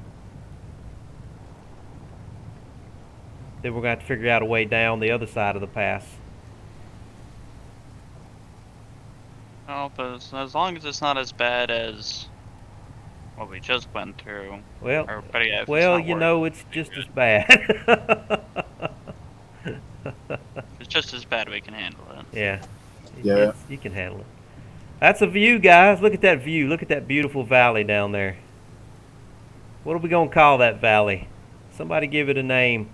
Then we're going to have to figure out a way down the other side of the pass. Oh, but as long as it's not as bad as what we just went through. Well, But yeah, if it's well, not you worse, know, it's just as bad. if it's just as bad, we can handle it. Yeah. Yeah. You can handle it. That's a view, guys. Look at that view. Look at that beautiful valley down there. What are we going to call that valley? Somebody give it a name.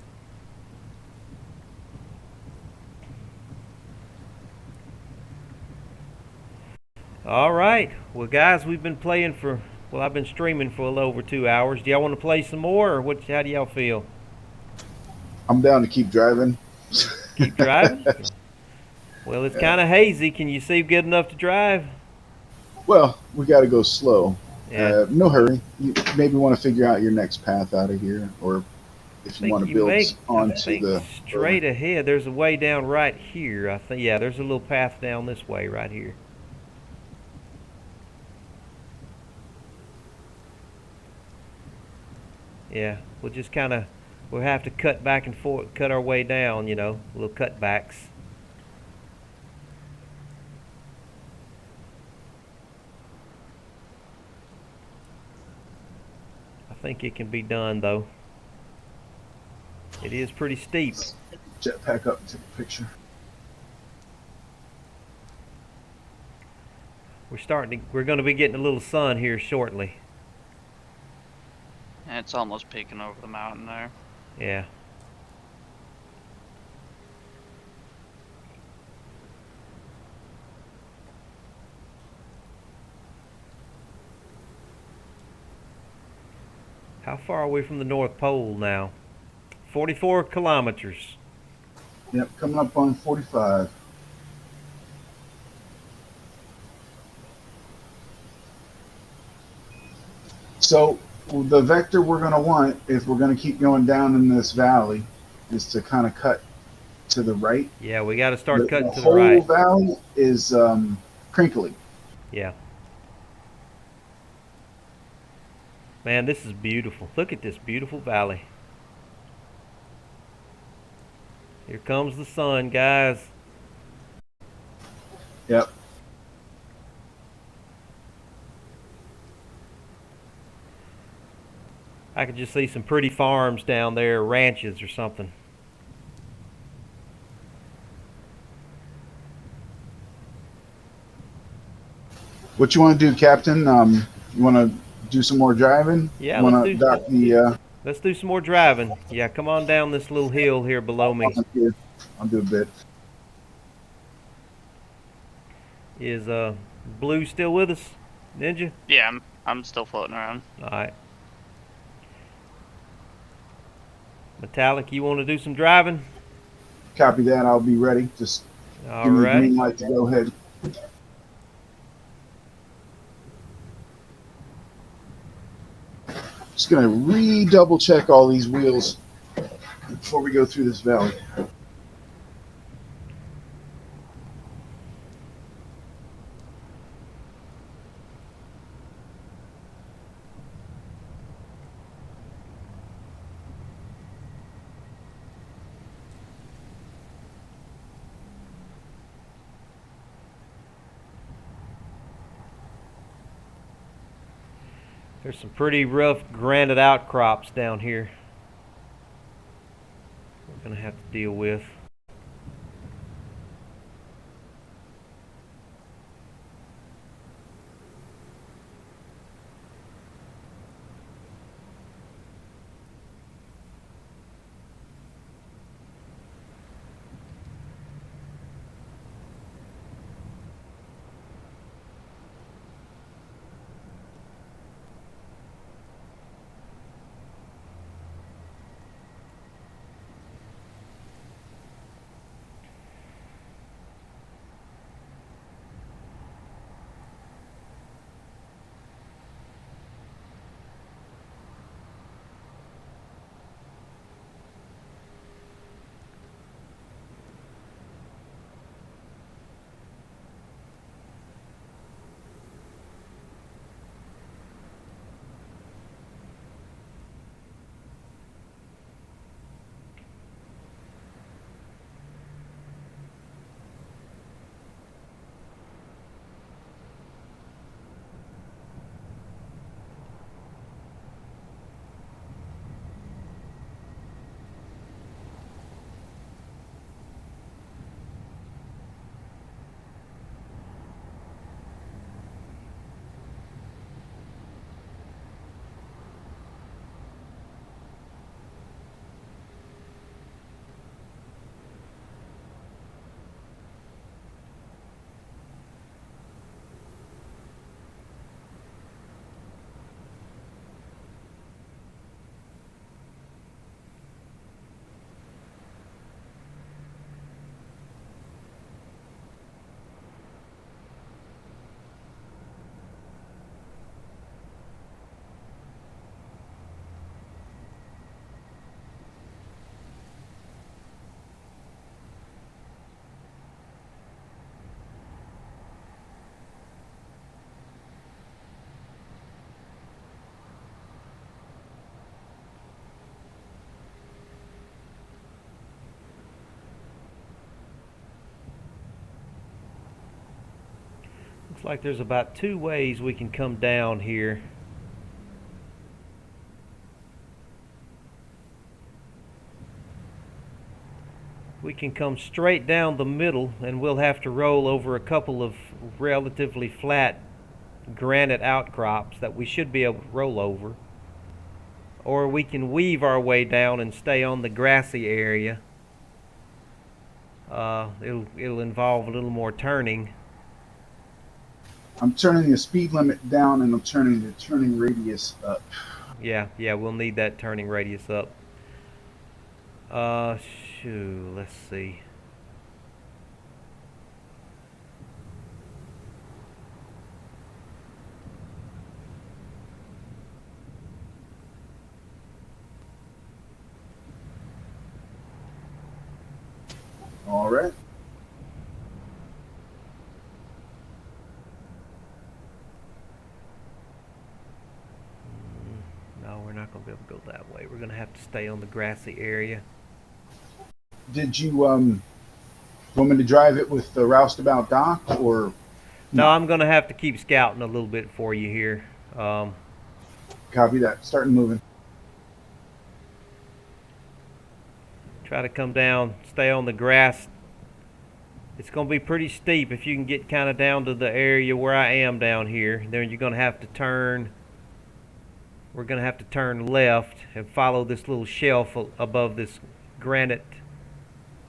All right. Well, guys, we've been playing for, well, I've been streaming for a little over 2 hours. Do y'all want to play some more, or what? How do y'all feel? I'm down to keep driving. Keep driving? Well, it's kind of hazy. Can you see good enough to drive? Well, we got to go slow. Yeah. No hurry. You maybe want to figure out your next path out of here, or if you want to build I onto think the straight ahead. There's a way down right here. I think, yeah, there's a little path down this way right here. Yeah, we'll just kind of, we'll have to cut back and forth, cut our way down, you know, little cutbacks. I think it can be done, though. It is pretty steep. jetpack up and take a picture. We're going to be getting a little sun here shortly. And it's almost peeking over the mountain there. Yeah. How far are we from the North Pole now? 44 kilometers. Yep, coming up on 45. So the vector we're going to want, if we're going to keep going down in this valley, is to kind of cut to the right. Yeah, we got to start cutting to the whole right. valley is crinkly. Yeah. Man, this is beautiful. Look at this beautiful valley. Here comes the sun, guys. Yep. I could just see some pretty farms down there, ranches or something. What you want to do, Captain? You want to do some more driving? Yeah, you want to dock the? Let's do some more driving. Yeah, come on down this little hill here below me. I'll do a bit. Is Blue still with us, Ninja? Yeah, I'm still floating around. All right. Metallic, you want to do some driving? Copy that. I'll be ready. Just give me the green light to go ahead. Just gonna double check all these wheels before we go through this valley. There's some pretty rough granite outcrops down here we're going to have to deal with. Looks like there's about 2 ways we can come down here. We can come straight down the middle, and we'll have to roll over a couple of relatively flat granite outcrops that we should be able to roll over. Or we can weave our way down and stay on the grassy area. It'll involve a little more turning. I'm turning the speed limit down and I'm turning the turning radius up. Yeah, we'll need that turning radius up. Let's see. All right. No, we're not going to be able to go that way. We're going to have to stay on the grassy area. Did you want me to drive it with the roustabout dock or? No, I'm going to have to keep scouting a little bit for you here. Copy that. Starting moving. Try to come down, stay on the grass. It's going to be pretty steep if you can get kind of down to the area where I am down here. Then you're going to have to turn. We're going to have to turn left and follow this little shelf above this granite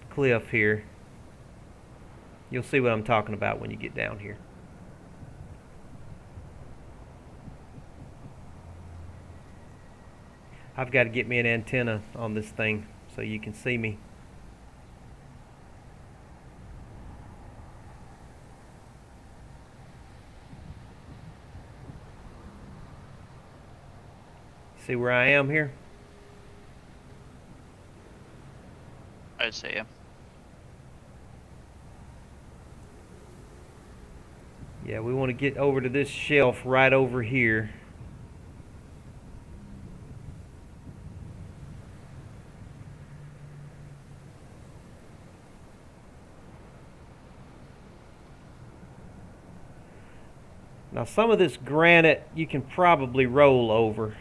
cliff here. You'll see what I'm talking about when you get down here. I've got to get me an antenna on this thing so you can see me. See where I am here? I see you. Yeah, we want to get over to this shelf right over here. Now some of this granite you can probably roll over.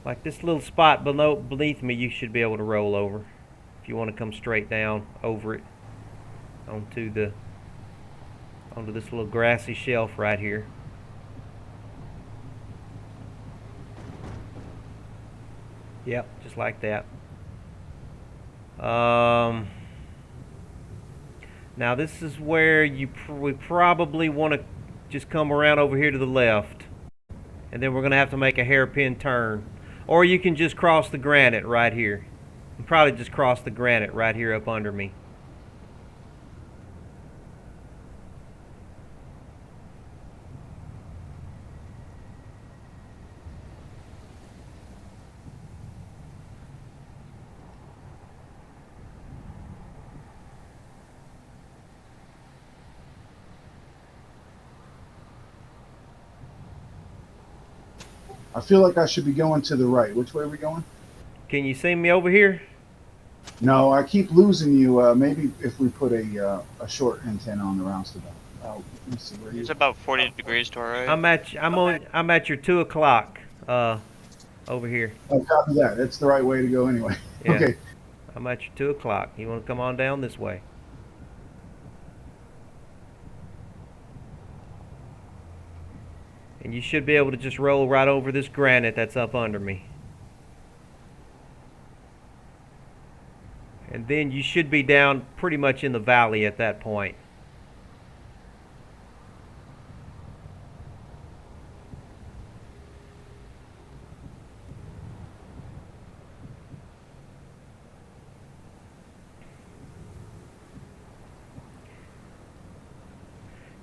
Like this little spot beneath me, you should be able to roll over if you want to come straight down over it onto this little grassy shelf right here. Yep, just like that. Now this is where we probably want to just come around over here to the left, and then we're going to have to make a hairpin turn. Or you can just cross the granite right here. You probably just cross the granite right here up under me. I feel like I should be going to the right. Which way are we going? Can you see me over here? No, I keep losing you. Maybe if we put a short antenna on the roustabout. Let me see where It's about 40 degrees to our right. I'm at your 2 o'clock over here. Oh, copy that. It's the right way to go anyway. Yeah. Okay. I'm at your 2 o'clock. You want to come on down this way? And you should be able to just roll right over this granite that's up under me. And then you should be down pretty much in the valley at that point.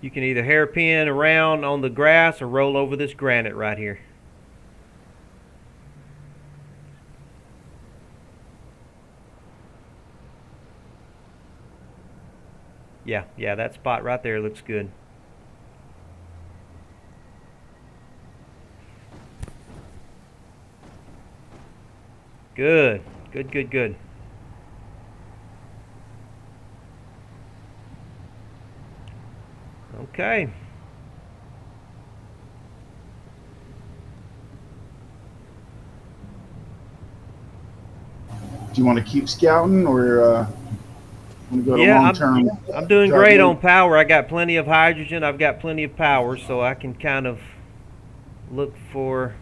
You can either hairpin around on the grass or roll over this granite right here. Yeah, that spot right there looks good. Good. Okay. Do you want to keep scouting or want to go to Yeah, long term? I'm doing great on power. I got plenty of hydrogen. I've got plenty of power, so I can kind of look for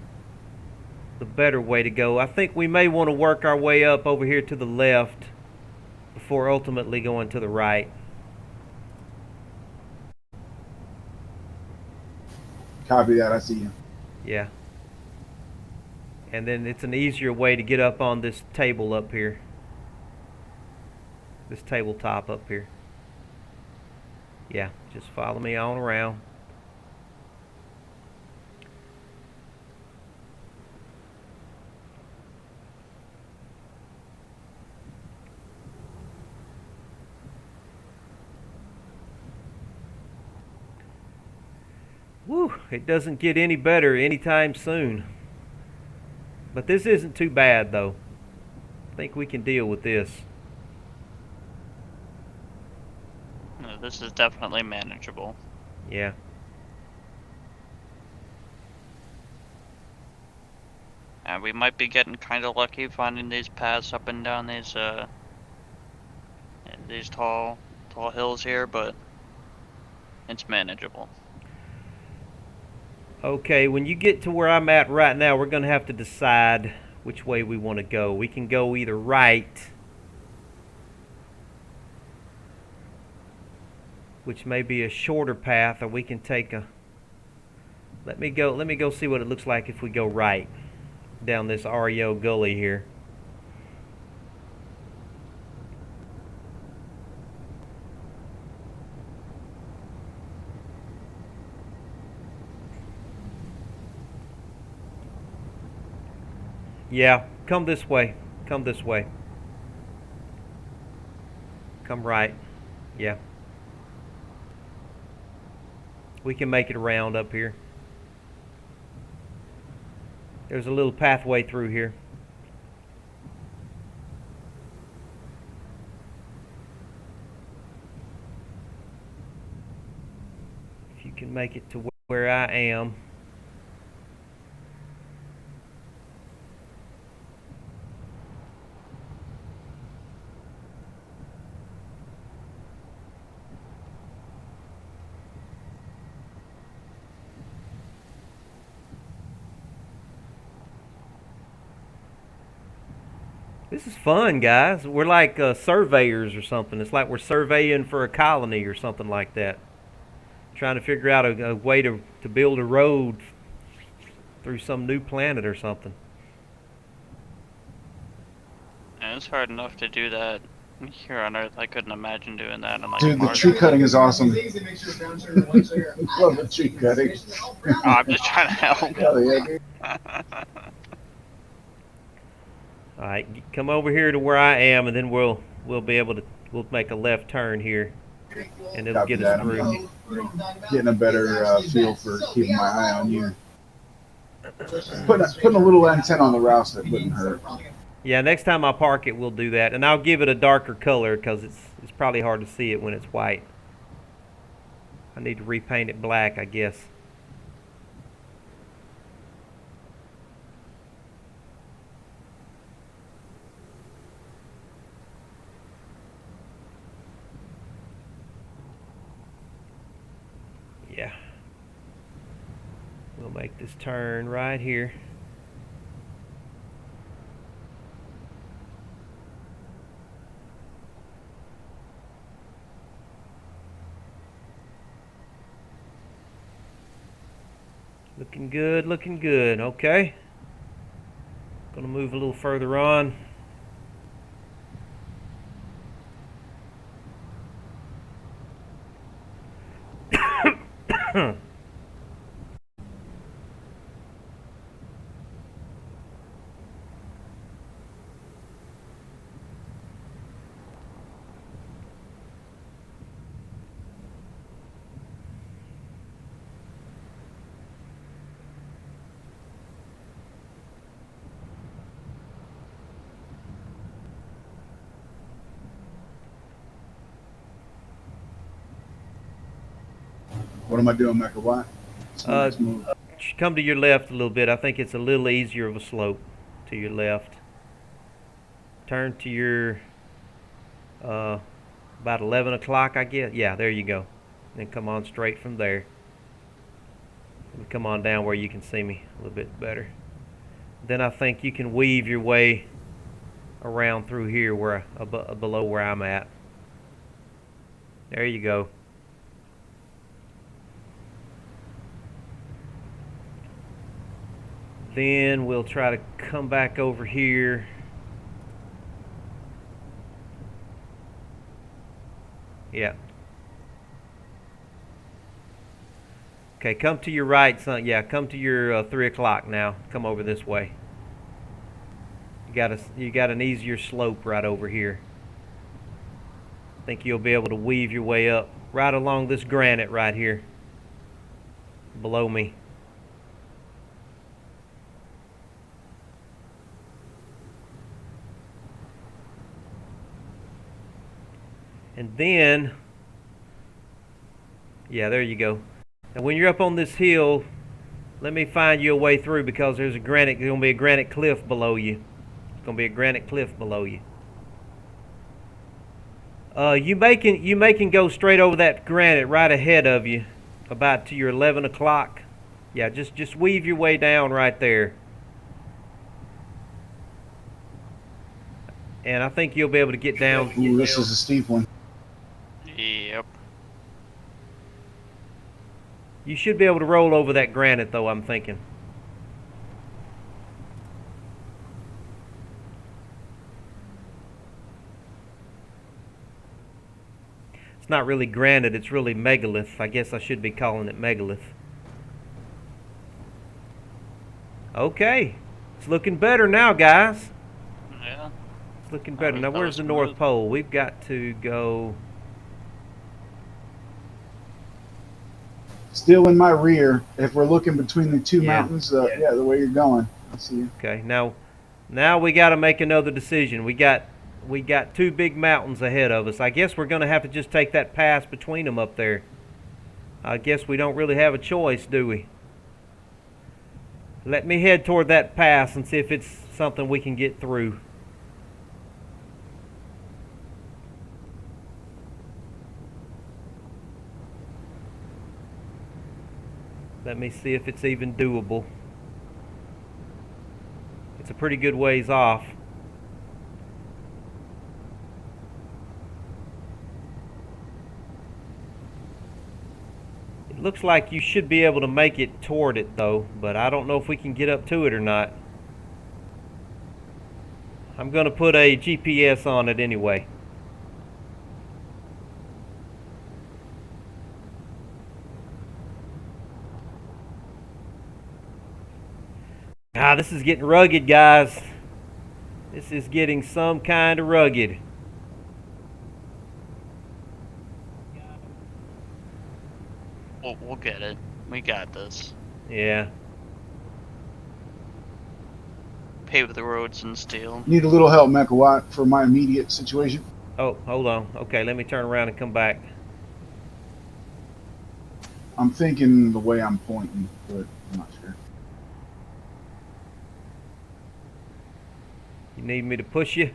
the better way to go. I think we may want to work our way up over here to the left before ultimately going to the right. Copy that. I see you. Yeah. And then it's an easier way to get up on this table up here. This tabletop up here. Yeah, just follow me on around. Woo, it doesn't get any better anytime soon. But this isn't too bad though. I think we can deal with this. No, this is definitely manageable. Yeah. And we might be getting kind of lucky finding these paths up and down these tall hills here, but it's manageable. Okay, when you get to where I'm at right now, we're going to have to decide which way we want to go. We can go either right, which may be a shorter path, or we can take a... Let me go see what it looks like if we go right down this REO gully here. Yeah, come this way. Come this way. Come right. Yeah. We can make it around up here. There's a little pathway through here. If you can make it to where I am. This is fun, guys. We're like surveyors or something. It's like we're surveying for a colony or something like that. Trying to figure out a way to build a road through some new planet or something. And it's hard enough to do that here on Earth. I couldn't imagine doing that on like Dude, the Mars. tree cutting is awesome. Love the tree cutting. Oh, I'm just trying to help. Hell yeah, dude. All right, come over here to where I am, and then we'll make a left turn here, and it'll Copy get us that. through. I'm getting a better feel for keeping my eye on you. Putting a little antenna on the Rouse that wouldn't hurt. Yeah, next time I park it, we'll do that, and I'll give it a darker color because it's probably hard to see it when it's white. I need to repaint it black, I guess. Yeah. We'll make this turn right here. Looking good, looking good. Okay. Gonna move a little further on. What am I doing, Mecha? What? What's my next move? Come to your left a little bit. I think it's a little easier of a slope to your left. Turn to your about 11 o'clock, I guess. Yeah, there you go. Then come on straight from there. And come on down where you can see me a little bit better. Then I think you can weave your way around through here where below where I'm at. There you go. Then we'll try to come back over here. Yeah. Okay, come to your right, son. Yeah, come to your 3 o'clock now. Come over this way. You got an easier slope right over here. I think you'll be able to weave your way up right along this granite right here below me. And then, yeah, there you go. And when you're up on this hill, let me find you a way through because there's going to be a granite cliff below you. It's going to be a granite cliff below you. You can go straight over that granite right ahead of you, about to your 11 o'clock. Yeah, just weave your way down right there. And I think you'll be able to get down. Ooh, this is a steep one. Yep. You should be able to roll over that granite, though, I'm thinking. It's not really granite, it's really megalith. I guess I should be calling it megalith. Okay. It's looking better now, guys. Yeah. It's looking better. Now, where's the North Pole? We've got to go... Still in my rear. If we're looking between the two mountains, yeah, the way you're going, I see you. Okay, now we got to make another decision. We got two big mountains ahead of us. I guess we're going to have to just take that pass between them up there. I guess we don't really have a choice, do we? Let me head toward that pass and see if it's something we can get through. Let me see if it's even doable. It's a pretty good ways off. It looks like you should be able to make it toward it though, but I don't know if we can get up to it or not. I'm going to put a GPS on it anyway. Ah, this is getting rugged, guys. This is getting some kind of rugged. We'll get it. We got this. Yeah. Pave the roads in steel. Need a little help, Mecha, for my immediate situation. Oh, hold on. Okay, let me turn around and come back. I'm thinking the way I'm pointing, but I'm not sure. You need me to push you?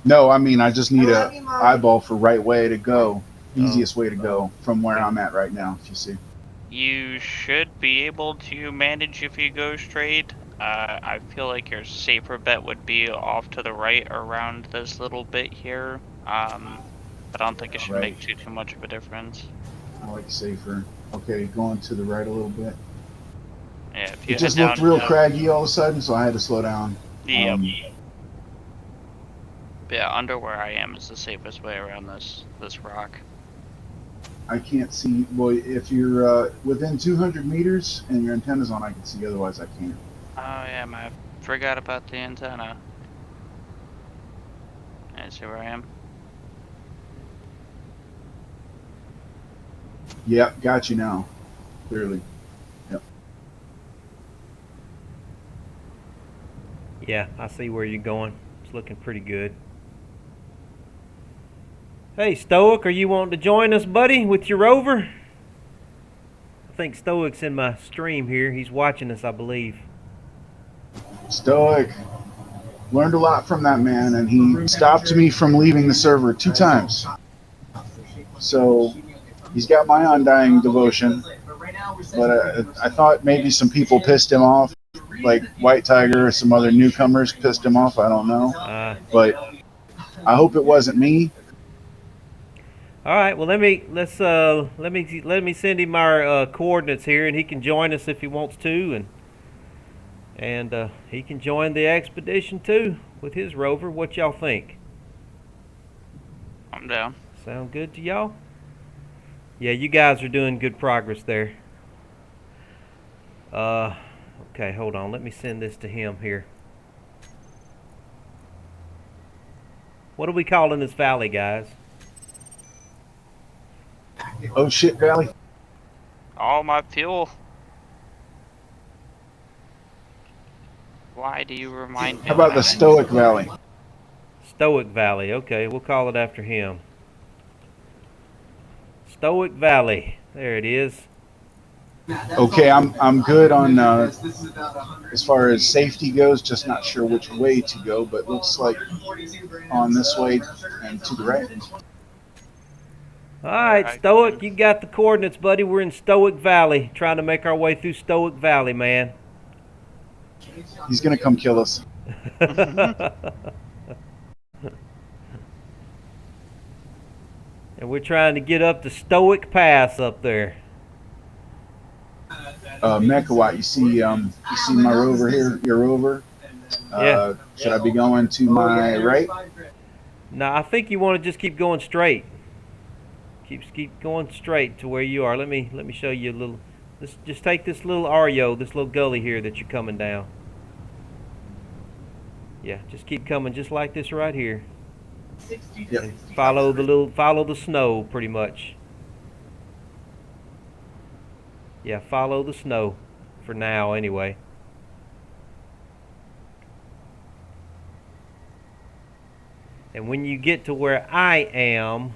No, I mean, I just need a eyeball for right way to go. Easiest way to go from where I'm at right now, if you see. You should be able to manage if you go straight. I feel like your safer bet would be off to the right around this little bit here. I don't think it should make too much of a difference. I like safer. Okay, going to the right a little bit. Yeah, if you it just looked real craggy all of a sudden, so I had to slow down. Yep. Yeah, under where I am is the safest way around this rock. I can't see. Boy, if you're within 200 meters and your antenna's on, I can see. Otherwise, I can't. Oh yeah, I forgot about the antenna. I see where I am. Yep, got you now. Clearly. Yep. Yeah, I see where you're going. It's looking pretty good. Hey, Stoic, are you wanting to join us, buddy, with your rover? I think Stoic's in my stream here. He's watching us, I believe. Stoic. Learned a lot from that man, and he stopped me from leaving the server 2 times. So he's got my undying devotion. But I thought maybe some people pissed him off, like White Tiger or some other newcomers pissed him off. I don't know. But I hope it wasn't me. All right. Well, let me send him our coordinates here, and he can join us if he wants to, and he can join the expedition too with his rover. What y'all think? I'm down. Sound good to y'all? Yeah, you guys are doing good progress there. Okay, hold on. Let me send this to him here. What are we calling this valley, guys? Oh shit, Valley. All my fuel. Why do you remind me? How about of the that? Stoic Valley? Stoic Valley. Okay, we'll call it after him. Stoic Valley. There it is. Okay, I'm good on as far as safety goes. Just not sure which way to go, but looks like on this way and to the right. All right, Stoic, you got the coordinates, buddy. We're in Stoic Valley, trying to make our way through Stoic Valley, man. He's gonna come kill us. And we're trying to get up to Stoic Pass up there. Mechawat, you see my rover here, your rover? Yeah. Should I be going to my right? No, I think you want to just keep going straight. Keep going straight to where you are. Let me show you a little. Just take this little Ario, this little gully here that you're coming down. Yeah, just keep coming just like this right here. Yep. And follow the snow pretty much. Yeah, follow the snow for now anyway. And when you get to where I am,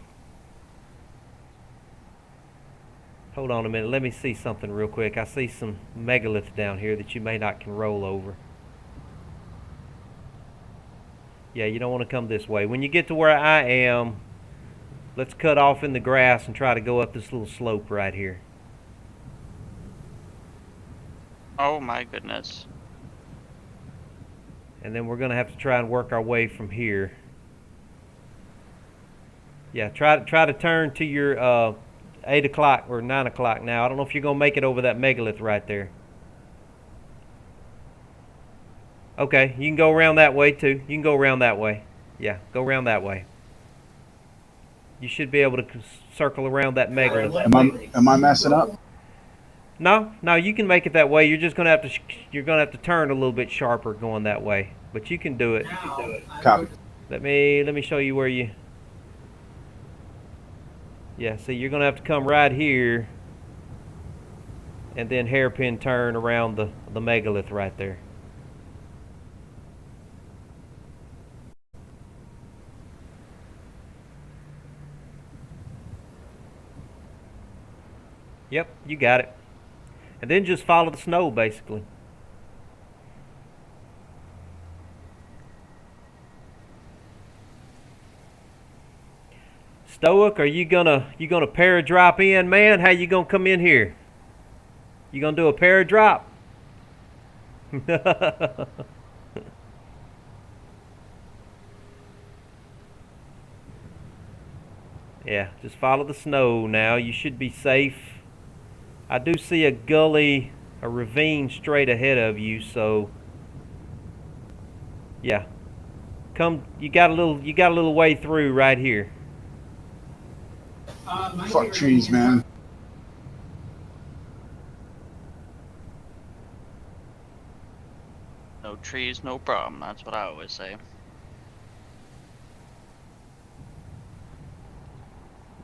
hold on a minute, let me see something real quick. I see some megaliths down here that you may not can roll over. Yeah, you don't want to come this way. When you get to where I am, let's cut off in the grass and try to go up this little slope right here. Oh my goodness. And then we're going to have to try and work our way from here. Yeah, try to turn to your 8 o'clock or 9 o'clock now. I don't know if you're going to make it over that megalith right there. Okay, you can go around that way too. You can go around that way. Yeah, go around that way. You should be able to circle around that megalith. Am I messing up? No, you can make it that way. You're just gonna have to turn a little bit sharper going that way, but you can do it. Copy. Let me show you where you. Yeah, see, you're gonna have to come right here, and then hairpin turn around the megalith right there. Yep, you got it. And then just follow the snow, basically. Stoic, are you gonna paradrop in, man? How you gonna come in here? You gonna do a paradrop? Yeah, just follow the snow now. You should be safe. I do see a gully, a ravine straight ahead of you, so yeah. You got a little way through right here. Fuck trees, man. No trees, no problem. That's what I always say.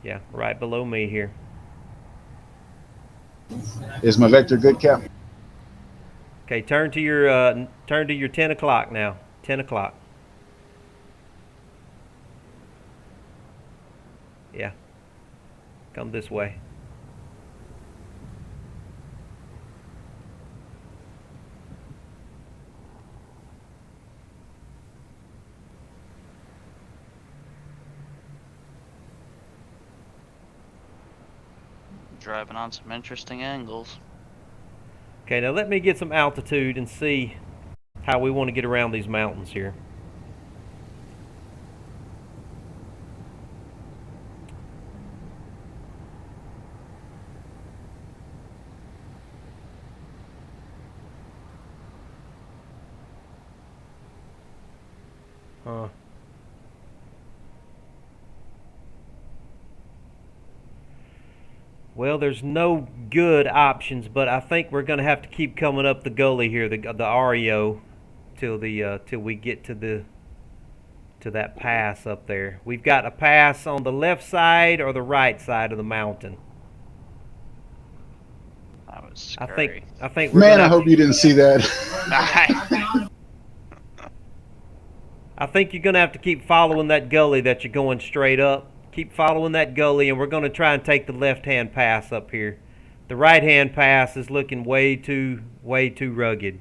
Yeah, right below me here. Is my vector good, Cap? Okay, turn to your 10 o'clock now. 10 o'clock. Yeah. Come this way. driving on some interesting angles. Okay, now let me get some altitude and see how we want to get around these mountains here. Well, there's no good options, but I think we're going to have to keep coming up the gully here, the REO, till we get to that pass up there. We've got a pass on the left side or the right side of the mountain. That was scary. I think we're Man, gonna I hope you didn't see that. I think you're going to have to keep following that gully that you're going straight up. Keep following that gully, and we're going to try and take the left-hand pass up here. The right-hand pass is looking way too rugged.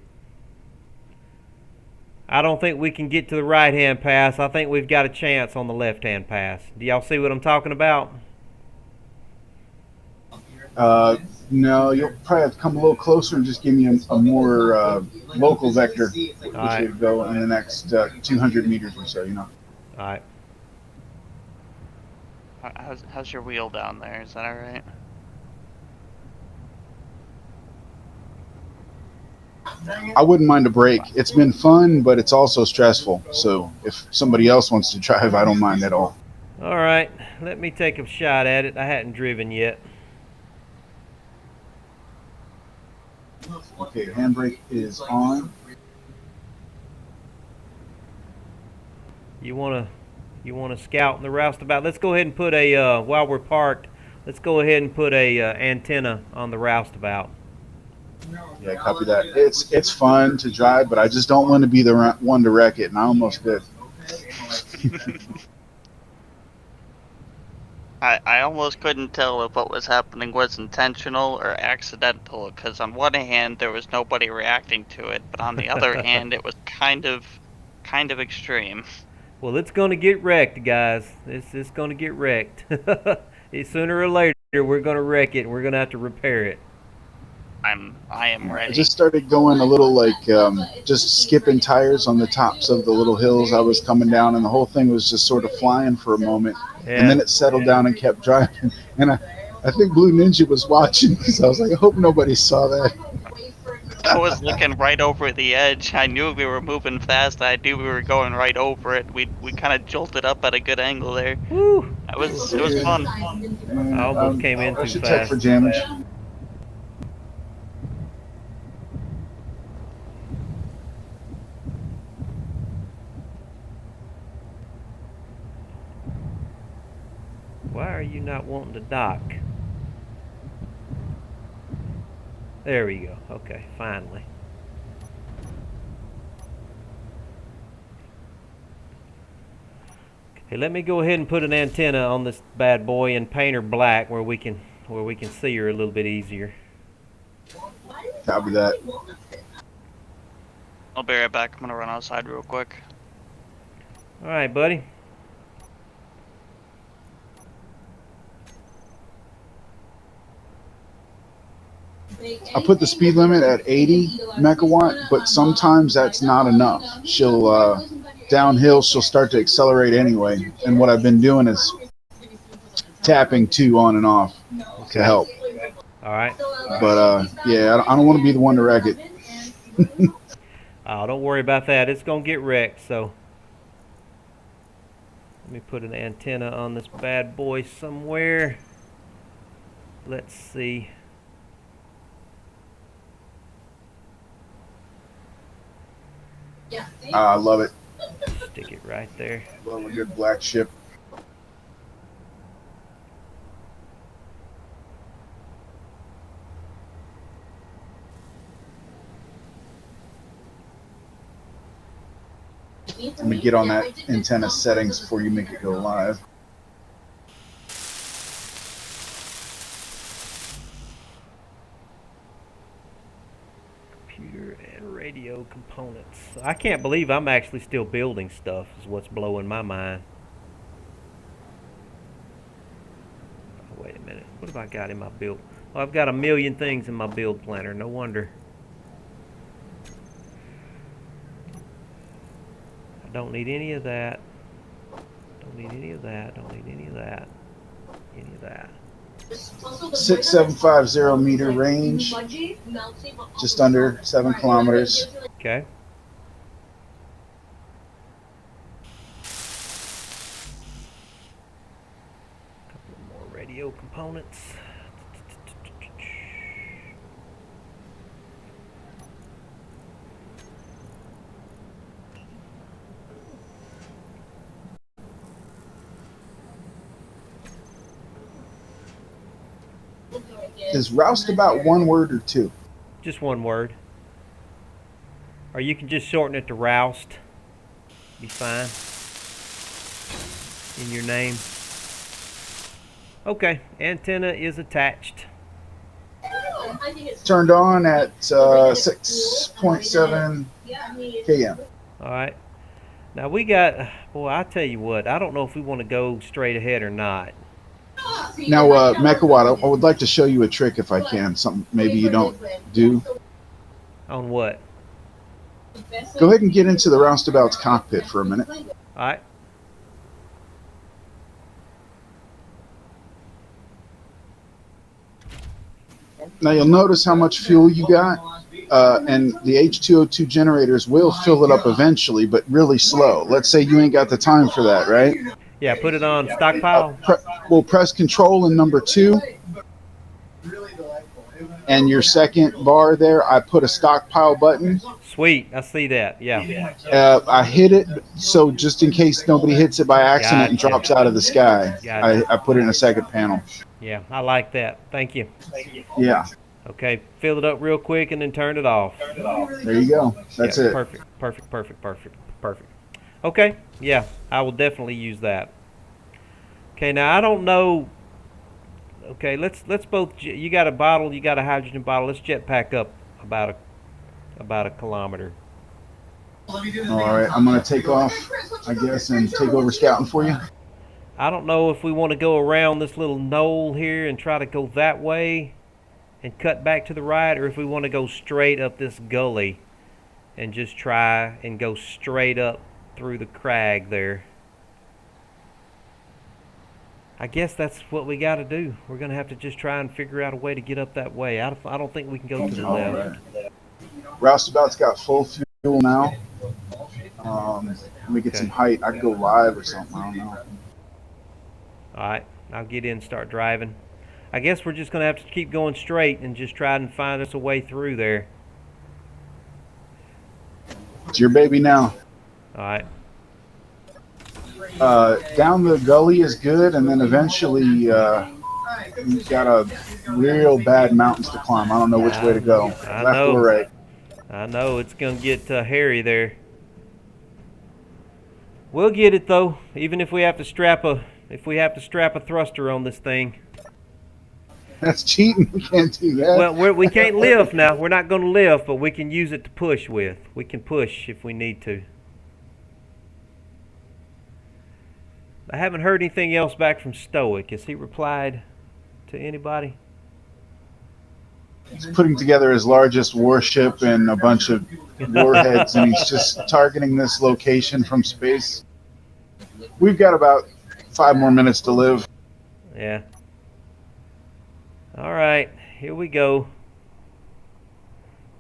I don't think we can get to the right-hand pass. I think we've got a chance on the left-hand pass. Do y'all see what I'm talking about? No, you'll probably have to come a little closer and just give me a more local vector, which right. would go in the next 200 meters or so, you know. All right. How's your wheel down there? Is that all right? I wouldn't mind a break. It's been fun, but it's also stressful. So if somebody else wants to drive, I don't mind at all. All right. Let me take a shot at it. I hadn't driven yet. Okay, handbrake is on. You wanna scout in the roustabout? Let's go ahead and put a while we're parked. Let's go ahead and put a antenna on the roustabout. Yeah, copy that. It's fun to drive, but I just don't want to be the one to wreck it, and I almost did. I almost couldn't tell if what was happening was intentional or accidental, because on one hand there was nobody reacting to it, but on the other hand it was kind of extreme. Well, it's going to get wrecked, guys. It's going to get wrecked. Sooner or later, we're going to wreck it, and we're going to have to repair it. I am ready. I just started going a little like just skipping tires on the tops of the little hills I was coming down, and the whole thing was just sort of flying for a moment. Yeah. And then it settled down and kept driving. And I think Blue Ninja was watching because I was like, I hope nobody saw that. I was looking right over the edge. I knew we were moving fast. I knew we were going right over it. We kind of jolted up at a good angle there. Woo! It was fun. I almost came in too I should fast. check for damage. Why are you not wanting to dock? There we go. Okay, finally. Okay, let me go ahead and put an antenna on this bad boy and paint her black where we can see her a little bit easier. Copy that. I'll be right back. I'm gonna run outside real quick. All right, buddy. I put the speed limit at 80 megawatt, but sometimes that's not enough. She'll downhill, she'll start to accelerate anyway. And what I've been doing is tapping 2 on and off to help. All right. But yeah, I don't want to be the one to wreck it. Oh, don't worry about that. It's gonna get wrecked. So let me put an antenna on this bad boy somewhere. Let's see. I love it. Stick it right there. Love a good black ship. Let me get on that antenna settings before you make it go live. Computer and radio components. I can't believe I'm actually still building stuff is what's blowing my mind. Oh, wait a minute. What have I got in my build? Oh, I've got a million things in my build planner. No wonder. I don't need any of that. Don't need any of that. Don't need any of that. Any of that. 6750 meter range, just under 7 kilometers. Okay. Couple more radio components. Is roustabout one word or two? Just one word. Or you can just shorten it to roust. Be fine. In your name. Okay, antenna is attached. Turned on at 6.7 km. Alright. Now we got, boy, I tell you what, I don't know if we want to go straight ahead or not. Now, Mechawatt, I would like to show you a trick if I can. Something maybe you don't do. On what? Go ahead and get into the roustabout's cockpit for a minute. Alright. Now you'll notice how much fuel you got, and the H2O2 generators will fill it up eventually, but really slow. Let's say you ain't got the time for that, right? Yeah, put it on stockpile. We'll press control in number 2. And your second bar there, I put a stockpile button. Sweet, I see that, yeah. I hit it, so just in case nobody hits it by accident and drops out of the sky, I put it in a second panel. Yeah, I like that. Thank you. Yeah. Okay, fill it up real quick and then turn it off. There you go. That's it. Perfect. Okay, yeah, I will definitely use that. Okay, now I don't know. Okay, let's both. You got a bottle. You got a hydrogen bottle. Let's jetpack up about a kilometer. All right, I'm gonna take off, I guess, and take over scouting for you. I don't know if we want to go around this little knoll here and try to go that way and cut back to the right, or if we want to go straight up this gully and just try and go straight up through the crag there. I guess that's what we got to do. We're going to have to just try and figure out a way to get up that way. I don't think we can go to the left. Roustabout's got full fuel now. Let me get some height. I could go live or something. I don't know. All right, I'll get in and start driving. I guess we're just going to have to keep going straight and just try and find us a way through there. It's your baby now. All right. Down the gully is good, and then eventually you've got a real bad mountains to climb. I don't know which way to go. Left or right. I know it's going to get hairy there. We'll get it though, even if we have to strap a thruster on this thing. That's cheating. We can't do that. Well, we can't lift now. We're not going to lift, but we can use it to push with. We can push if we need to. I haven't heard anything else back from Stoic. Has he replied to anybody? He's putting together his largest warship and a bunch of warheads, and he's just targeting this location from space. We've got about 5 more minutes to live. Yeah. All right, here we go.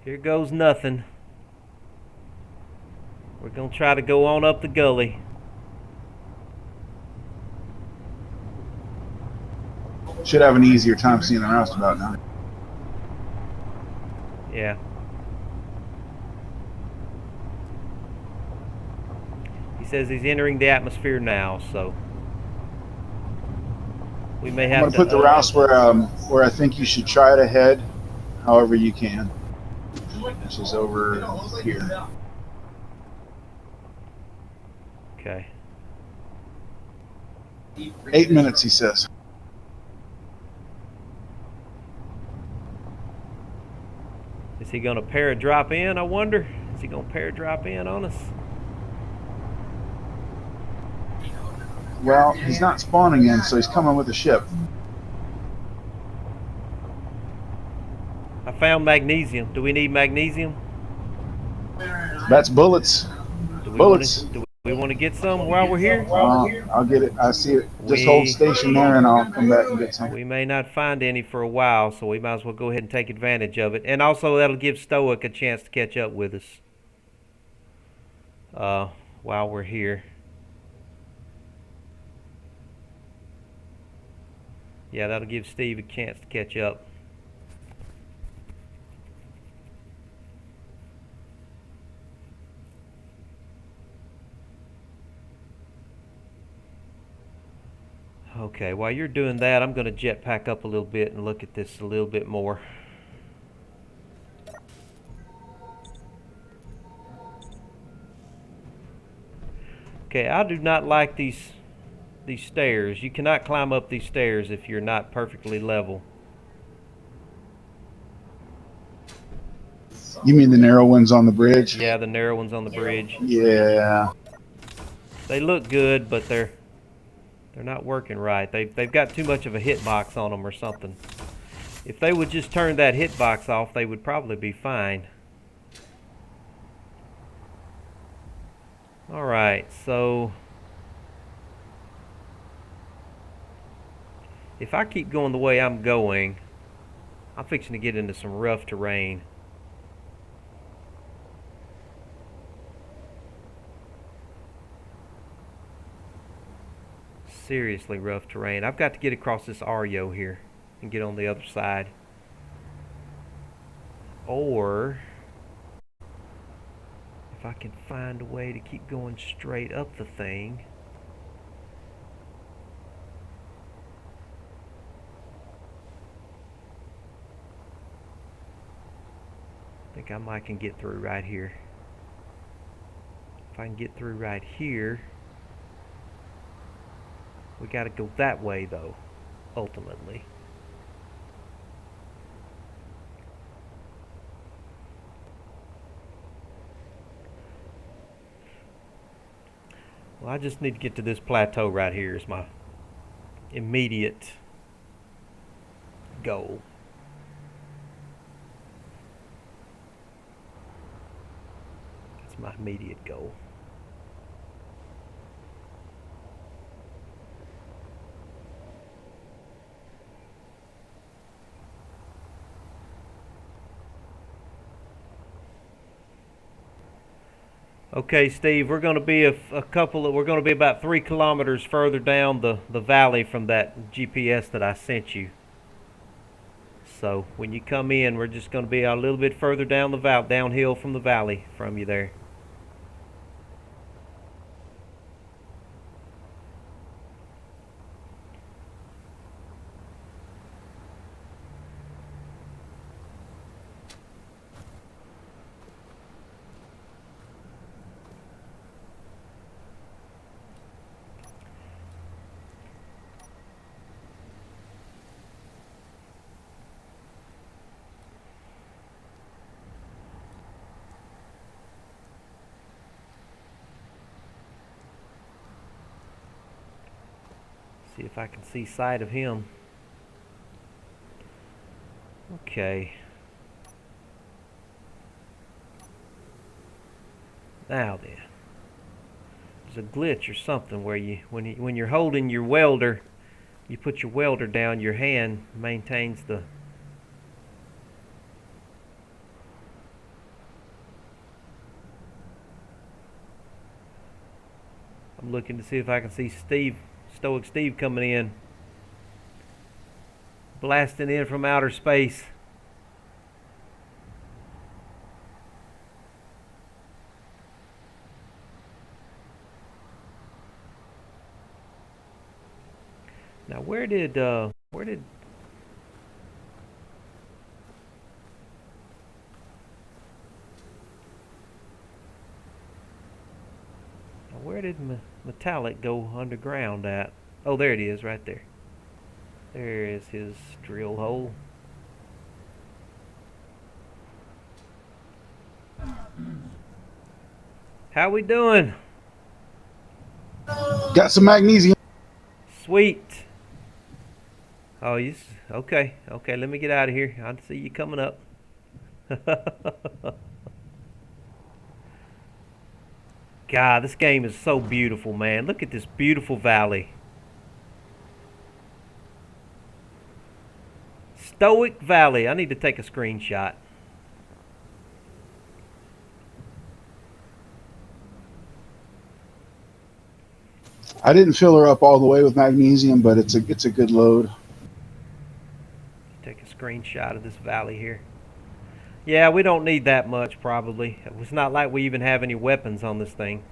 Here goes nothing. We're going to try to go on up the gully. Should have an easier time seeing the roustabout now. Yeah. He says he's entering the atmosphere now, so we may have I'm going to put the roust where I think you should try to head, however you can, which is over here. Okay. 8 minutes, he says. Is he going to paradrop in, I wonder? Is he going to paradrop in on us? Well, he's not spawning in, so he's coming with a ship. found magnesium. Do we need magnesium? That's bullets. Do Bullets. we want to get some while we're here? I'll get it. I see it. Just hold station there, and I'll come back and get some. We may not find any for a while, so we might as well go ahead and take advantage of it. And also, that'll give Stoic a chance to catch up with us while we're here. Yeah, that'll give Steve a chance to catch up. Okay, while you're doing that, I'm going to jetpack up a little bit and look at this a little bit more. Okay, I do not like these stairs. You cannot climb up these stairs if you're not perfectly level. You mean the narrow ones on the bridge? Yeah, the narrow ones on the bridge. Yeah. They look good, but they're not working right. They've got too much of a hitbox on them or something. If they would just turn that hitbox off, they would probably be fine. Alright, so if I keep going the way I'm going, I'm fixing to get into some rough terrain. Seriously rough terrain. I've got to get across this RYO here and get on the other side. Or if I can find a way to keep going straight up the thing. I think I might can get through right here. If I can get through right here. We got to go that way, though, ultimately. Well, I just need to get to this plateau right here is my immediate goal. That's my immediate goal. Okay, Steve, we're going to be we're going to be about 3 kilometers further down the valley from that GPS that I sent you. So when you come in, we're just going to be a little bit further down downhill from the valley from you there. See if I can see sight of him. Okay. Now then, there's a glitch or something where when you're holding your welder, you put your welder down, your hand maintains the I'm looking to see if I can see Stoic Steve coming in, blasting in from outer space. Now where did Metallic go underground at? Oh, there it is, right there. There is his drill hole. How we doing? Got some magnesium. Sweet. Oh, okay. Okay, let me get out of here. I see you coming up. God, this game is so beautiful, man. Look at this beautiful valley. Stoic Valley. I need to take a screenshot. I didn't fill her up all the way with magnesium, but it's a good load. Take a screenshot of this valley here. Yeah, we don't need that much probably. It's not like we even have any weapons on this thing.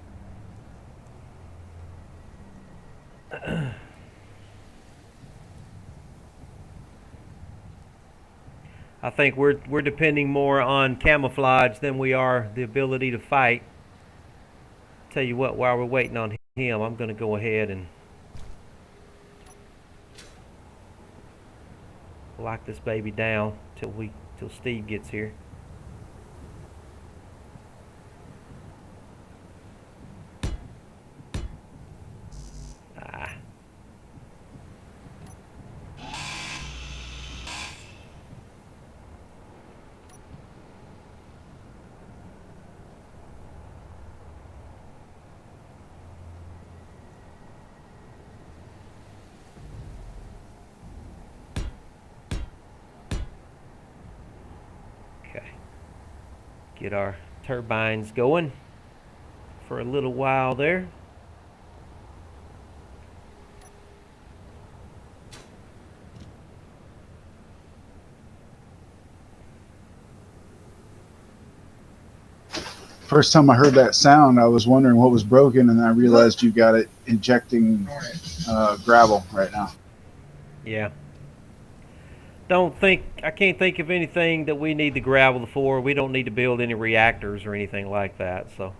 I think we're depending more on camouflage than we are the ability to fight. Tell you what, while we're waiting on him, I'm going to go ahead and lock this baby down till Steve gets here. Okay. Get our turbines going for a little while there. First time I heard that sound, I was wondering what was broken, and I realized you got it injecting gravel right now. Yeah. I can't think of anything that we need the gravel for. We don't need to build any reactors or anything like that, so.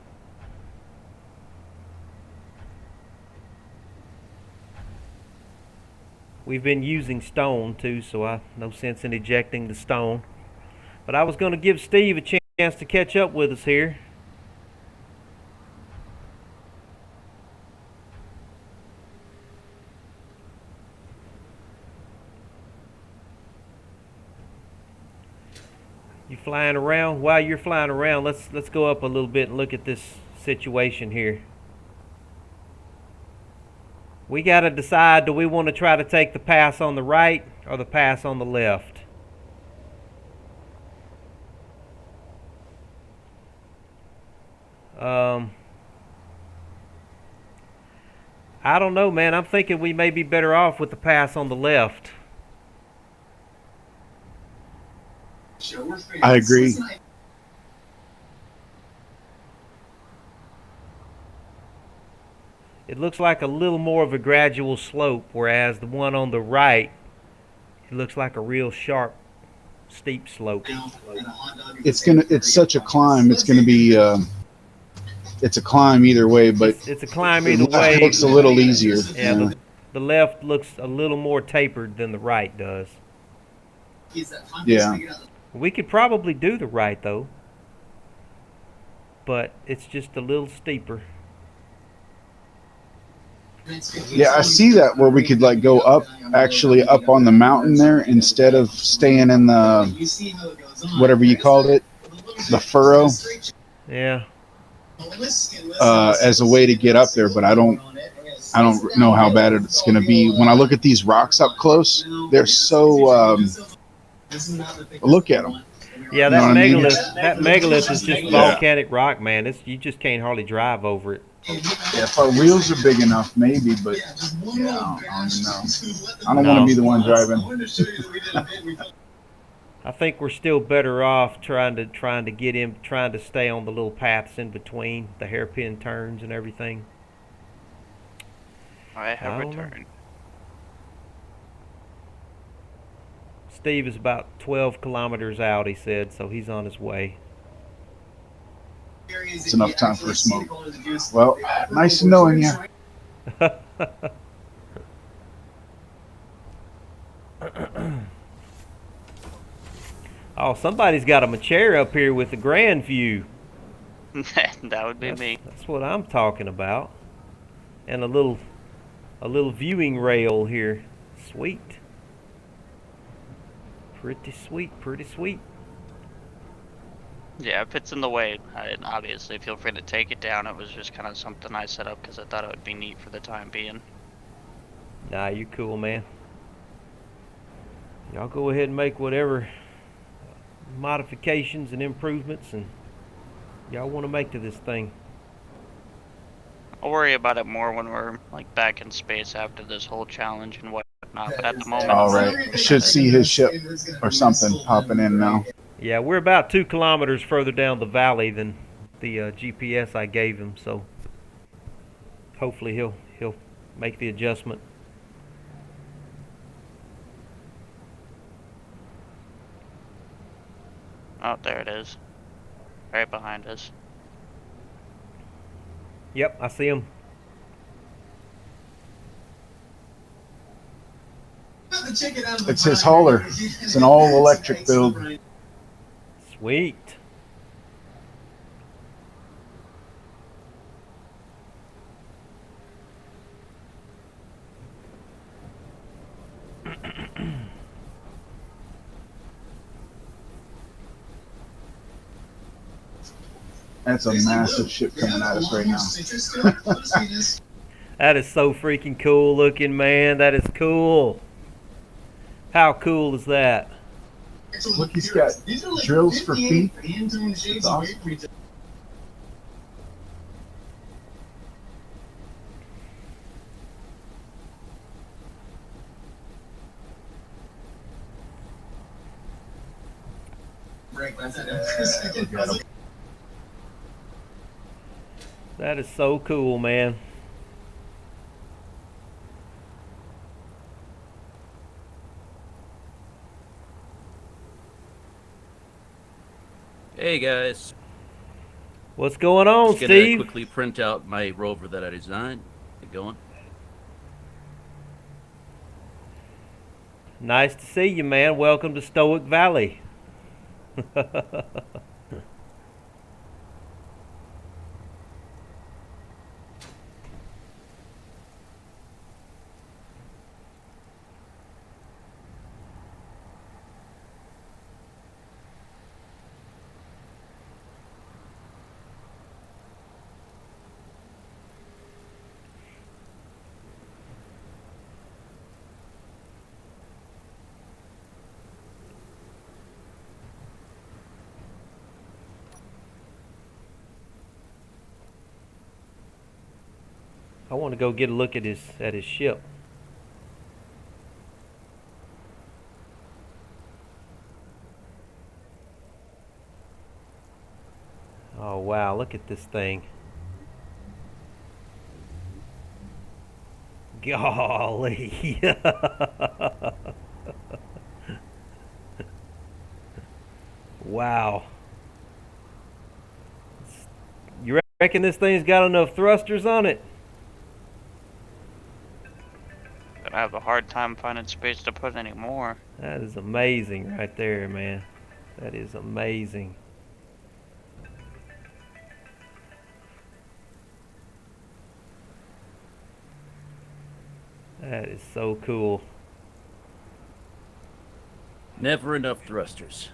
We've been using stone too, so no sense in ejecting the stone. But I was going to give Steve a chance to catch up with us here. You flying around? While you're flying around, let's go up a little bit and look at this situation here. We got to decide, do we want to try to take the pass on the right or the pass on the left? I don't know, man. I'm thinking we may be better off with the pass on the left. I agree. It looks like a little more of a gradual slope, whereas the one on the right, it looks like a real sharp, steep slope. It's such a climb. It's gonna be it's a climb either way, but it's a climb either way. The left looks a little easier. Yeah, the left looks a little more tapered than the right does. Yeah. We could probably do the right though, but it's just a little steeper. Yeah, I see that where we could like go up, actually up on the mountain there instead of staying in the whatever you called it, the furrow. Yeah. As a way to get up there, but I don't know how bad it's going to be. When I look at these rocks up close, they're so. Look at them. Yeah, that megalith is just volcanic rock, man. You just can't hardly drive over it. Yeah, if our wheels are big enough, maybe, but yeah, I don't know. I don't want to be the one driving. I think we're still better off trying to stay on the little paths in between the hairpin turns and everything. I have returned. Steve is about 12 kilometers out, he said, so he's on his way. It's enough time for a smoke. Well, nice knowing you. Oh, somebody's got a chair up here with a grand view. That would be me. That's what I'm talking about. And a little viewing rail here. Sweet. Pretty sweet, pretty sweet. Yeah, if it's in the way, obviously feel free to take it down. It was just kind of something I set up because I thought it would be neat for the time being. Nah, you cool, man. Y'all go ahead and make whatever modifications and improvements and y'all want to make to this thing. I'll worry about it more when we're like back in space after this whole challenge and whatnot. But at the moment, All right. I should see his ship or something popping in now. Yeah, we're about 2 kilometers further down the valley than the GPS I gave him, so hopefully he'll make the adjustment. Oh, there it is, right behind us. Yep, I see him. It's his hauler. It's an all-electric build. Sweet. That's a massive ship coming at us right now. That is so freaking cool looking, man. That is cool. How cool is that? Look, he's got drills for feet. It's awesome. That is so cool, man. Hey guys. What's going on, Just gonna Steve? quickly print out my rover that I designed. Get going. Nice to see you, man. Welcome to Stoic Valley. I want to go get a look at his ship. Oh wow, look at this thing. Golly. Wow. You reckon this thing's got enough thrusters on it? Gonna have a hard time finding space to put any more. That is amazing right there, man. That is amazing. That is so cool. Never enough thrusters.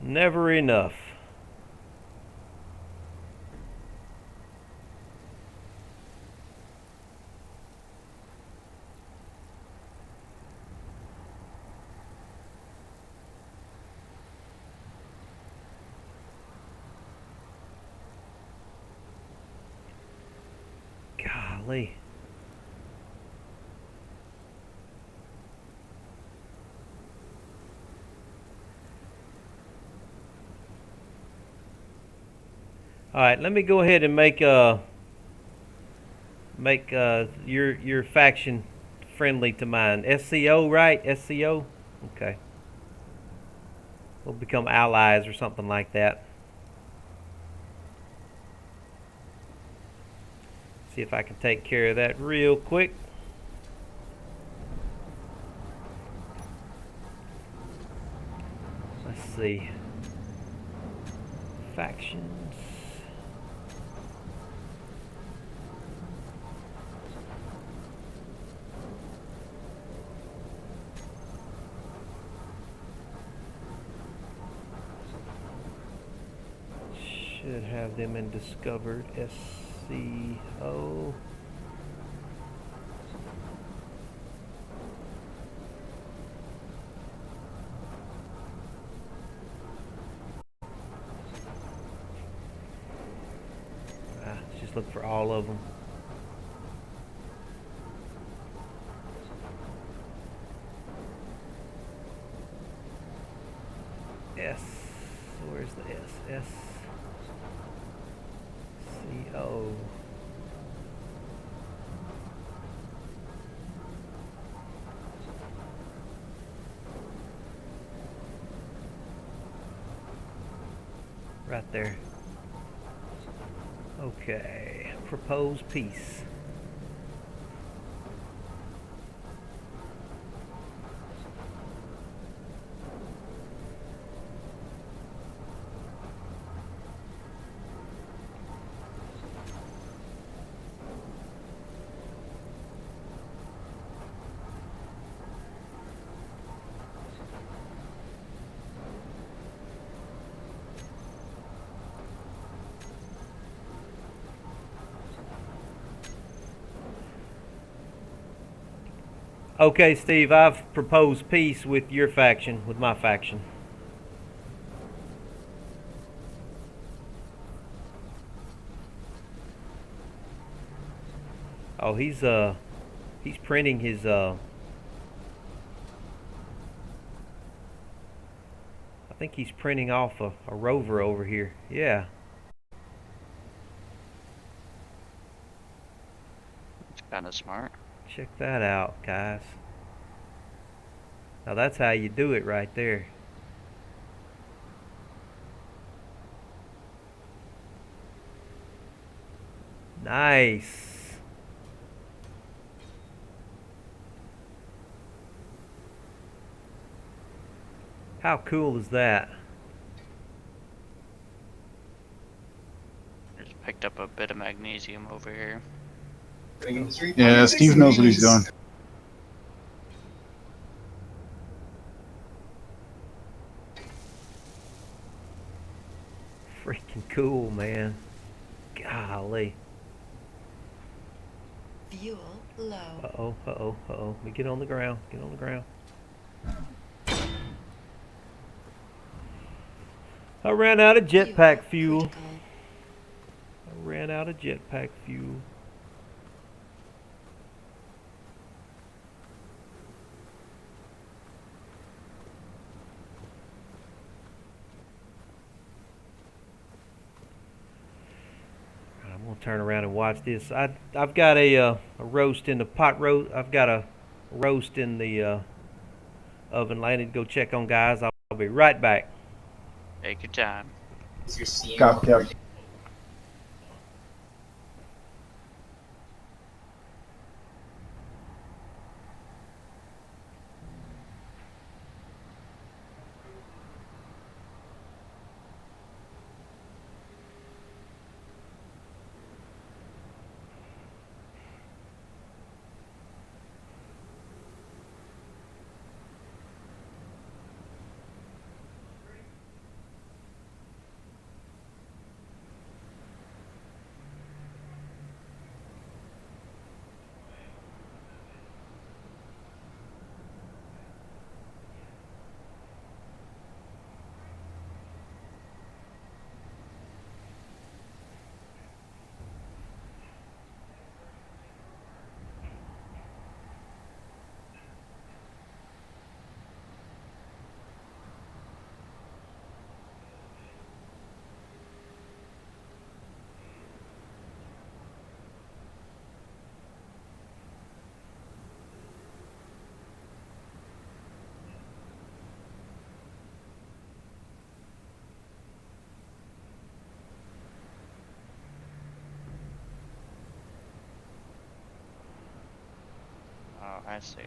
Never enough. Golly. All right, let me go ahead and make your faction friendly to mine. SCO, right? SCO? Okay. We'll become allies or something like that. See if I can take care of that real quick. Let's see. Factions. have them in discovered. SCO. Let's just look for all of them. S. Where's the S? SCO. Right there. Okay. Propose peace. Okay, Steve, I've proposed peace with your faction, with my faction. Oh, he's printing his I think he's printing off a rover over here. Yeah. It's kind of smart. Check that out, guys. Now that's how you do it right there. Nice. How cool is that? Just picked up a bit of magnesium over here. Yeah, Steve knows what he's doing. Freaking cool, man. Golly. Fuel low. Uh-oh, uh-oh, uh-oh. Let me get on the ground. Get on the ground. I ran out of jetpack fuel. Critical. I ran out of jetpack fuel. I'm gonna turn around and watch this. I've got a roast in the pot roast. I've got a roast in the oven. I need to go check on guys. I'll be right back. Take your time. Copy. Oh, I see.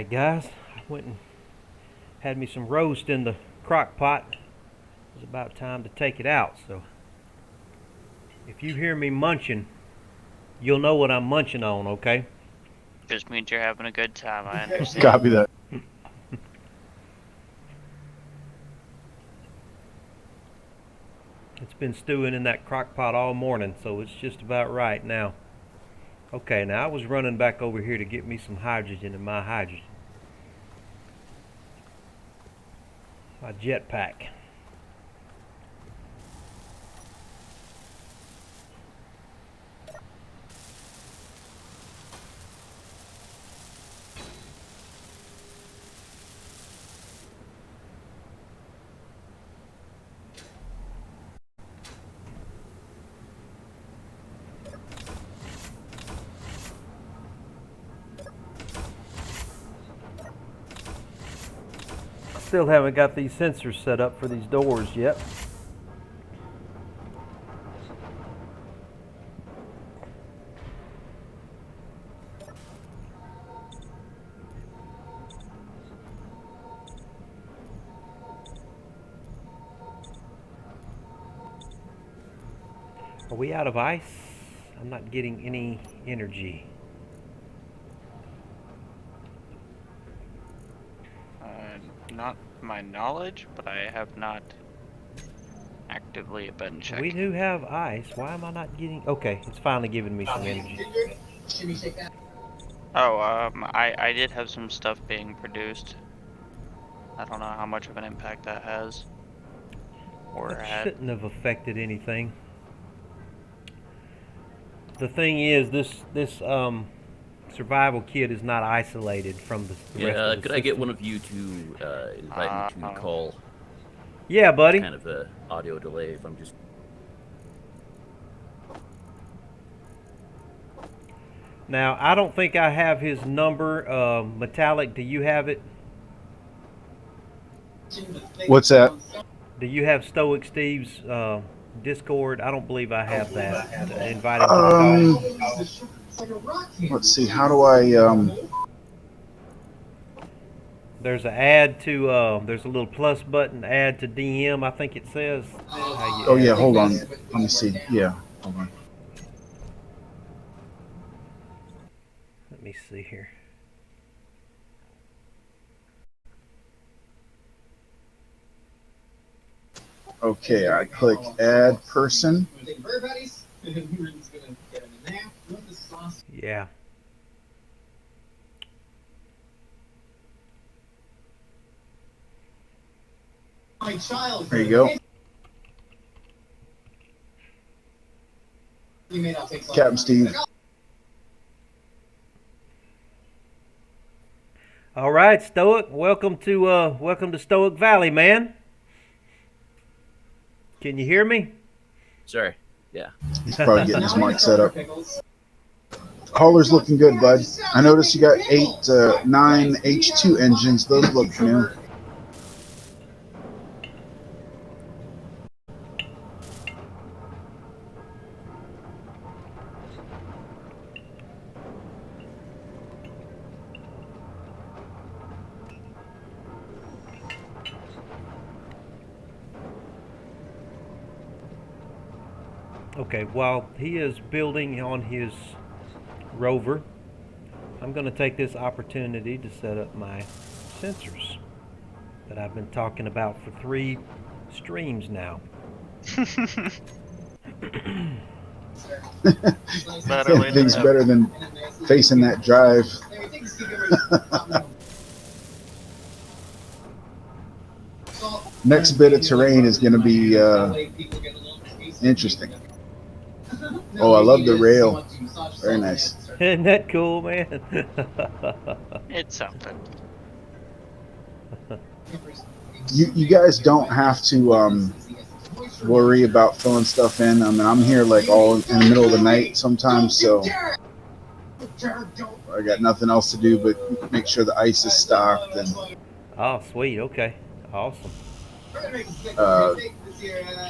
Alright guys, I went and had me some roast in the crock pot. It was about time to take it out, so if you hear me munching, you'll know what I'm munching on, okay? Just means you're having a good time, I understand. Copy that. It's been stewing in that crock pot all morning, so it's just about right now. Okay, now I was running back over here to get me some hydrogen in my hydrogen. My jetpack. Still haven't got these sensors set up for these doors yet. Are we out of ice? I'm not getting any energy. Not my knowledge, but I have not actively been checking. We do have ice. Why am I not getting... Okay, it's finally giving me some energy. Oh, I did have some stuff being produced. I don't know how much of an impact that has. Or That had. shouldn't have affected anything. The thing is, this survival kit is not isolated from the rest of the could I get system. one of you to invite me to call? Yeah, buddy. Kind of a audio delay if I'm just... Now, I don't think I have his number. Metallic, do you have it? What's that? Do you have Stoic Steve's Discord? I don't believe I have that. Invite him to the call. Let's see. How do I? There's an add to. There's a little plus button. Add to DM. I think it says. Oh yeah. Hold on. Let me see. Yeah. Hold on. Let me see here. Okay. I click add person. Yeah. There you go. Captain Steve. All right, Stoic. Welcome to Stoic Valley, man. Can you hear me? Sorry. Yeah. He's probably getting his mic set up. Hauler's looking good, bud. I noticed you got 9 H2 engines. Those look new. Okay, while he is building on his rover, I'm going to take this opportunity to set up my sensors that I've been talking about for 3 streams now. Everything's better than facing that drive. Next bit of terrain is going to be interesting. Oh, I love the rail. Very nice. Isn't that cool, man? It's something. You guys don't have to worry about filling stuff in. I mean, I'm here like all in the middle of the night sometimes, so I got nothing else to do but make sure the ice is stocked and Oh, sweet. Okay. Awesome.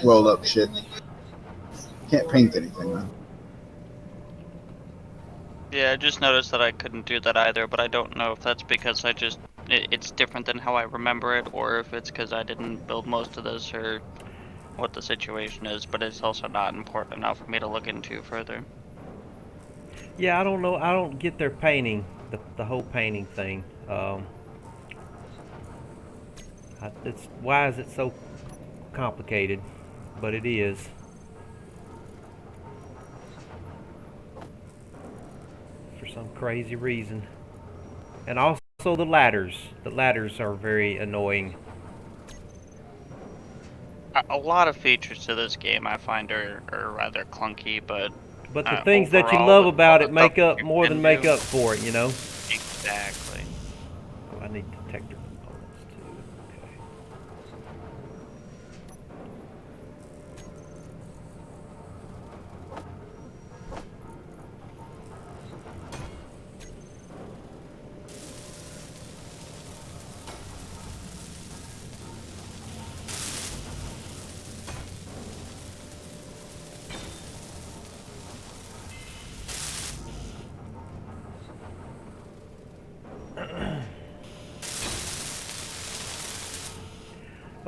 roll up shit. Can't paint anything, man. Yeah, I just noticed that I couldn't do that either, but I don't know if that's because it's different than how I remember it, or if it's because I didn't build most of this, or what the situation is, but it's also not important enough for me to look into further. Yeah, I don't know. I don't get their painting, the whole painting thing. It's why is it so complicated? But it is for some crazy reason. And also the ladders. The ladders are very annoying. A lot of features to this game I find are rather clunky, but But the things that you overall, love with all about the it stuff make up you more can than make do, up for it, you know? exactly. Oh, I need detector components too.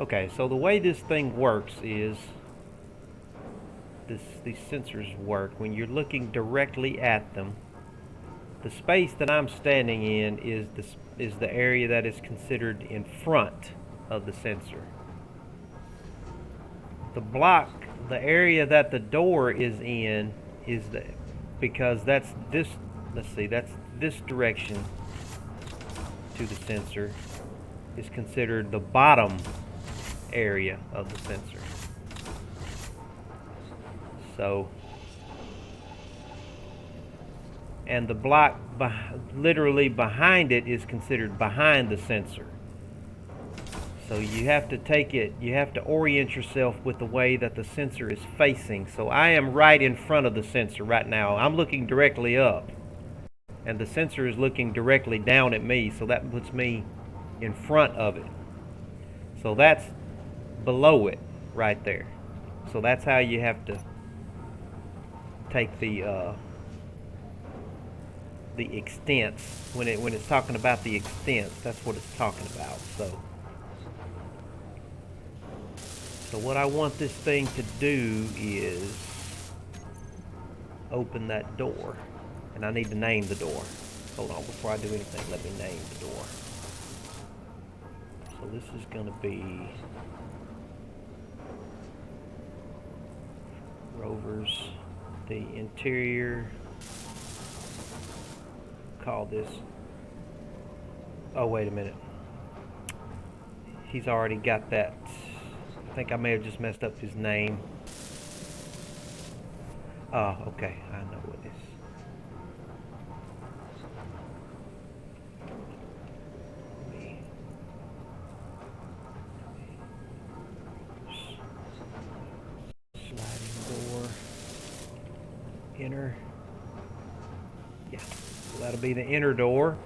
Okay. Okay, so the way this thing works is these sensors work when you're looking directly at them. The space that I'm standing in is the area that is considered in front of the sensor. The block, the area that the door is in is the because that's this, let's see, that's this direction to the sensor is considered the bottom area of the sensor. So, and the block literally behind it is considered behind the sensor. So you have to take it, you have to orient yourself with the way that the sensor is facing. So I am right in front of the sensor right now. I'm looking directly up, and the sensor is looking directly down at me, so that puts me in front of it. So that's below it right there. So that's how you have to take the extents when it's talking about the extents. That's what it's talking about. So what I want this thing to do is open that door, and I need to name the door. Hold on, before I do anything, let me name the door. So this is going to be Rovers, the interior. Call this. Oh, wait a minute. He's already got that. I think I may have just messed up his name. Oh, okay. I know what this. Sliding door. Inner. Yeah. So that'll be the inner door.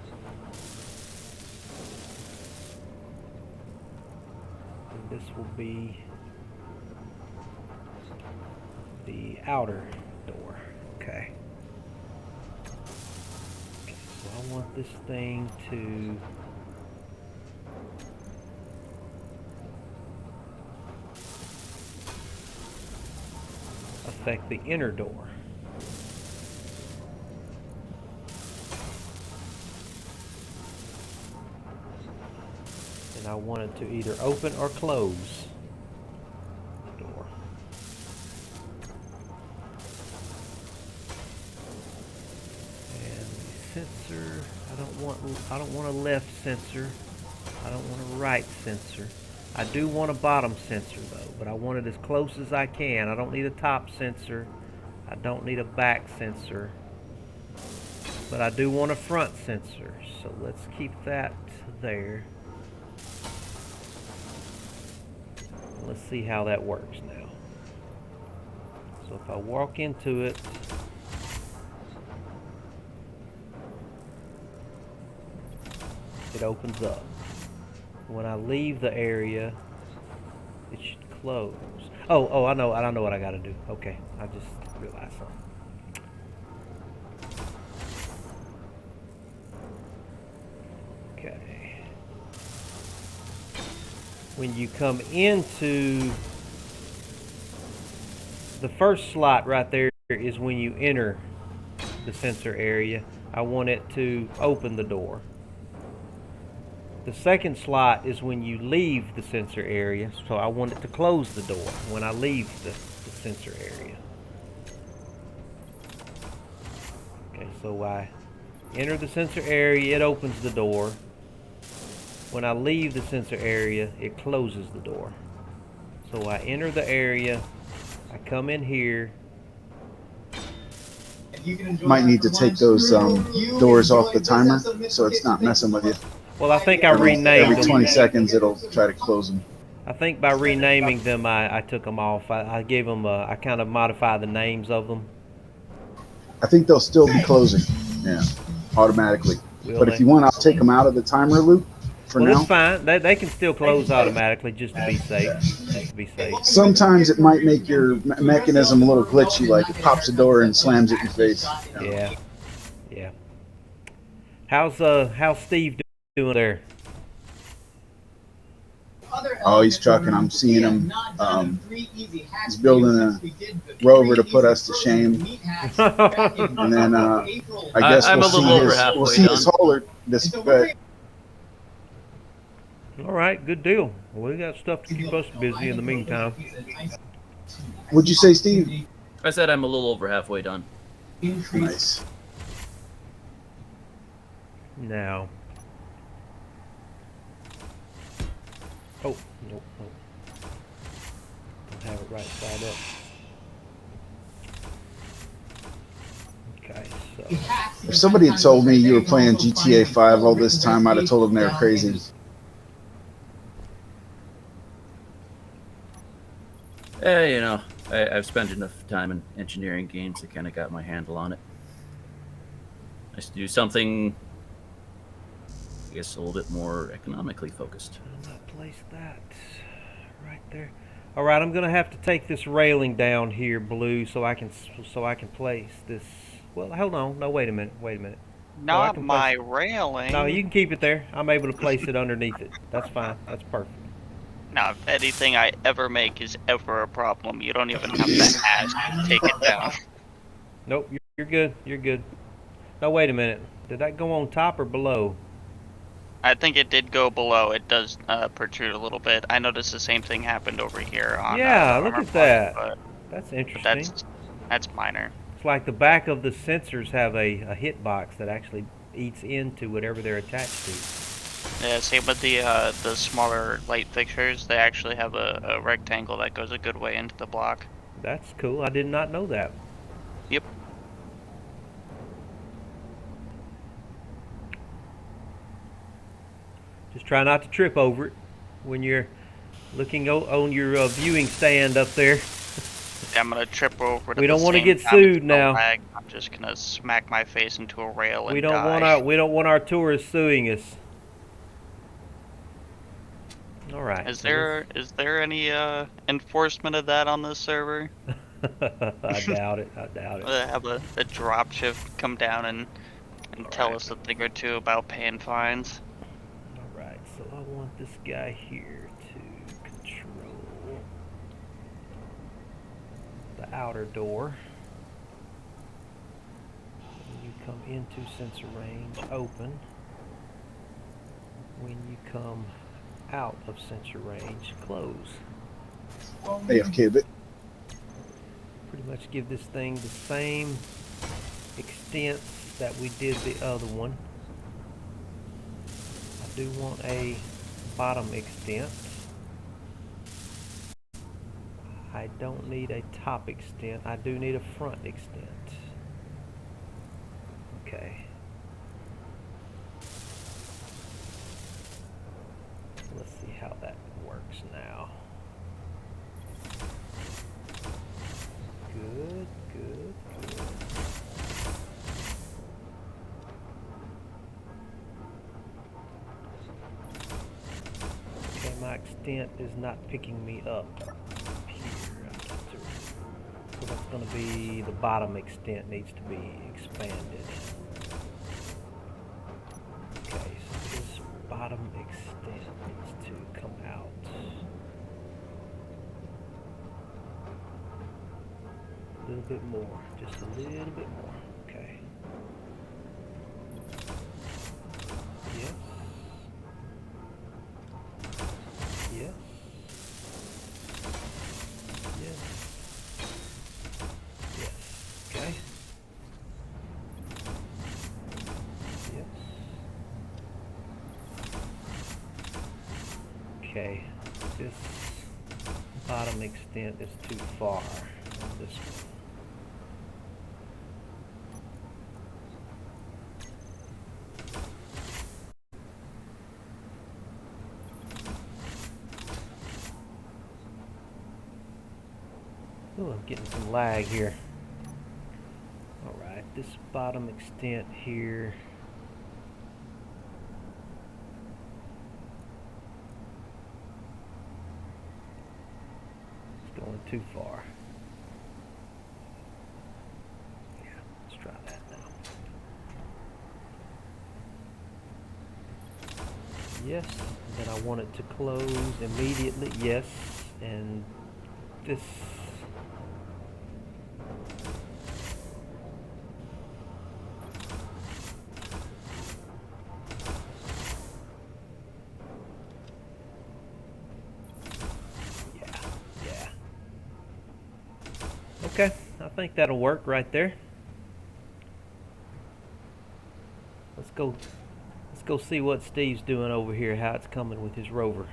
And this will be the outer door. Okay. Okay, so I want this thing to affect the inner door. And I want it to either open or close the door. And the sensor, I don't want a left sensor. I don't want a right sensor. I do want a bottom sensor though, but I want it as close as I can. I don't need a top sensor. I don't need a back sensor. But I do want a front sensor. So let's keep that there. Let's see how that works now. So if I walk into it, it opens up. When I leave the area, it should close. Oh, I know what I gotta do. Okay, I just realized something. when you come into the first slot right there is when you enter the sensor area. I want it to open the door. The second slot is when you leave the sensor area, so I want it to close the door when I leave the sensor area. Okay, so I enter the sensor area, it opens the door. When I leave the sensor area, it closes the door. So I enter the area, I come in here. Might need to take those doors off the timer so it's not messing with you. Well, I think I renamed Every them. 20 seconds it'll try to close them. I think by renaming them, I took them off. I gave them, I kind of modified the names of them. I think they'll still be closing, yeah, automatically. Will But they? if you want, I'll take them out of the timer loop for Well, now. that's fine. They can still close automatically just to be safe. Just to be safe. Sometimes it might make your mechanism a little glitchy, like it pops a door and slams it in your face. You know? Yeah. Yeah. How's Steve doing there? Oh, he's trucking. I'm seeing him. He's building a rover to put us to shame. And then I guess I'm we'll a little over see halfway his done. hauler. All right, good deal. Well, we got stuff to keep us busy in the meantime. What'd you say, Steve? I said I'm a little over halfway done. Nice. Now. Oh, nope, nope. Don't have it right side up. Okay, so. If somebody had told me you were playing GTA 5 all this time, I'd have told them they were crazy. You know, I've spent enough time in engineering games. I kind of got my handle on it. Nice to do something, I guess, a little bit more economically focused. I'm gonna place that right there. All right, I'm gonna have to take this railing down here, Blue, so I can place this. Well, hold on. No, wait a minute. Wait a minute. Not can my place railing. No, you can keep it there. I'm able to place it underneath it. That's fine. That's perfect. Now, if anything I ever make is ever a problem, you don't even have to ask to take it down. Nope, you're good. You're good. No, wait a minute. Did that go on top or below? I think it did go below. It does protrude a little bit. I noticed the same thing happened over here on. Yeah, the look armor at that. plate, That's but interesting. that's minor. It's like the back of the sensors have a hitbox that actually eats into whatever they're attached to. Yeah, same with the smaller light fixtures. They actually have a rectangle that goes a good way into the block. That's cool. I did not know that. Yep. Just try not to trip over it when you're looking on your viewing stand up there. I'm gonna trip over it. We at don't the wanna same get time sued it's no now. lag. I'm just gonna smack my face into a rail and We don't die. want our tourists suing us. All right. Is there any enforcement of that on this server? I doubt it. I doubt it. Have a drop shift come down and tell us a thing or two about paying fines. All right. So I want this guy here to control the outer door. When you come into sensor range, open. When you come out of sensor range, close. AFK a bit. Pretty much give this thing the same extent that we did the other one. I do want a bottom extent. I don't need a top extent. I do need a front extent. Okay. Let's see how that works now. Good, good, good. Okay, my extent is not picking me up here. So that's going to be the bottom extent needs to be expanded. Okay, so this bottom extent needs to come out. A little bit more, just a little bit more. Okay. Yes. Yes. Yes. Yes. Okay. Yes. Okay. This bottom extent is too far on this one. Oh, I'm getting some lag here. Alright, this bottom extent here. It's going too far. Yeah, let's try that now. Yes, and then I want it to close immediately. Yes, and this. Yeah. Okay, I think that'll work right there. Let's go see what Steve's doing over here, how it's coming with his rover.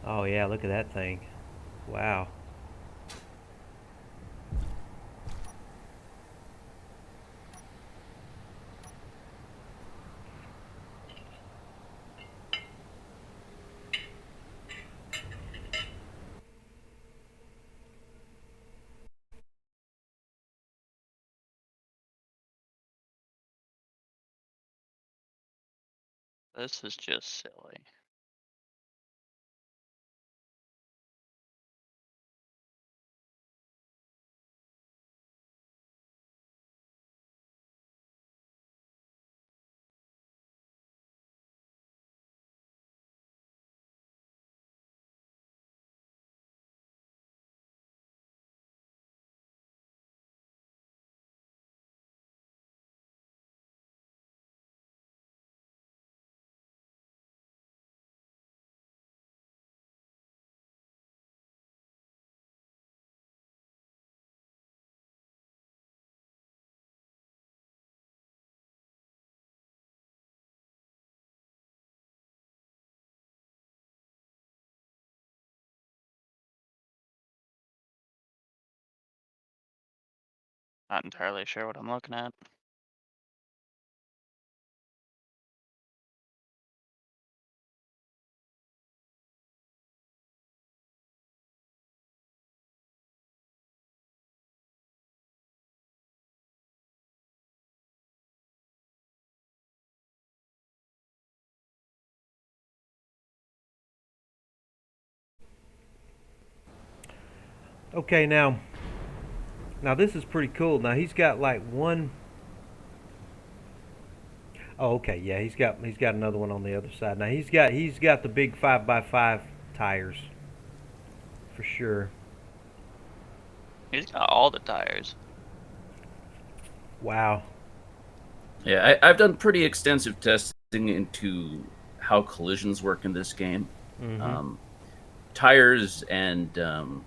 Oh yeah, look at that thing. Wow. This is just silly. Not entirely sure what I'm looking at. Okay, now this is pretty cool. Now he's got like one. Oh, okay, yeah, he's got another one on the other side. Now he's got the big 5x5 tires for sure. He's got all the tires. Wow. Yeah, I've done pretty extensive testing into how collisions work in this game. Mm-hmm. Tires and the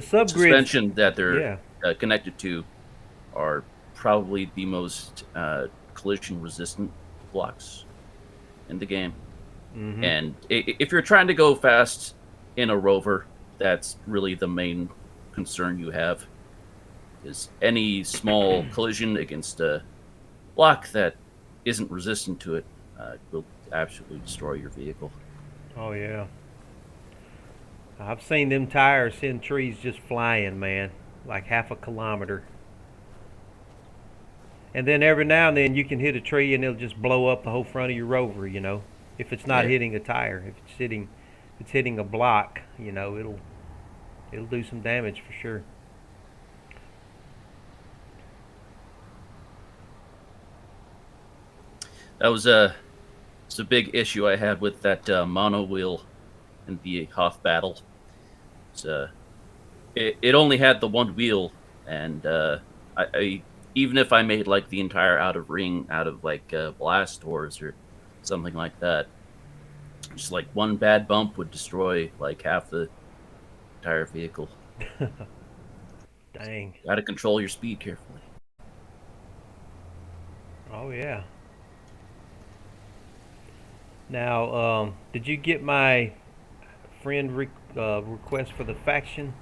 subgrid suspension that they're connected to are probably the most collision resistant blocks in the game. Mm-hmm. And if you're trying to go fast in a rover, that's really the main concern you have. Is any small collision against a block that isn't resistant to it will absolutely destroy your vehicle. Oh yeah. I've seen them tires send trees just flying, man, like half a kilometer. And then every now and then you can hit a tree and it'll just blow up the whole front of your rover, you know. If it's not hitting a tire, if it's hitting a block, you know, it'll do some damage for sure. that was a big issue I had with that mono wheel in the Hoth battle. It's, it only had the one wheel, and I even if I made like the entire outer ring out of like blast doors or something like that, just like one bad bump would destroy like half the entire vehicle. Dang. Got to control your speed carefully. Oh yeah. Now, did you get my friend request for the faction?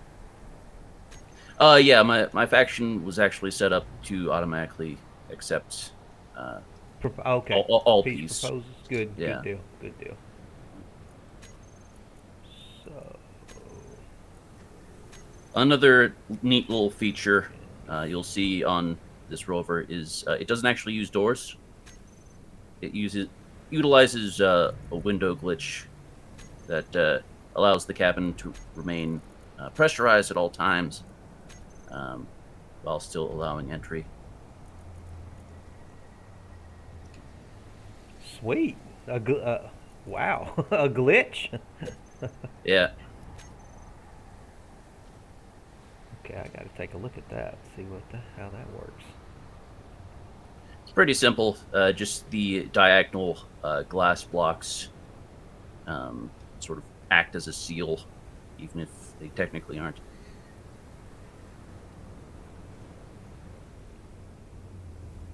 Yeah, my faction was actually set up to automatically accept Okay. all Peace peace. proposals. Good. Yeah. Good deal. Good deal. So. Another neat little feature you'll see on this rover is it doesn't actually use doors. It utilizes a window glitch that allows the cabin to remain pressurized at all times, while still allowing entry. Sweet. Wow. A glitch. Yeah, Okay, I got to take a look at that. See how that works. it's pretty simple. Just the diagonal glass blocks sort of act as a seal, even if they technically aren't.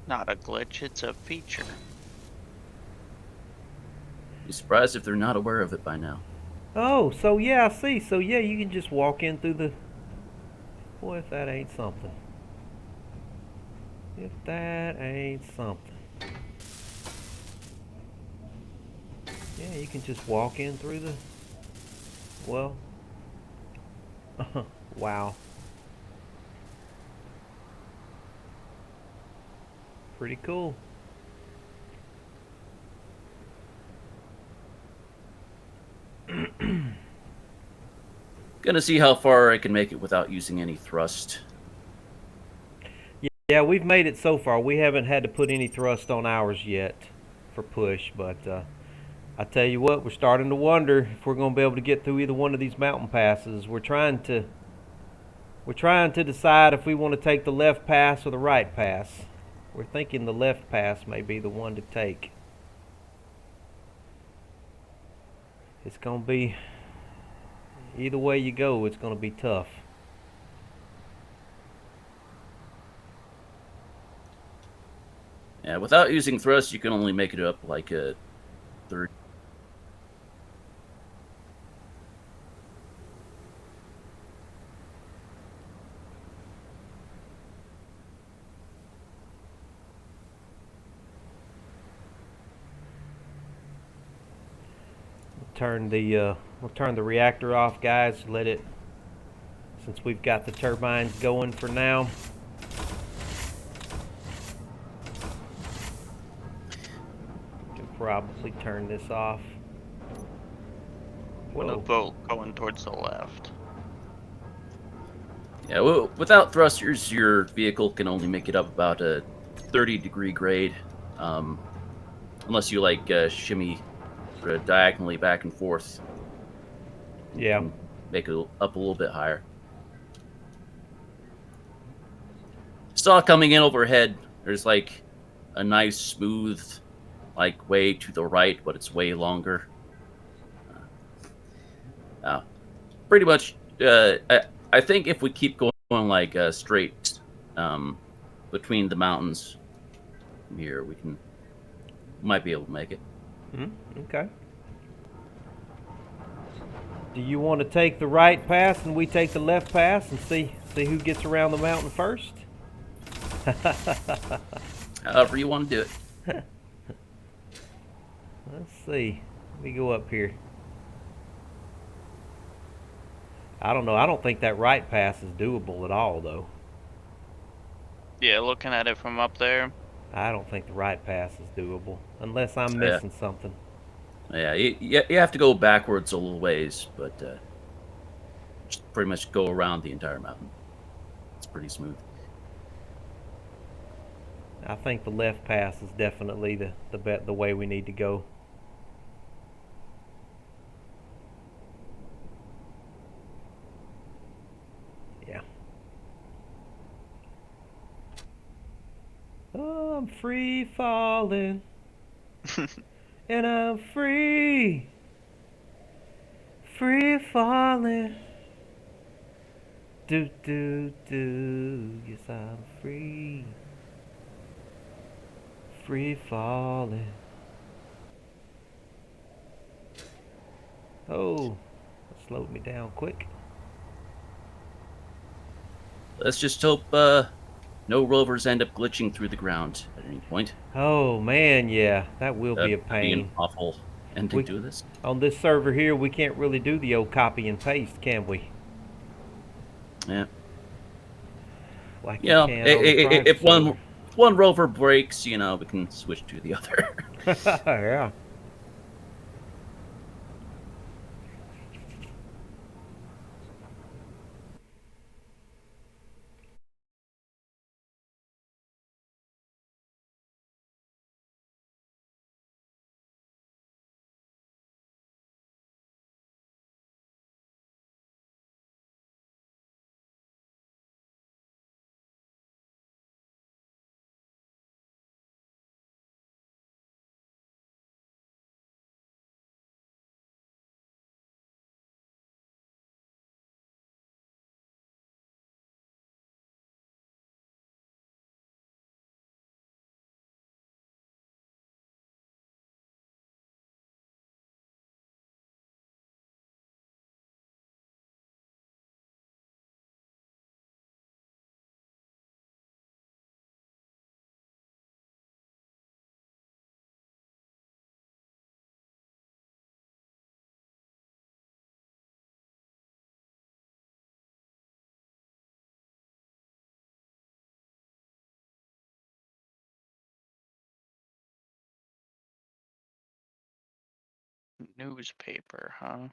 Not a glitch, it's a feature. Be surprised if they're not aware of it by now. Oh, so yeah, I see. So yeah, you can just walk in through the. Boy, if that ain't something. If that ain't something. Yeah, you can just walk in through the. Well. Wow. Pretty cool. Gonna see how far I can make it without using any thrust. Yeah, we've made it so far. We haven't had to put any thrust on ours yet for push, but I tell you what, we're starting to wonder if we're going to be able to get through either one of these mountain passes. We're trying to decide if we want to take the left pass or the right pass. We're thinking the left pass may be the one to take. It's going to be, either way you go, it's going to be tough. Yeah, without using thrust, you can only make it up like a third. We'll turn the reactor off, guys. Let it, since we've got the turbines going for now. Can probably turn this off. With a Whoa. boat going towards the left. Yeah, well, without thrusters, your vehicle can only make it up about a 30-degree grade, unless you like shimmy diagonally back and forth. Yeah. Make it up a little bit higher. Saw coming in overhead. There's like a nice smooth, like way to the right, but it's way longer. Pretty much. I think if we keep going like straight between the mountains here, might be able to make it. Okay. Do you want to take the right pass and we take the left pass and see who gets around the mountain first? However you want to do it. Let's see. Let me go up here. I don't know. I don't think that right pass is doable at all, though. Yeah, looking at it from up there. I don't think the right pass is doable unless I'm missing something. Yeah, you have to go backwards a little ways, but just pretty much go around the entire mountain. It's pretty smooth. I think the left pass is definitely the way we need to go. Yeah. Oh, I'm free falling, and I'm free falling. Do do do. Yes, I'm free falling. Oh, that slowed me down quick. Let's just hope no rovers end up glitching through the ground at any point. Oh man, yeah, that will be a That'd be an pain. awful ending to this. On this server here, we can't really do the old copy and paste, can we? Yeah. Like You know, you can on the private if server. one rover breaks, you know, we can switch to the other. Yeah. Newspaper, huh?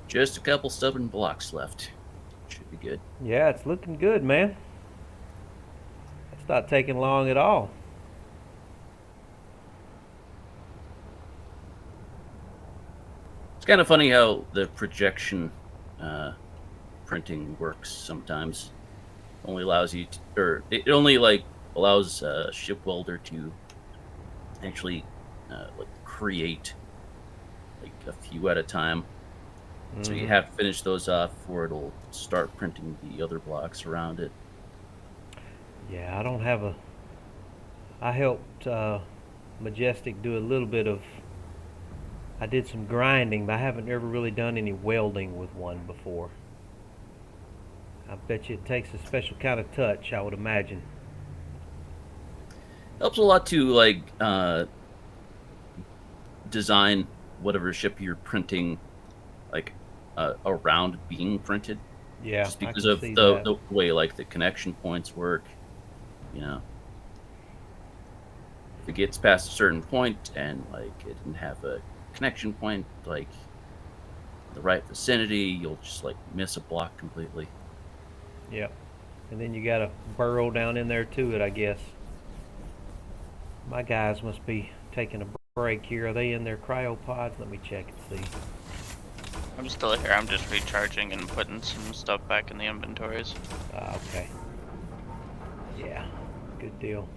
Just a couple stubborn blocks left. Should be good. Yeah, it's looking good, man. It's not taking long at all. It's kind of funny how the projection printing works sometimes. Only allows you to, or it only like allows a ship welder to actually like create like a few at a time. So you have to finish those off before it'll start printing the other blocks around it. Yeah, I don't have a. I helped Majestic do a little bit of. I did some grinding, but I haven't ever really done any welding with one before. I bet you it takes a special kind of touch, I would imagine. Helps a lot to like design whatever ship you're printing, like around being printed. Yeah, Just because I of can see the way like the connection points work, you know. If it gets past a certain point and like it didn't have a connection point like the right vicinity, you'll just like miss a block completely. Yep. And then you gotta burrow down in there to it, I guess. My guys must be taking a break here. Are they in their cryopods? Let me check and see. I'm still here. I'm just recharging and putting some stuff back in the inventories. Okay. Yeah, good deal.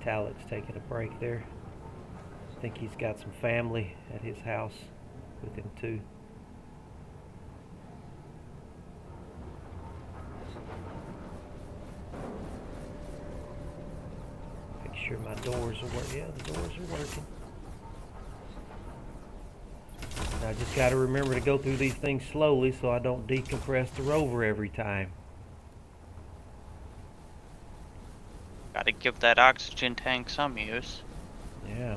Metallic's taking a break there. I think he's got some family at his house with him too. Make sure my doors are working. Yeah, the doors are working. And I just got to remember to go through these things slowly so I don't decompress the rover every time. Gotta give that oxygen tank some use. Yeah.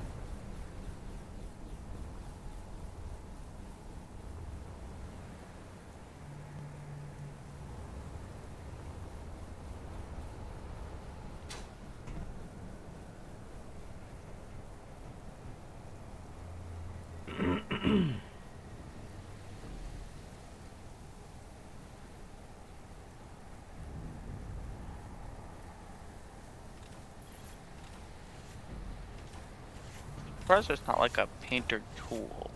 Surprised there's not like a painter tool.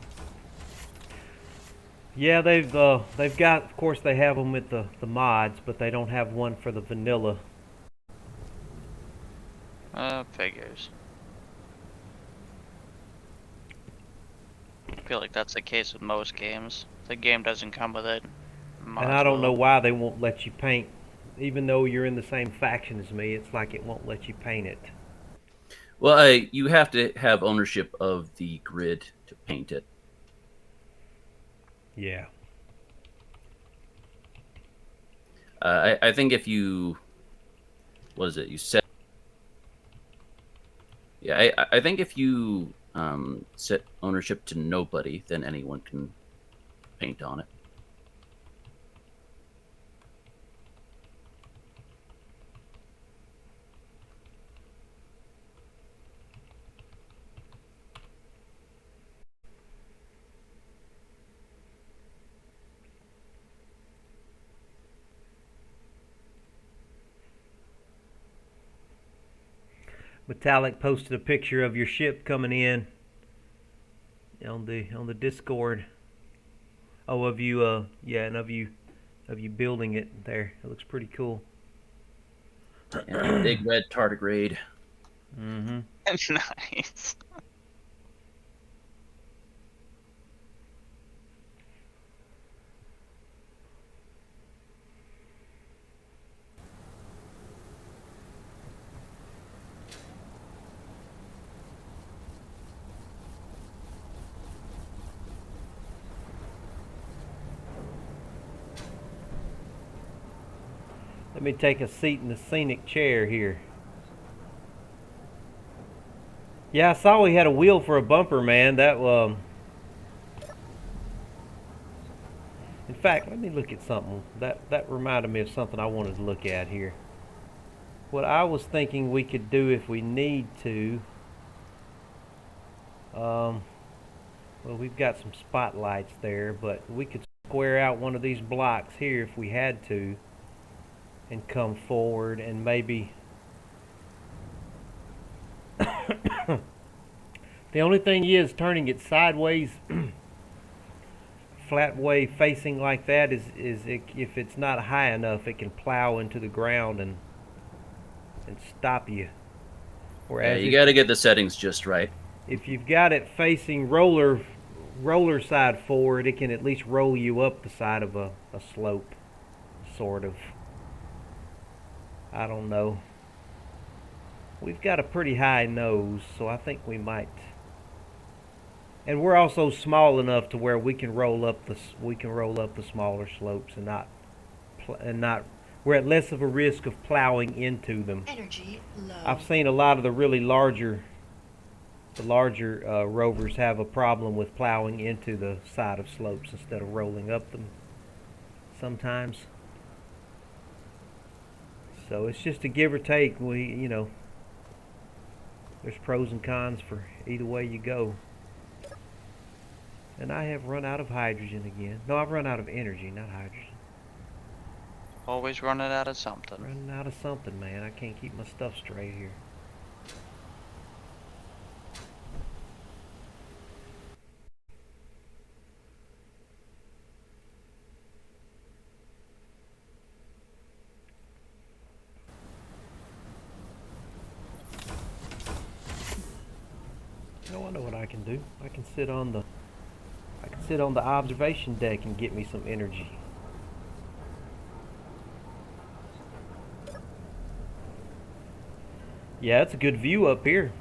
Yeah, they've got, of course they have them with the mods, but they don't have one for the vanilla. Figures. I feel like that's the case with most games. If the game doesn't come with it. And I don't know why they won't let you paint, even though you're in the same faction as me. It's like it won't let you paint it. Well, you have to have ownership of the grid to paint it. Yeah. I think if you, what is it? You set. Yeah, I think if you set ownership to nobody, then anyone can paint on it. Metallic posted a picture of your ship coming in on the Discord. Oh, of you, yeah, and of you building it there. It looks pretty cool. Yeah, big red tardigrade. Mm-hmm. Nice. Let me take a seat in the scenic chair here. Yeah, I saw we had a wheel for a bumper, man. That in fact, let me look at something. That reminded me of something I wanted to look at here. What I was thinking we could do if we need to. Well, we've got some spotlights there, but we could square out one of these blocks here if we had to, and come forward and maybe. The only thing is, turning it sideways, flat way facing like that is if it's not high enough, it can plow into the ground and stop you. Whereas yeah, you got to get the settings just right. If you've got it facing roller side forward, it can at least roll you up the side of a slope, sort of. I don't know. We've got a pretty high nose, so I think we might. And we're also small enough to where we can roll up the smaller slopes and not we're at less of a risk of plowing into them. Energy low. I've seen a lot of the really larger rovers have a problem with plowing into the side of slopes instead of rolling up them sometimes. So it's just a give or take. There's pros and cons for either way you go. And I have run out of hydrogen again. No, I've run out of energy, not hydrogen. Always running out of something. Running out of something, man. I can't keep my stuff straight here. can do. I can sit on the observation deck and get me some energy. Yeah, it's a good view up here.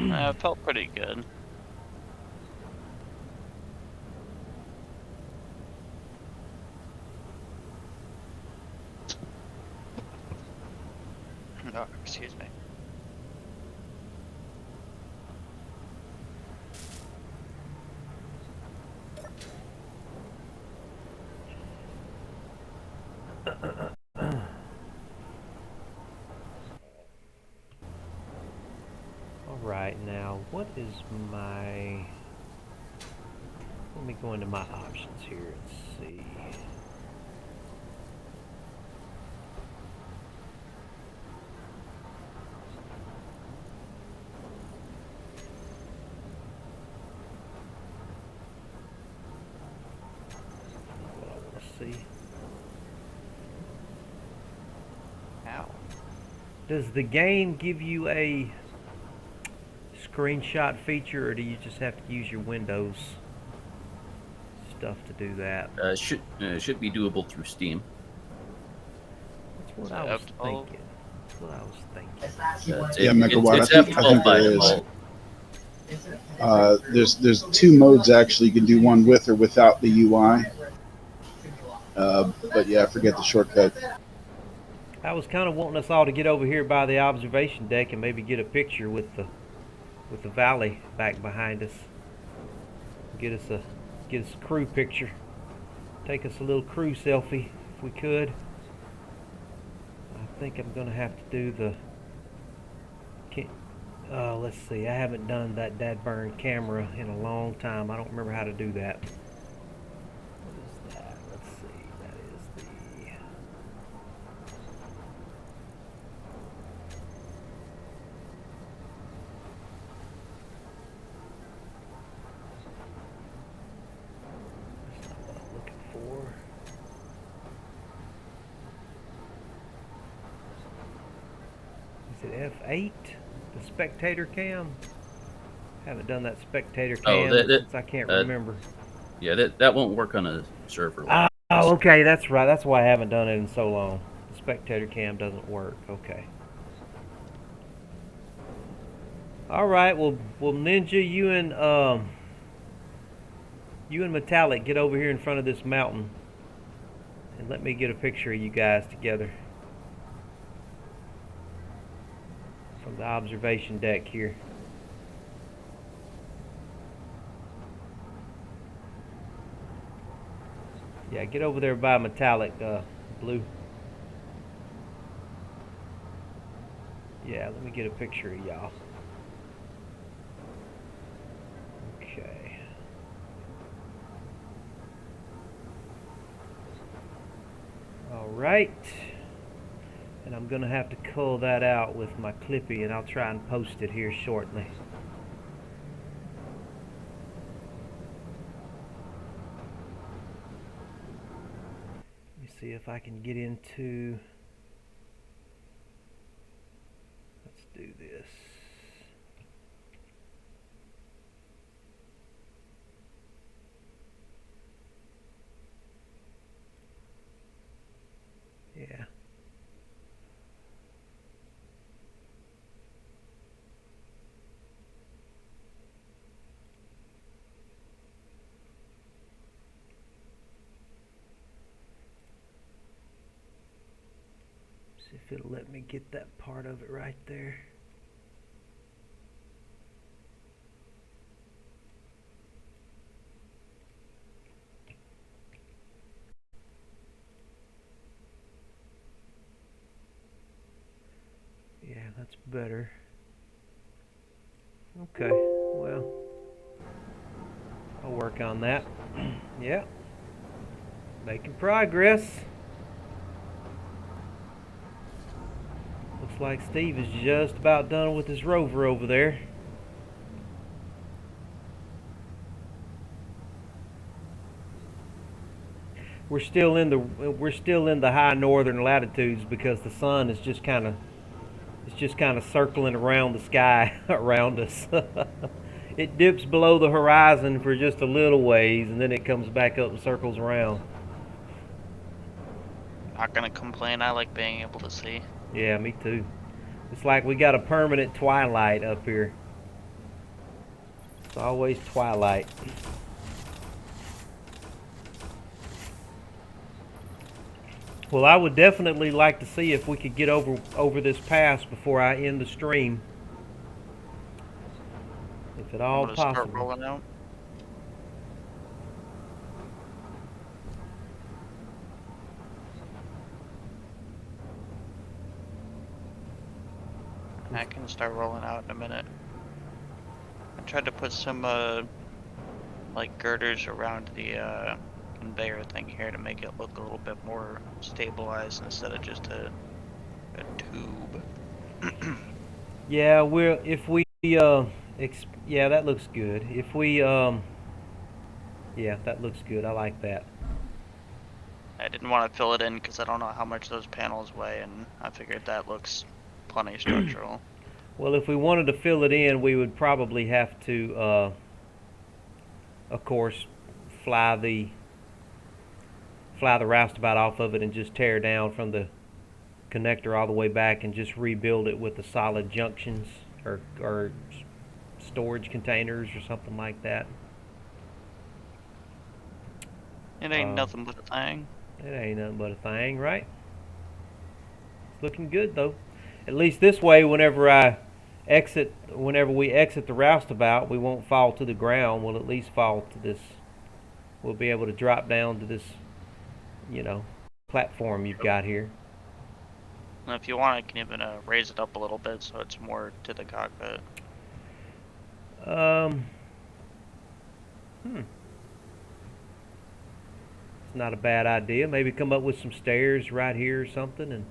It felt pretty good. Oh, excuse me. Alright, now what is my... Let me go into my options here and see. What I want to see. Ow. Does the game give you a screenshot feature, or do you just have to use your Windows stuff to do that? Should be doable through Steam. That's what I was thinking. That's what I was thinking. Yeah, Megawatt, It's I think F12 by there is. default. There's two modes actually. You can do one with or without the UI. But yeah, I forget the shortcut. I was kind of wanting us all to get over here by the observation deck and maybe get a picture with the valley back behind us. Get us a crew picture. Take us a little crew selfie if we could. I think I'm gonna have to do the. Let's see. I haven't done that dadburn camera in a long time. I don't remember how to do that. What is that? Let's see. That is the. That's not what I'm looking for. Is it F8? The spectator cam? Haven't done that spectator cam since I can't remember. Yeah, that won't work on a server. Like Oh, okay, that's right. That's why I haven't done it in so long. The spectator cam doesn't work. Okay. All right. Well, Ninja, you and Metallic get over here in front of this mountain, and let me get a picture of you guys together from the observation deck here. Yeah, get over there by Metallic, Blue. Yeah, let me get a picture of y'all. Okay. Alright. And I'm going to have to cull that out with my Clippy, and I'll try and post it here shortly. Let me see if I can get into... Let's do this. Yeah. See if it'll let me get that part of it right there. Yeah, that's better. Okay, well, I'll work on that. Yeah, making progress. Looks like Steve is just about done with his rover over there. we're still in the high northern latitudes because the sun is just kind of circling around the sky around us. It dips below the horizon for just a little ways, and then it comes back up and circles around. Not gonna complain. I like being able to see. Yeah, me too. It's like we got a permanent twilight up here. It's always twilight. Well, I would definitely like to see if we could get over this pass before I end the stream. If at all I'm gonna start possible. rolling out. I can start rolling out in a minute. I tried to put some like girders around the conveyor thing here to make it look a little bit more stabilized instead of just a tube. Yeah, yeah, that looks good. If we yeah, that looks good. I like that. I didn't want to fill it in because I don't know how much those panels weigh, and I figured that looks plenty structural. Well, if we wanted to fill it in, we would probably have to, of course, fly the roustabout off of it and just tear down from the connector all the way back and just rebuild it with the solid junctions or storage containers or something like that. It ain't nothing but a thing. It ain't nothing but a thing, right? It's looking good though. At least this way, whenever we exit the roustabout, we won't fall to the ground. We'll at least fall to this. We'll be able to drop down to this, platform you've got here. And if you want, I can even raise it up a little bit so it's more to the cockpit. It's not a bad idea. Maybe come up with some stairs right here or something, and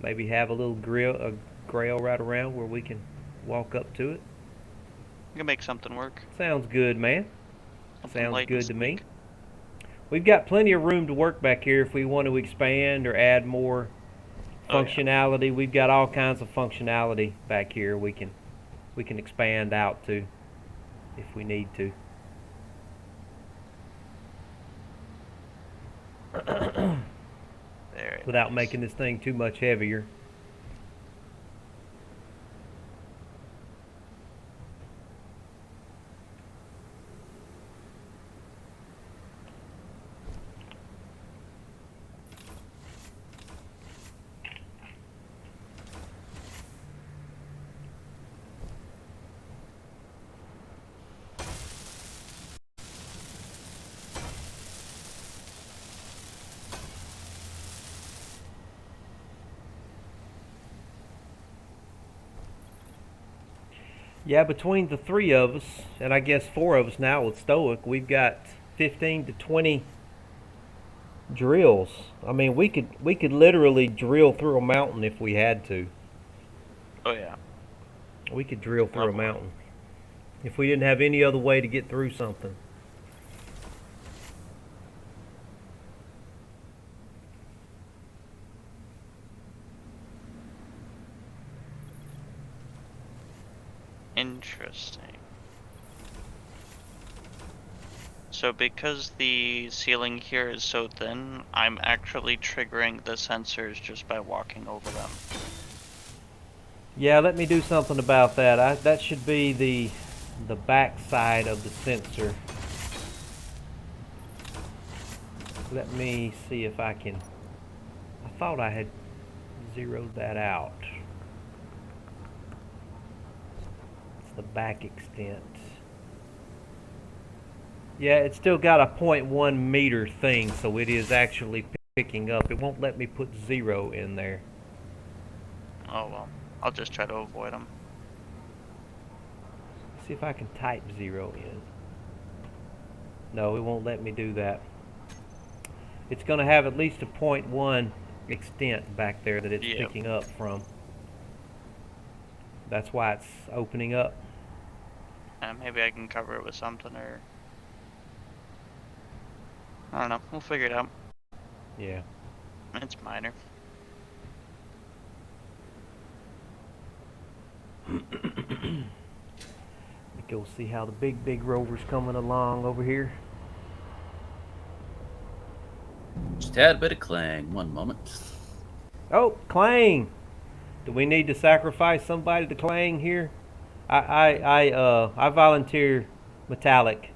maybe have a little grail right around where we can walk up to it. You can make something work. Sounds good, man. Something Sounds light good and to me. sleek. We've got plenty of room to work back here if we want to expand or add more functionality. Yeah. We've got all kinds of functionality back here we can expand out to if we need to. Without making this thing too much heavier. Yeah, between the three of us, and I guess four of us now with Stoic, we've got 15 to 20 drills. I mean, we could literally drill through a mountain if we had to. Oh yeah. We could drill through a mountain if we didn't have any other way to get through something. Interesting. So because the ceiling here is so thin, I'm actually triggering the sensors just by walking over them. Yeah, let me do something about that. That should be the back side of the sensor. Let me see if I can. I thought I had zeroed that out. It's the back extent. Yeah, it's still got a 0.1 meter thing, so it is actually picking up. It won't let me put 0 in there. Oh well, I'll just try to avoid them. See if I can type 0 in. No, it won't let me do that. It's going to have at least a 0.1 extent back there that it's picking up from. That's why it's opening up. Maybe I can cover it with something or... I don't know. We'll figure it out. Yeah. It's minor. Go see how the big rover's coming along over here. Just had a bit of clang. One moment. Oh, Clang! Do we need to sacrifice somebody to Clang here? I volunteer Metallic.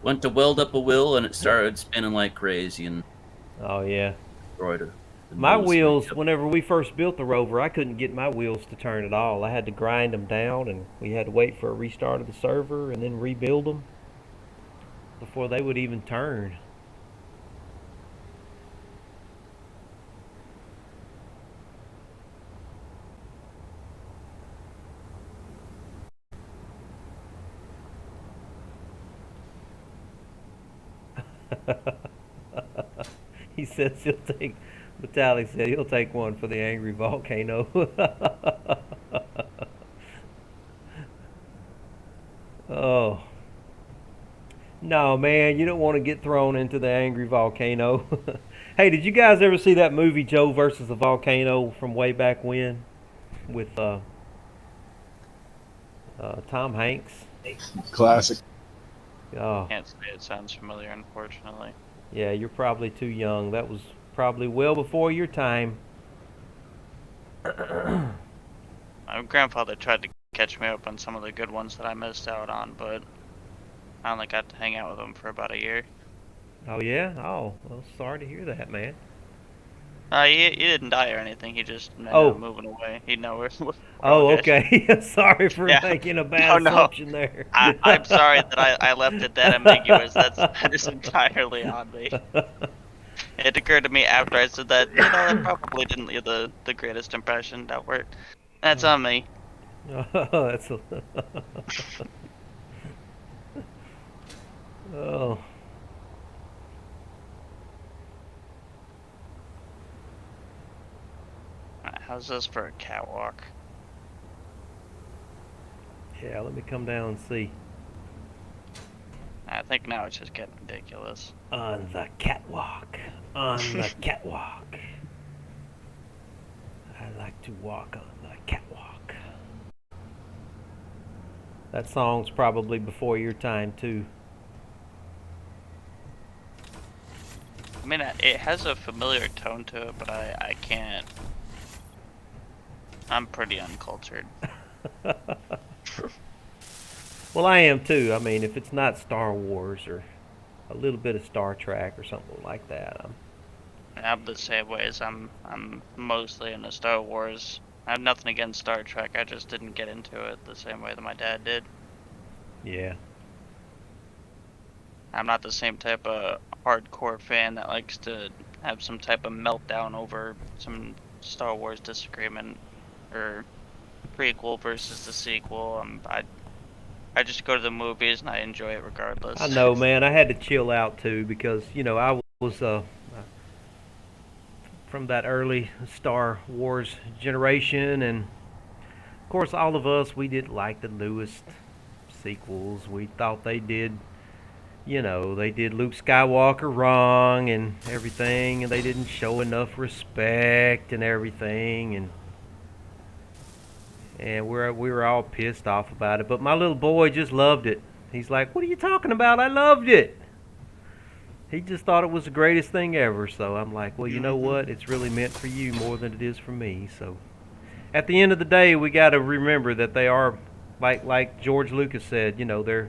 Went to weld up a wheel and it started spinning like crazy and Oh yeah. destroyed her. The My nose wheels, went up. whenever we first built the Rover, I couldn't get my wheels to turn at all. I had to grind them down, and we had to wait for a restart of the server and then rebuild them before they would even turn. He says he'll take. Metallic said he'll take one for the angry volcano. Oh. No, man, you don't want to get thrown into the angry volcano. Hey, did you guys ever see that movie Joe versus the Volcano from way back when with Tom Hanks? Classic. Oh, Can't say it sounds familiar, unfortunately. yeah, you're probably too young. That was probably well before your time. My grandfather tried to catch me up on some of the good ones that I missed out on, but I only got to hang out with him for about a year. Oh yeah? Oh, well, sorry to hear that, man. He didn't die or anything. He just ended Oh. up moving away. He know where. Oh, okay. Sorry for Yeah. making a bad No. assumption there. I'm sorry that I left it that ambiguous. That is entirely on me. It occurred to me after I said that, that probably didn't leave the greatest impression. That worked. That's on me. Oh, that's a Oh. How's this for a catwalk? Yeah, let me come down and see. I think now it's just getting ridiculous. On the catwalk. On the catwalk. I like to walk on the catwalk. That song's probably before your time, too. I mean, it has a familiar tone to it, but I can't. I'm pretty uncultured. Well, I am, too. I mean, if it's not Star Wars or a little bit of Star Trek or something like that, I'm the same way as I'm mostly into Star Wars. I have nothing against Star Trek. I just didn't get into it the same way that my dad did. yeah. I'm not the same type of hardcore fan that likes to have some type of meltdown over some Star Wars disagreement or prequel versus the sequel. I just go to the movies and I enjoy it regardless. I know, man. I had to chill out, too, because, I was from that early Star Wars generation, and of course all of us, we didn't like the newest sequels. We thought they did Luke Skywalker wrong and everything, and they didn't show enough respect and everything, and we were all pissed off about it. But my little boy just loved it. He's like, "What are you talking about? I loved it." He just thought it was the greatest thing ever. So I'm like, well, you know what? It's really meant for you more than it is for me. So at the end of the day, we got to remember that they are, like George Lucas said,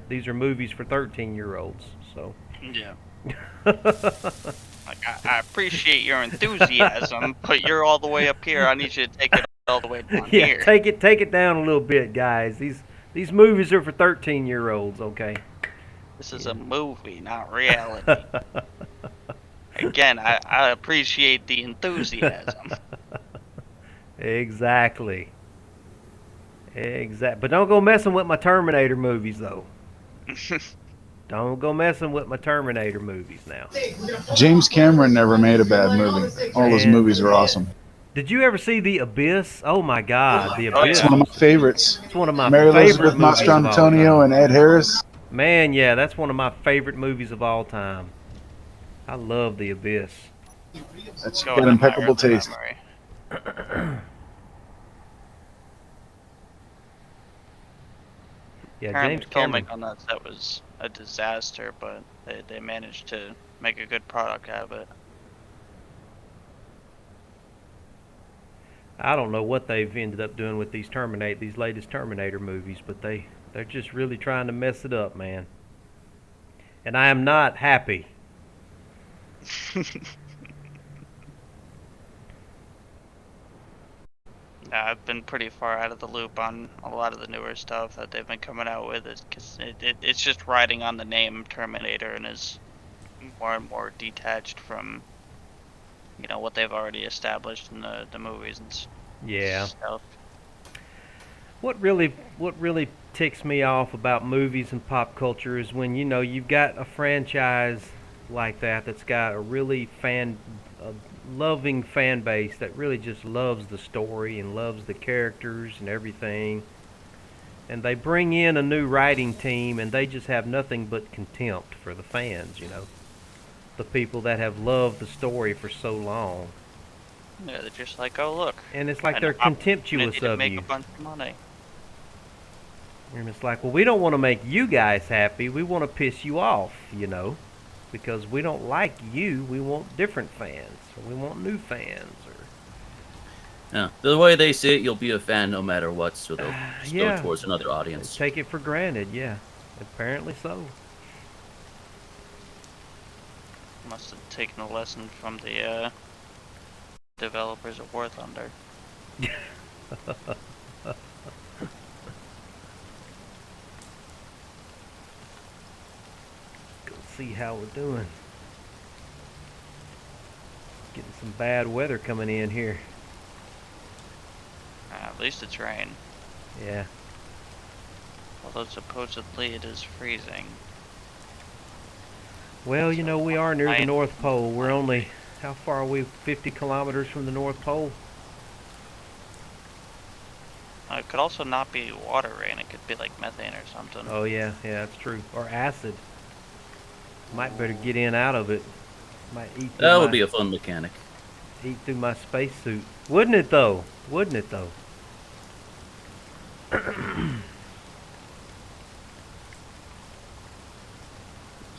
these are movies for 13-year-olds. So Yeah. Like, I appreciate your enthusiasm, but you're all the way up here. I need you to take it all the way down yeah, here. take it down a little bit, guys. These movies are for 13-year-olds. Okay. This is a movie, not reality. Again, I appreciate the enthusiasm. Exactly. But don't go messing with my Terminator movies, though. Don't go messing with my Terminator movies now. James Cameron never made a bad movie. All those Man. movies are awesome. Did you ever see The Abyss? Oh my God, The Oh, Abyss. It's one of my favorites. It's one of my Mary favorite Elizabeth movies of all Mastrantonio time. and Ed Harris. Man, yeah, that's one of my favorite movies of all time. I love The Abyss. That's Going got in my impeccable early taste. memory. Yeah, Apparently, James Cameron. filming on that set was a disaster, but they managed to make a good product out of it. I don't know what they've ended up doing with these latest Terminator movies, but they're just really trying to mess it up, man. And I am not happy. Yeah, I've been pretty far out of the loop on a lot of the newer stuff that they've been coming out with, because it's just riding on the name Terminator and is more and more detached from, what they've already established in the movies and Yeah. stuff. What really ticks me off about movies and pop culture is when you've got a franchise like that's got a really a loving fan base that really just loves the story and loves the characters and everything. And they bring in a new writing team and they just have nothing but contempt for the fans, the people that have loved the story for so long. Yeah, they're just like, oh look, And it's like an they're contemptuous opportunity to of make you. a bunch of money. And it's like, well, we don't want to make you guys happy. We want to piss you off, because we don't like you. We want different fans, or we want new fans, or Yeah, the way they see it, you'll be a fan no matter what, so they'll just yeah, go towards another audience. take it for granted. Yeah, apparently so. Must have taken a lesson from the developers of War Thunder. Go see how we're doing. Getting some bad weather coming in here. At least it's rain. Yeah. Although supposedly it is freezing. Well, we are near the I- North Pole. We're only, how far are we? 50 kilometers from the North Pole? It could also not be water rain. It could be like methane or something. Oh yeah, that's true. Or acid. Might better get in out of it. Might eat through That would be a fun mechanic. eat through my spacesuit. Wouldn't it though? Wouldn't it though?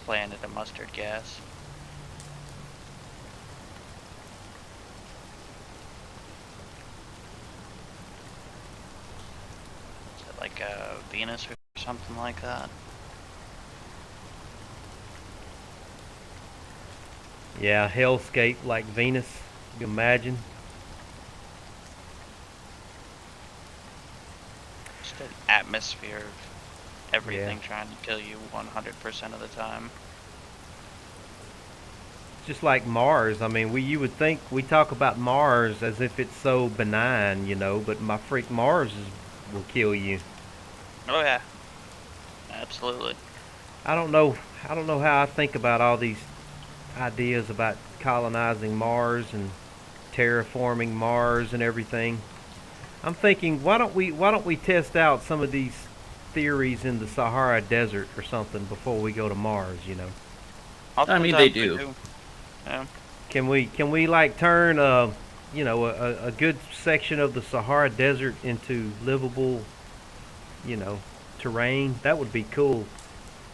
Planet of mustard gas. Is it like Venus or something like that? Yeah, hellscape like Venus. You imagine? Just an atmosphere of everything trying to kill you 100% of the time. Just like Mars. I mean, you would think we talk about Mars as if it's so benign, but my freak Mars will kill you. Oh yeah, absolutely. I don't know how I think about all these ideas about colonizing Mars and terraforming Mars and everything. I'm thinking, why don't we test out some of these theories in the Sahara Desert or something before we go to Mars? I mean, they do. Yeah. Can we like turn a good section of the Sahara Desert into livable, terrain? That would be cool.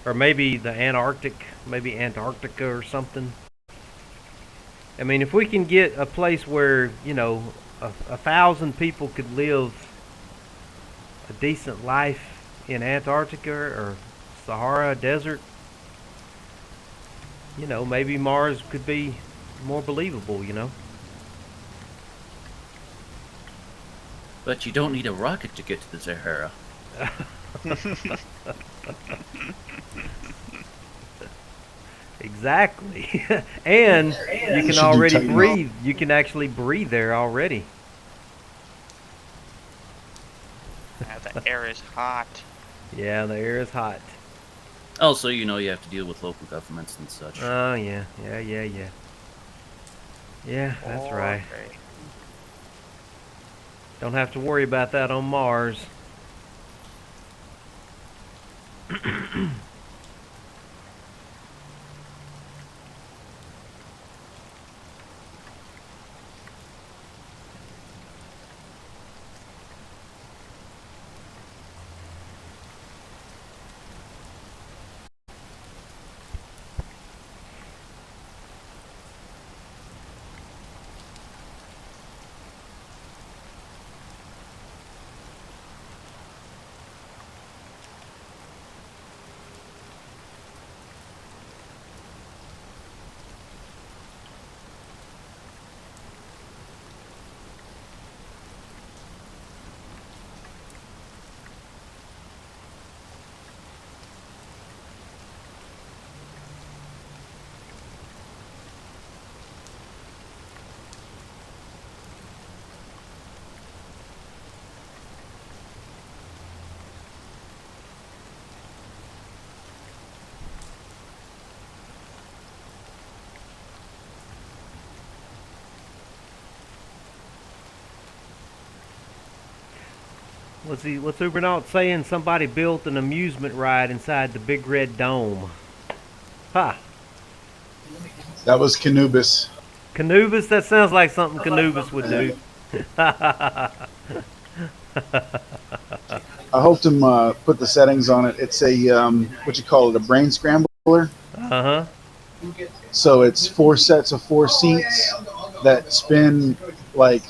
Or maybe the maybe Antarctica or something. I mean, if we can get a place where, 1,000 people could live a decent life in Antarctica or Sahara Desert, maybe Mars could be more believable, But you don't need a rocket to get to the Sahara. Exactly. And you can already breathe. You can actually breathe there already. Yeah, the air is hot. Yeah, the air is hot. Also, you have to deal with local governments and such. Oh, yeah. Yeah, that's right. Okay. Don't have to worry about that on Mars. What's Ubernaut saying? Somebody built an amusement ride inside the Big Red Dome. Ha! That was Canubis. Canubis? That sounds like something Canubis would do. I helped him put the settings on it. It's a what you call it, a brain scrambler. Uh-huh. So it's 4 sets of 4 seats that spin like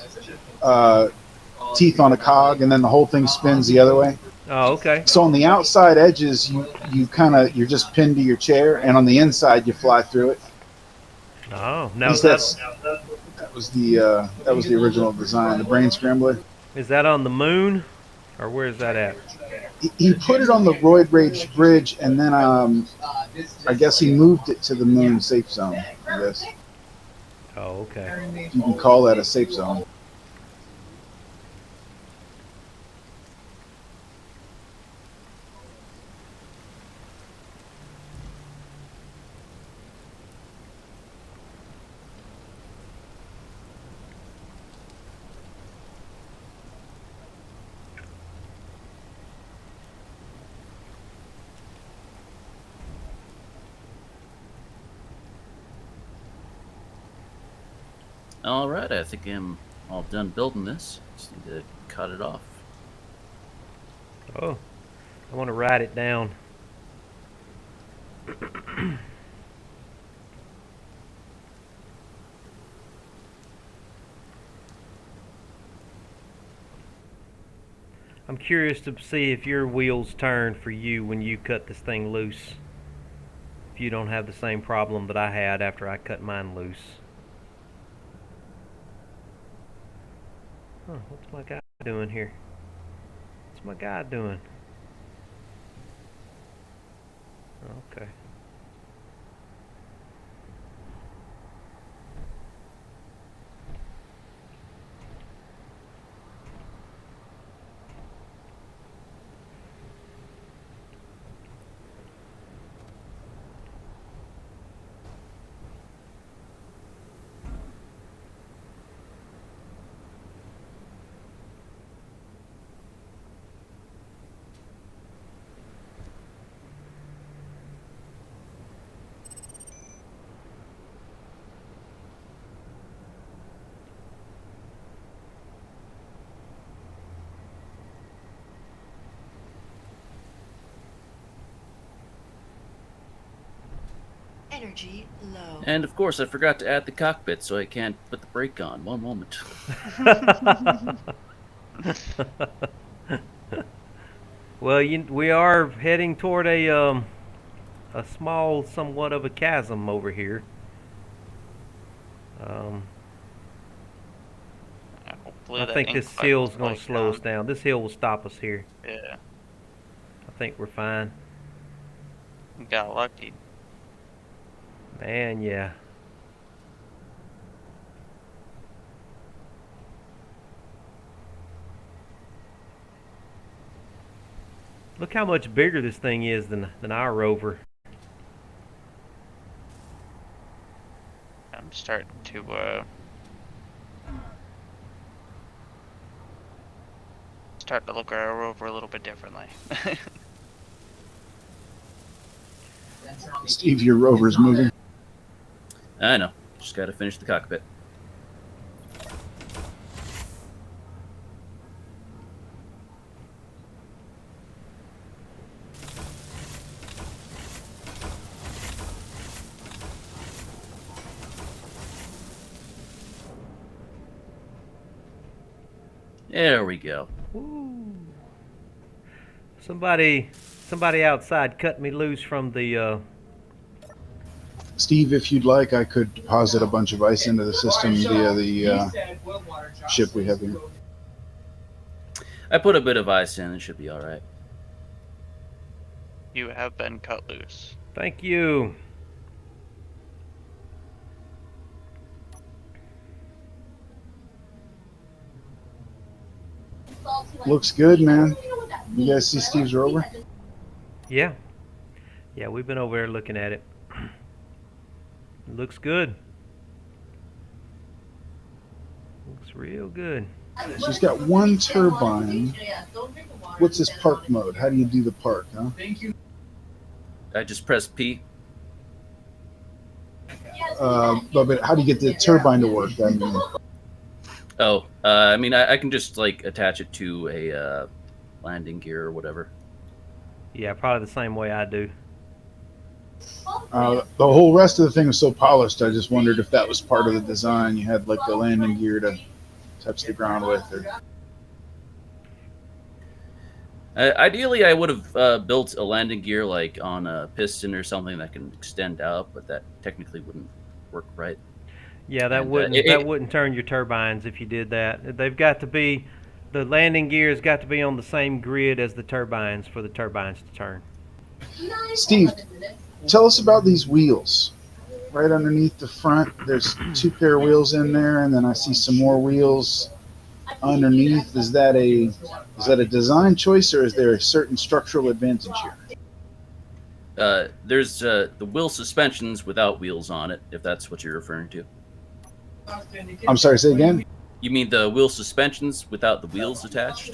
teeth on a cog, and then the whole thing spins the other way. Oh, okay. So on the outside edges, you're just pinned to your chair, and on the inside you fly through it. Oh, At now least that was the original design, the brain scrambler. is that on the moon, or where is that at? He put it on the Roid Rage Bridge, and then I guess he moved it to the moon safe zone. I guess Oh, okay. you can call that a safe zone. All right, I think I'm all done building this. Just need to cut it off. Oh, I want to write it down. I'm curious to see if your wheels turn for you when you cut this thing loose. If you don't have the same problem that I had after I cut mine loose. Huh, what's my guy doing here? What's my guy doing? Okay. Energy low. And of course, I forgot to add the cockpit, so I can't put the brake on. One moment. Well, we are heading toward a small, somewhat of a chasm over here. Hopefully I that think this incline hill's will going to slow us down. This hill will stop us here. Yeah, I think we're fine. got lucky. Man, yeah. Look how much bigger this thing is than our rover. I'm starting to look at our rover a little bit differently. Steve, your rover's moving. I know. Just got to finish the cockpit. There we go. Woo. Somebody outside cut me loose from the Steve, if you'd like, I could deposit a bunch of ice into the system via the ship we have here. I put a bit of ice in. It should be all right. You have been cut loose. Thank you. Looks good, man. You guys see Steve's rover? Yeah. Yeah, we've been over there looking at it. It looks good. Looks real good. So he's got one turbine. What's his park mode? How do you do the park, huh? I just press P. But how do you get the turbine to work? I mean, I mean, I can just like attach it to a landing gear or whatever. Yeah, probably the same way I do. the whole rest of the thing was so polished. I just wondered if that was part of the design. You had like the landing gear to touch the ground with. Or... Ideally, I would have built a landing gear like on a piston or something that can extend out, but that technically wouldn't work right. Yeah, that wouldn't turn your turbines if you did that. They've got to be, the landing gear's got to be on the same grid as the turbines for the turbines to turn. Steve, tell us about these wheels. Right underneath the front, there's 2 pair of wheels in there, and then I see some more wheels underneath. Is that a design choice, or is there a certain structural advantage here? There's the wheel suspensions without wheels on it, if that's what you're referring to. I'm sorry, say again? You mean the wheel suspensions without the wheels attached?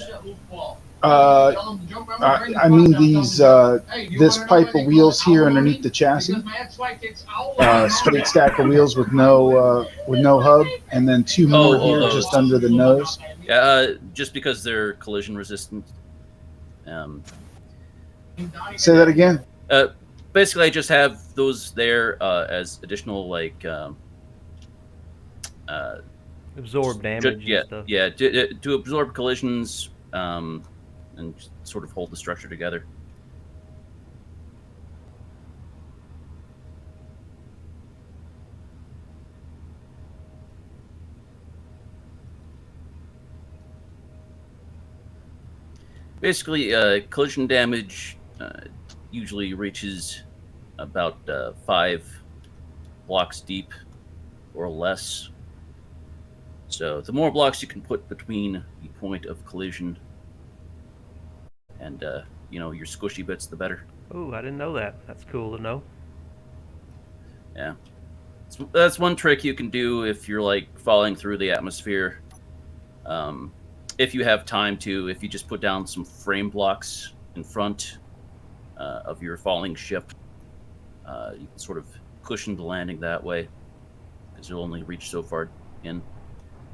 I mean these this pipe of wheels here underneath the chassis, straight stack of wheels with no hub, and then 2 more here just under the nose. Yeah, just because they're collision resistant. Say that again. Basically, I just have those there as additional like absorb damage. Yeah, and stuff. yeah, to absorb collisions. And sort of hold the structure together. Basically, collision damage usually reaches about 5 blocks deep or less. So the more blocks you can put between the point of collision and your squishy bits, the better. Oh, I didn't know that. That's cool to know. Yeah, that's one trick you can do if you're like falling through the atmosphere. If you have time to, if you just put down some frame blocks in front of your falling ship, you can sort of cushion the landing that way, because you'll only reach so far in.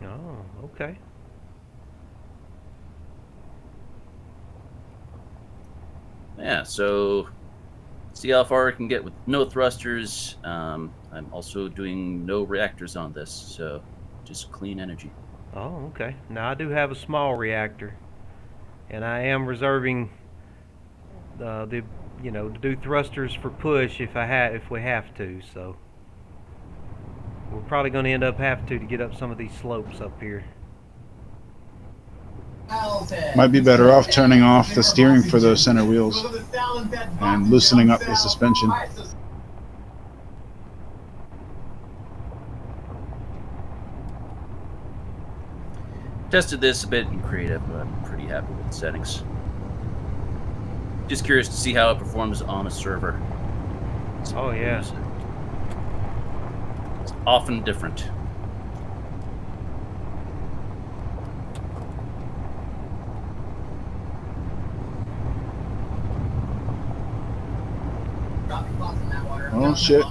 Oh, okay. Yeah, so see how far I can get with no thrusters. I'm also doing no reactors on this, so just clean energy. Oh, okay. Now I do have a small reactor, and I am reserving to do thrusters for push if we have to. So we're probably going to end up having to get up some of these slopes up here. Might be better off turning off the steering for those center wheels and loosening up the suspension. Tested this a bit in creative, but I'm pretty happy with the settings. Just curious to see how it performs on a server. Oh yeah. It's often different. Oh shit.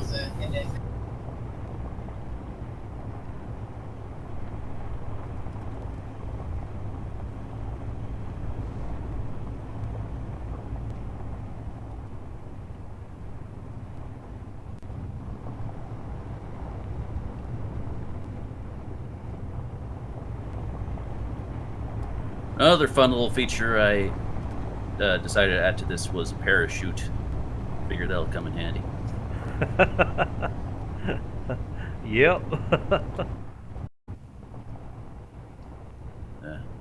Another fun little feature I decided to add to this was a parachute. Figured that'll come in handy. Yep.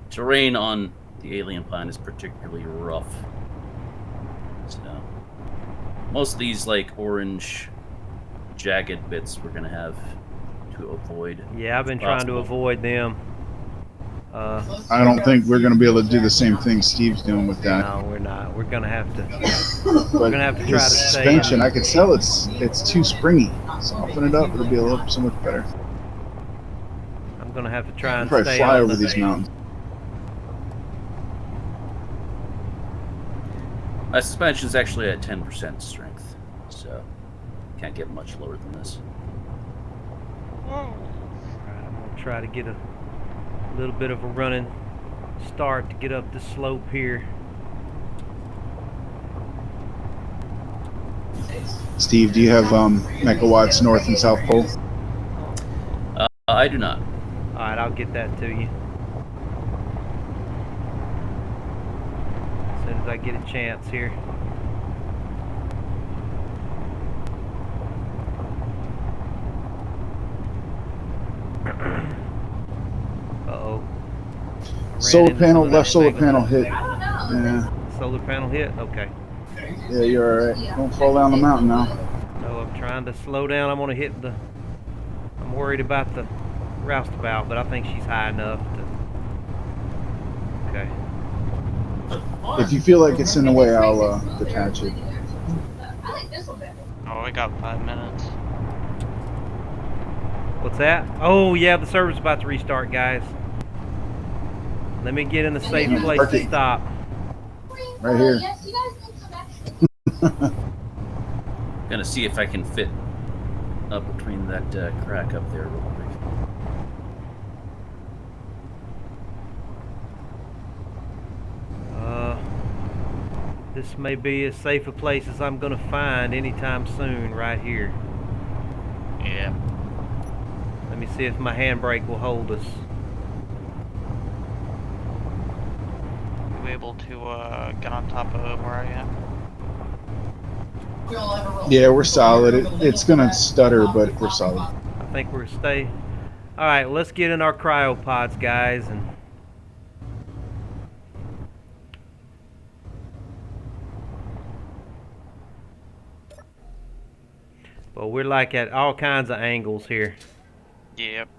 Terrain on the alien planet is particularly rough. So most of these like orange jagged bits we're gonna have to avoid. Yeah, I've been trying to avoid them. I don't think we're going to be able to do the same thing Steve's doing with that. No, we're not. We're going to have to. But We're gonna have to try to stay. Suspension, I can tell it's too springy. Soften it up; it'll be so much better. I'm going to have to try and Probably stay fly on over the, these mountains. My suspension's actually at 10% strength, so can't get much lower than this. Alright, I'm gonna try to get a little bit of a running start to get up the slope here. Steve, do you have megawatts north and south pole? I do not. Alright, I'll get that to you as soon as I get a chance here. Uh-oh. Solar panel, left solar panel hit. Yeah, Solar panel hit? Okay. yeah, you're all right. Don't fall down the mountain now. No, I'm trying to slow down. I'm gonna hit I'm worried about the roustabout, but I think she's high enough to... Okay. If you feel like it's in the way, I'll detach it. Oh, we got 5 minutes. What's that? Oh, yeah, the server's about to restart, guys. Let me get in a safe place to stop. Right here. Gonna see if I can fit up between that crack up there real quick. This may be as safe a place as I'm gonna find anytime soon, right here. Yeah. Let me see if my handbrake will hold us. You able to get on top of where I am? Yeah, we're solid. It's gonna stutter, but we're solid. I think we're stay. All right, let's get in our cryopods, guys, and well, we're like at all kinds of angles here. Yep.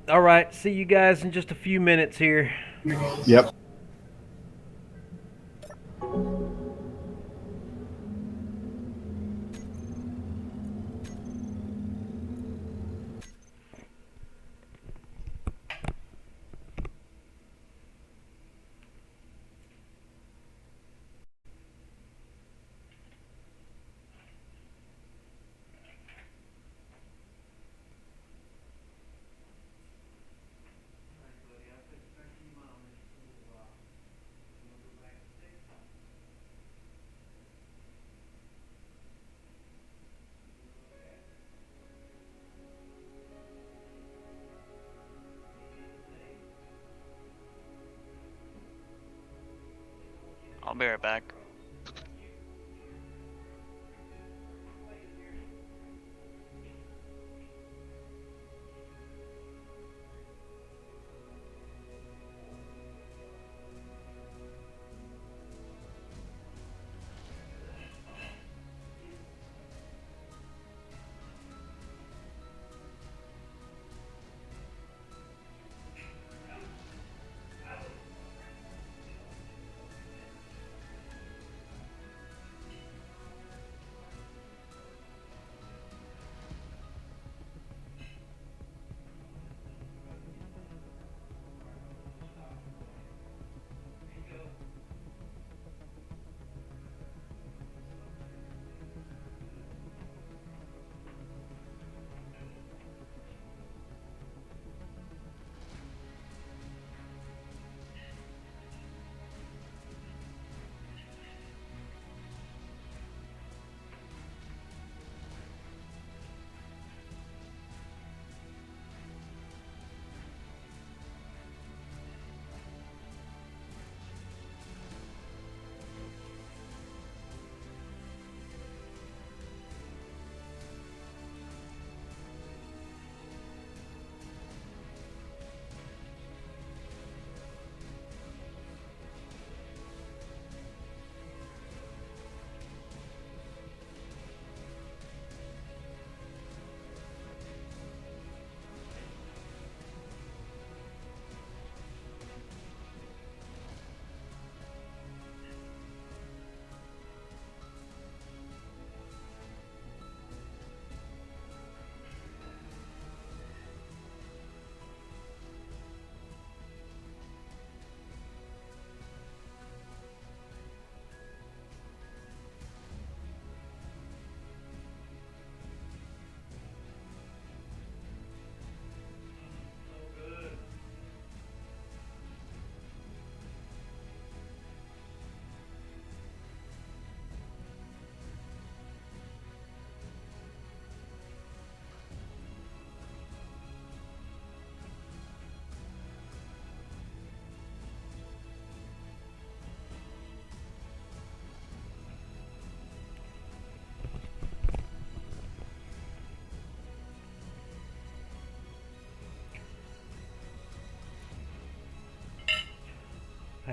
All right, see you guys in just a few minutes here. Yep. I'll be right back.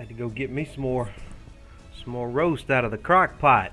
Had to go get me some more roast out of the crock pot.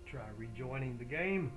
Try rejoining the game.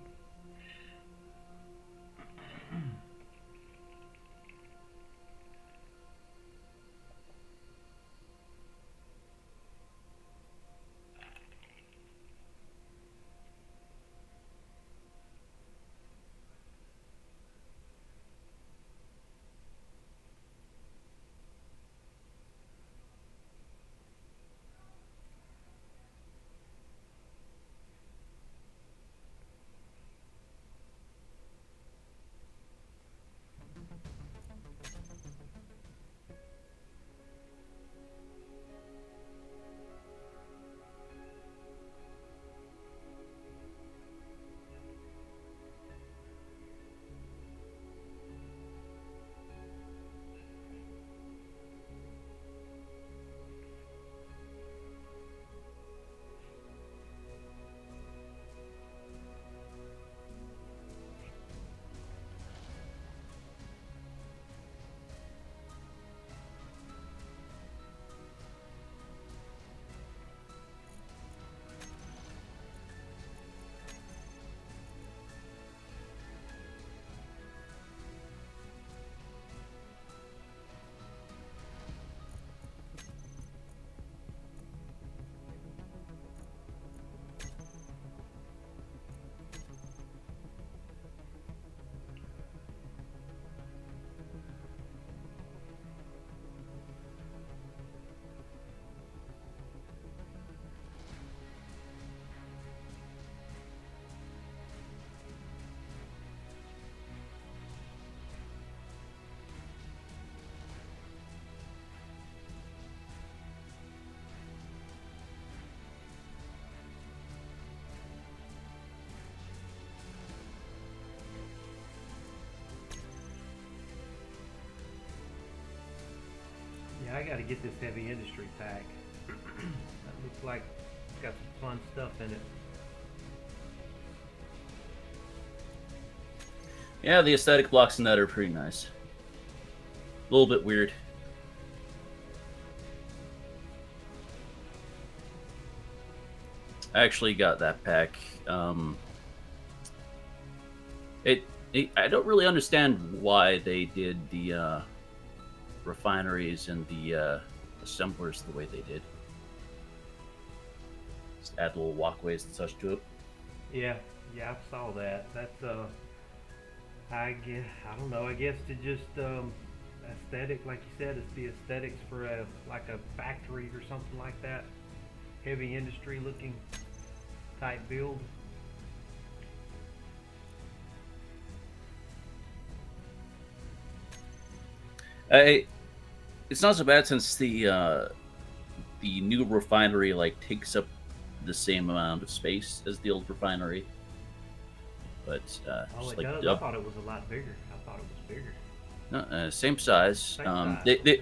Yeah, I got to get this heavy industry pack. That looks like it's got some fun stuff in it. Yeah, the aesthetic blocks in that are pretty nice. A little bit weird. I actually got that pack. I don't really understand why they did the refineries and the assemblers the way they did. Just add little walkways and such to it. Yeah, I saw that. That's I guess I don't know. I guess to just aesthetic, like you said, it's the aesthetics for a like a factory or something like that. Heavy industry looking type build. It's not so bad since the new refinery like takes up the same amount of space as the old refinery, but Oh, just it like does. I thought it was a lot bigger. I thought it was bigger. same size. Same size.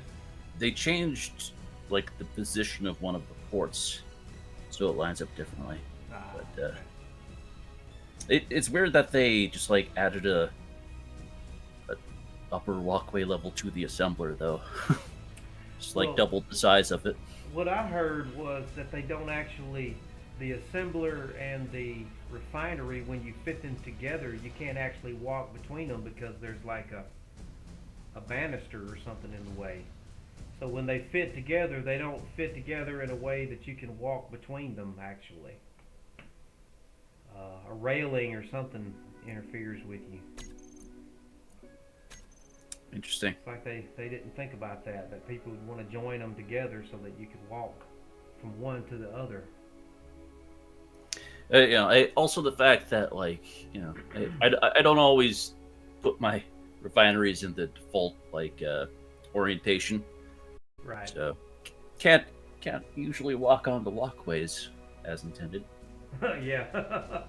They changed like the position of one of the ports, so it lines up differently. But Okay. it's weird that they just like added a upper walkway level to the assembler though. Just like Well- doubled the size of it. What I heard was that they don't actually, the assembler and the refinery, when you fit them together, you can't actually walk between them because there's like a banister or something in the way. So when they fit together, they don't fit together in a way that you can walk between them actually. A railing or something interferes with you. Interesting. It's like they didn't think about that people would want to join them together so that you could walk from one to the other. Also the fact that like I don't always put my refineries in the default like orientation, Right. so can't usually walk on the walkways as intended. Yeah.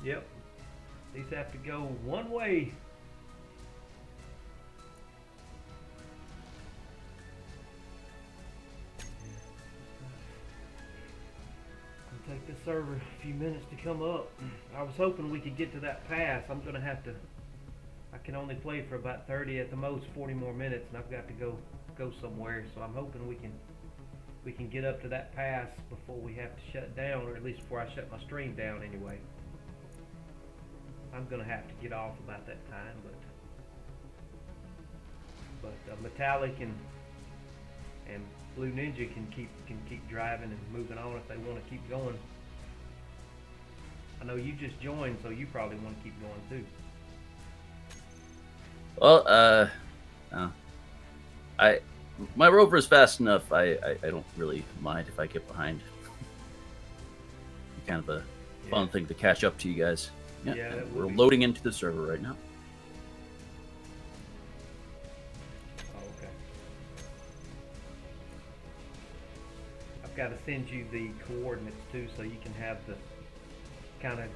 Yep. These have to go one way. It'll take this server a few minutes to come up. I was hoping we could get to that pass. I'm gonna have to. I can only play for about 30, at the most 40 more minutes, and I've got to go somewhere. So I'm hoping we can get up to that pass before we have to shut down, or at least before I shut my stream down anyway. I'm gonna have to get off about that time, but Metallic and Blue Ninja can keep driving and moving on if they want to keep going. I know you just joined, so you probably want to keep going too. Well, my rover is fast enough. I don't really mind if I get behind. Kind of a fun thing to catch up to you guys. Yeah, that we're would be. loading into the server right now. Oh, okay. I've got to send you the coordinates too, so you can have the kind of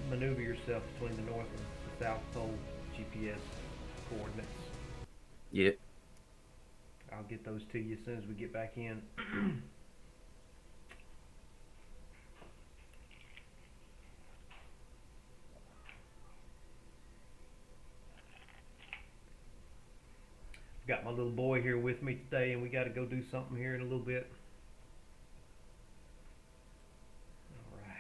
maneuver yourself between the north and the south pole GPS coordinates. Yeah. I'll get those to you as soon as we get back in. Got my little boy here with me today, and we got to go do something here in a little bit. All right.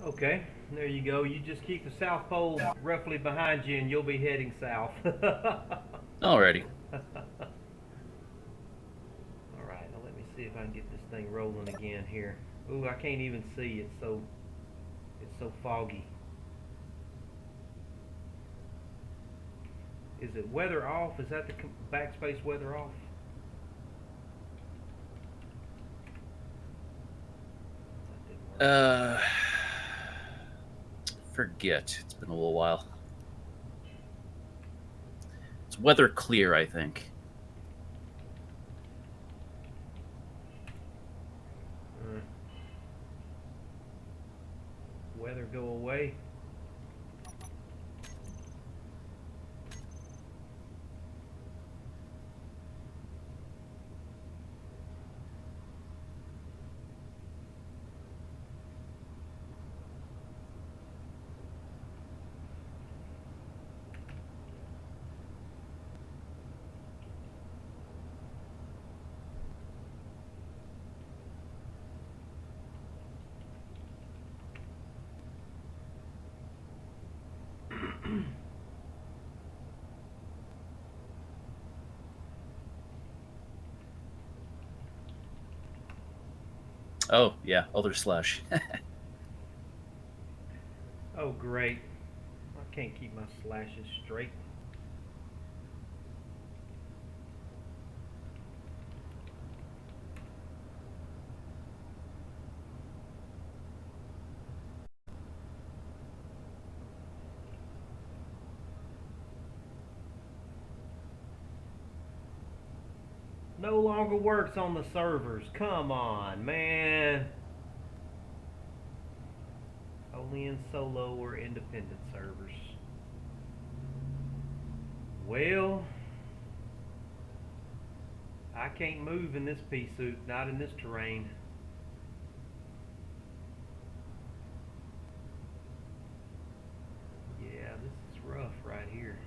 Okay, there you go. You just keep the South Pole roughly behind you, and you'll be heading south. Alrighty. see if I can get this thing rolling again here. Ooh, I can't even see. It's so foggy. Is it weather off? Is that the backspace weather off? That didn't work. Forget. It's been a little while. It's weather clear, I think. Weather go away. Oh, yeah, other slush. Oh, great. I can't keep my slashes straight. No longer works on the servers. Come on, man. Only in solo or independent servers. Well, I can't move in this pea suit, not in this terrain. Yeah, this is rough right here.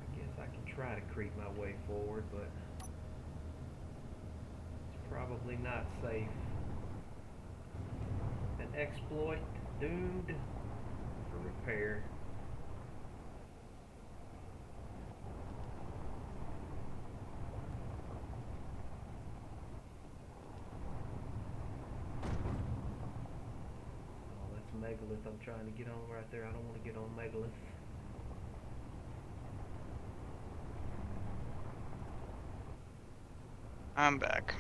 I guess I can try to creep my way forward, but it's probably not safe. An exploit doomed for repair. Oh, that's Megalith I'm trying to get on right there. I don't want to get on Megalith. I'm back.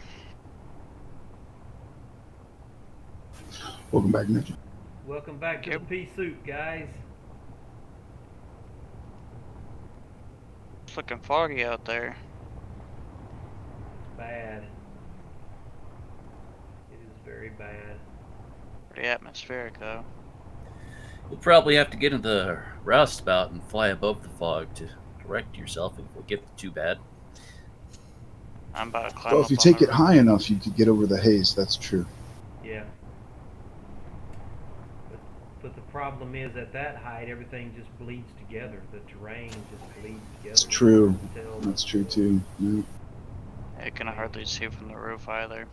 Welcome back, Ninja. Welcome back to the pea suit, guys. It's looking foggy out there. It's bad. It is very bad. Pretty atmospheric though. You'll probably have to get into the roustabout and fly above the fog to correct yourself if it gets too bad. I'm about to climb Well, up if you on take the it roof. high enough, you could get over the haze. That's true. Yeah. But the problem is at that height, everything just bleeds together. The terrain just bleeds together. It's true. You can tell That's true too. Yeah. I can hardly see from the roof either.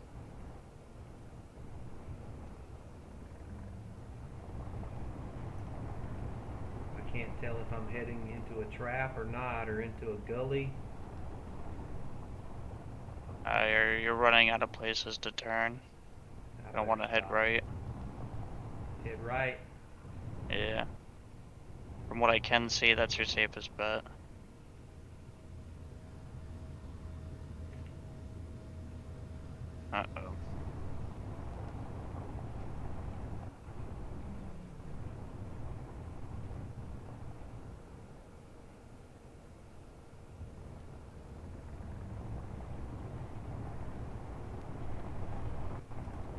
I can't tell if I'm heading into a trap or not, or into a gully. You're running out of places to turn. I don't want to head right. Head right. Yeah. From what I can see, that's your safest bet. Uh-oh.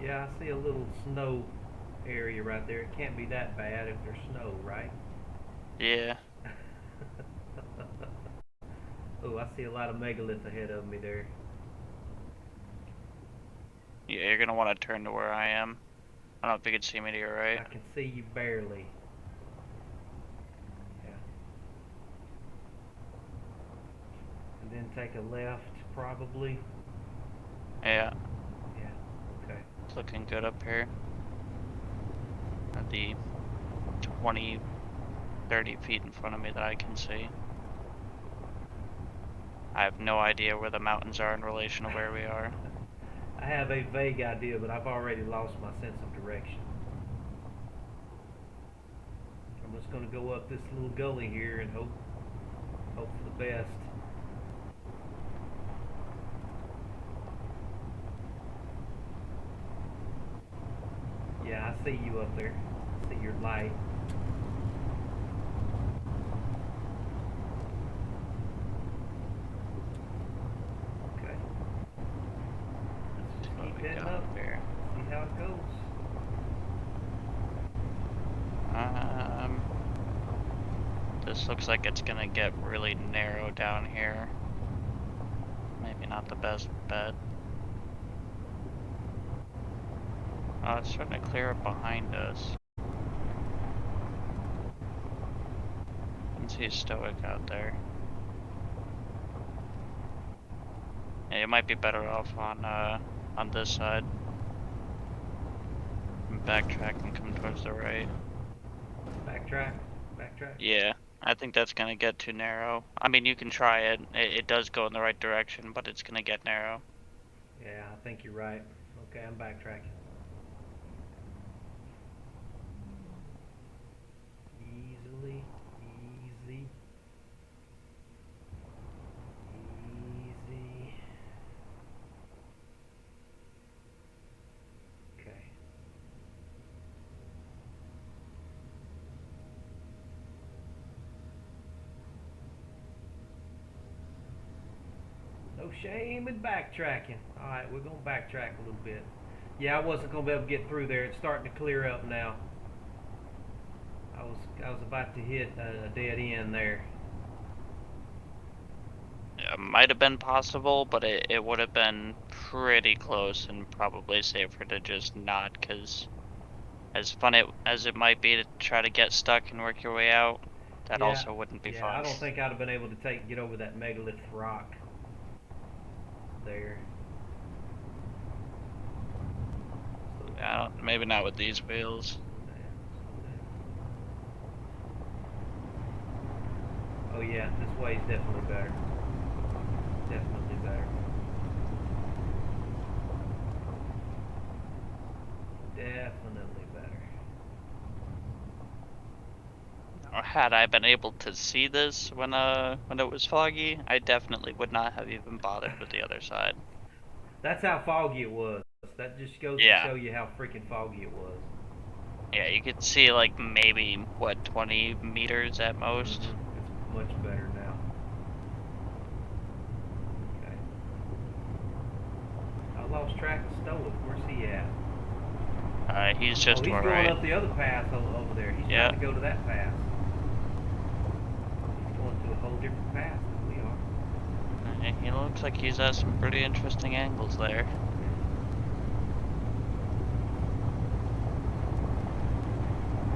Yeah, I see a little snow area right there. It can't be that bad if there's snow, right? Yeah. Oh, I see a lot of megalith ahead of me there. Yeah, you're gonna want to turn to where I am. I don't know if you can see me to your right. I can see you barely. Yeah. And then take a left, probably. Yeah, Yeah, okay. it's looking good up here. At the 20, 30 feet in front of me that I can see. I have no idea where the mountains are in relation to where we are. I have a vague idea, but I've already lost my sense of direction. I'm just gonna go up this little gully here and hope for the best. Yeah, I see you up there. I see your light. Okay. Let's just What keep we heading got up. here? See how it goes. This looks like it's gonna get really narrow down here. Maybe not the best bet. Oh, it's starting to clear up behind us. Can see Stoic out there. Yeah, you might be better off on this side. And backtrack and come towards the right. Backtrack. Yeah, I think that's gonna get too narrow. I mean, you can try it. It does go in the right direction, but it's gonna get narrow. Yeah, I think you're right. Okay, I'm backtracking. Easy. Okay. No shame in backtracking. Alright, we're going to backtrack a little bit. Yeah, I wasn't going to be able to get through there. It's starting to clear up now. I was about to hit a dead end there. It might have been possible, but it would have been pretty close and probably safer to just not, because as fun as it might be to try to get stuck and work your way out, that Yeah, also wouldn't be fun. I don't think I'd have been able to get over that megalith rock there. Yeah, maybe not with these wheels. Oh yeah, this way is definitely better. Definitely better. Definitely better. Had I been able to see this when it was foggy, I definitely would not have even bothered with the other side. That's how foggy it was. That just goes to show you how freaking foggy it was. Yeah, you could see like maybe what 20 meters at most. It's much better now. Okay. I lost track of Stoic. Where's he at? He's just he's to our going right. up the other path over there. He's trying to go to that path. He's going to a whole different path than we are. He looks like he's at some pretty interesting angles there.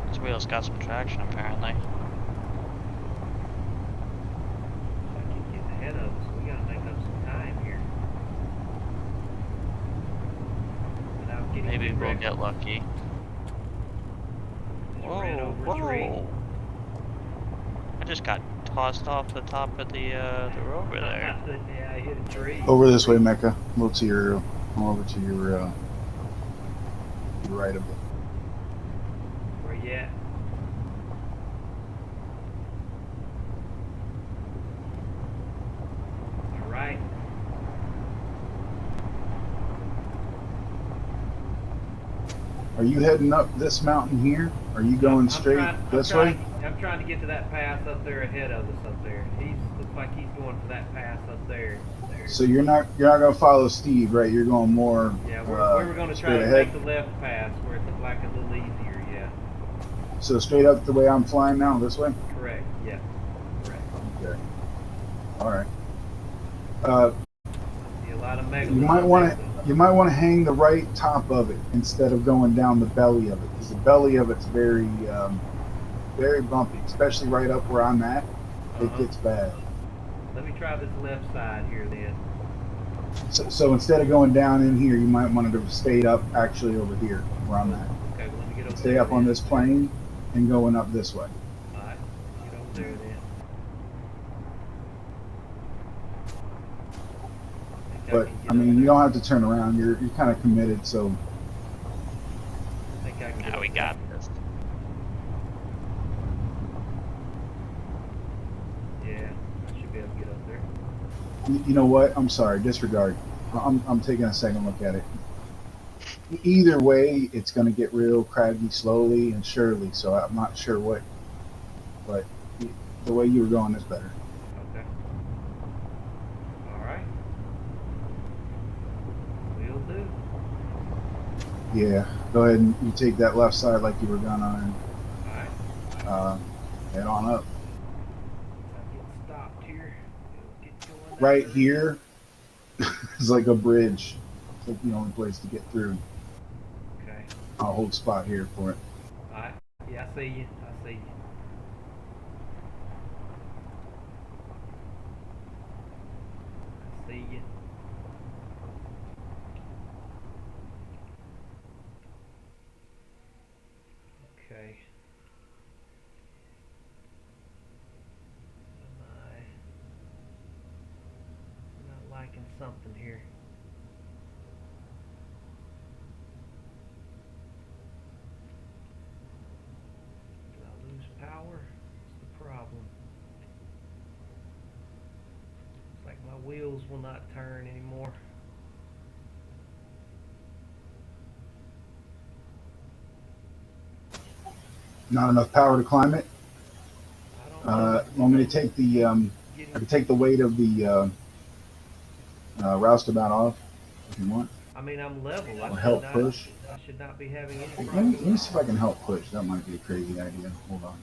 His wheel's got some traction apparently. I can get ahead of us. We gotta make up some time here. Without getting Maybe too we'll reckless. get lucky. Just ran over a tree. I just got tossed off the top of the rover there. Yeah, I hit a tree. Over this way, Mecca. A little to your, over to your right of it. Where you at? All right. Are you heading up this mountain here? Are you going straight this way? I'm trying to get to that path up there ahead of us up there. Looks like he's going for that path up there. So you're not gonna follow Steve, right? You're going more. Yeah, we were going to try to ahead. take the left path where it looked like a little easier. Yeah. So straight up the way I'm flying now, this way. Correct. Yeah. Correct. Okay. All right. See a lot of megaliths. You might want to hang the right top of it instead of going down the belly of it, because the belly of it's very, very bumpy, especially right up where I'm at. It gets bad. Let me try this left side here then. So instead of going down in here, you might want to stay up actually over here where I'm at. Okay, well, let me get over Stay there up on then. this plane and going up this way. All right, get over there then. But can get I mean, up you there. don't have to turn around. You're kind of committed, so I think I can get Now up we there. got this. Yeah, I should be able to get up there. you know what? I'm sorry. Disregard. I'm taking a second look at it. Either way, it's going to get real craggy slowly and surely. So I'm not sure what, but the way you were going is better. Okay. All right. Will do. Yeah. Go ahead and you take that left side like you were gonna, All right. and head on up. I get stopped here. It'll get going that Right way. here is like a bridge. It's like the only place to get through. Okay. I'll hold spot here for it. All right. Yeah, I see you. I see you. I see you. Okay. Am I not liking something here? Did I lose power? What's the problem? It's like my wheels will not turn anymore. Not enough power to climb it. I don't know. Want me to take the I Getting, can take the weight of the roustabout off if you want. I mean, I'm level. Or help push. I should not be having any Let me problems. see if I can help push. That might be a crazy idea. Hold on.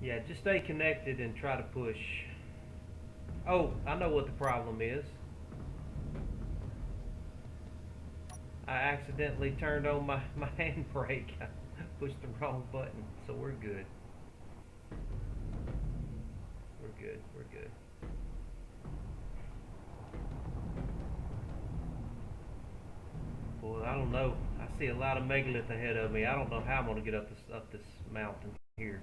Yeah, just stay connected and try to push. Oh, I know what the problem is. I accidentally turned on my handbrake. I pushed the wrong button, so we're good. We're good. We're good. Boy, I don't know. I see a lot of megalith ahead of me. I don't know how I'm gonna get up this mountain here.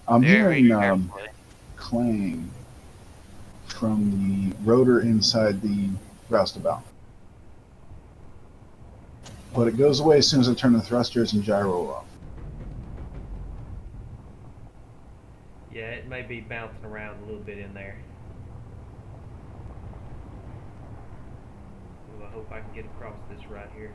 I'm Very hearing carefully. clang from the rotor inside the roustabout. But it goes away as soon as I turn the thrusters and gyro off. Yeah, it may be bouncing around a little bit in there. Ooh, I hope I can get across this right here.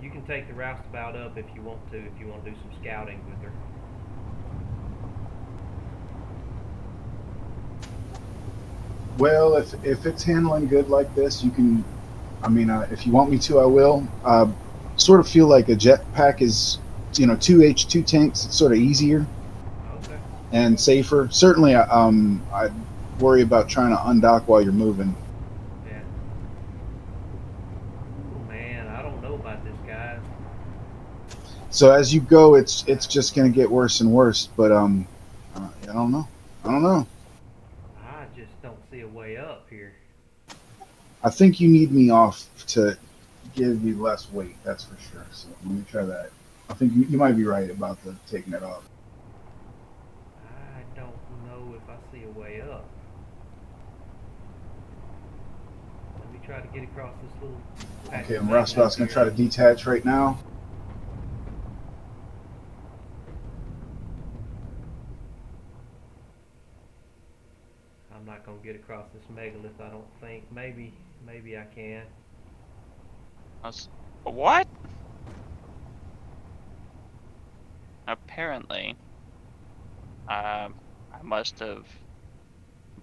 You can take the roustabout up if you want to, if you want to do some scouting with her. Well, if it's handling good like this, you can. I mean, if you want me to, I will. Sort of feel like a jetpack is, two H2 tanks. It's sort of easier Okay. and safer. Certainly, I worry about trying to undock while you're moving. Yeah. Ooh, man, I don't know about this, guys. So as you go, it's just gonna get worse and worse. But I don't know. I don't know. I just don't see a way up here. I think you need me off to give you less weight. That's for sure. So let me try that. I think you might be right about the taking it off. I don't know if I see a way up. Let me try to get across this little patch Okay, of and sand roustabout's gonna here. try to detach right now. I'm not gonna get across this megalith, I don't think. Maybe I can. What? Apparently, I must have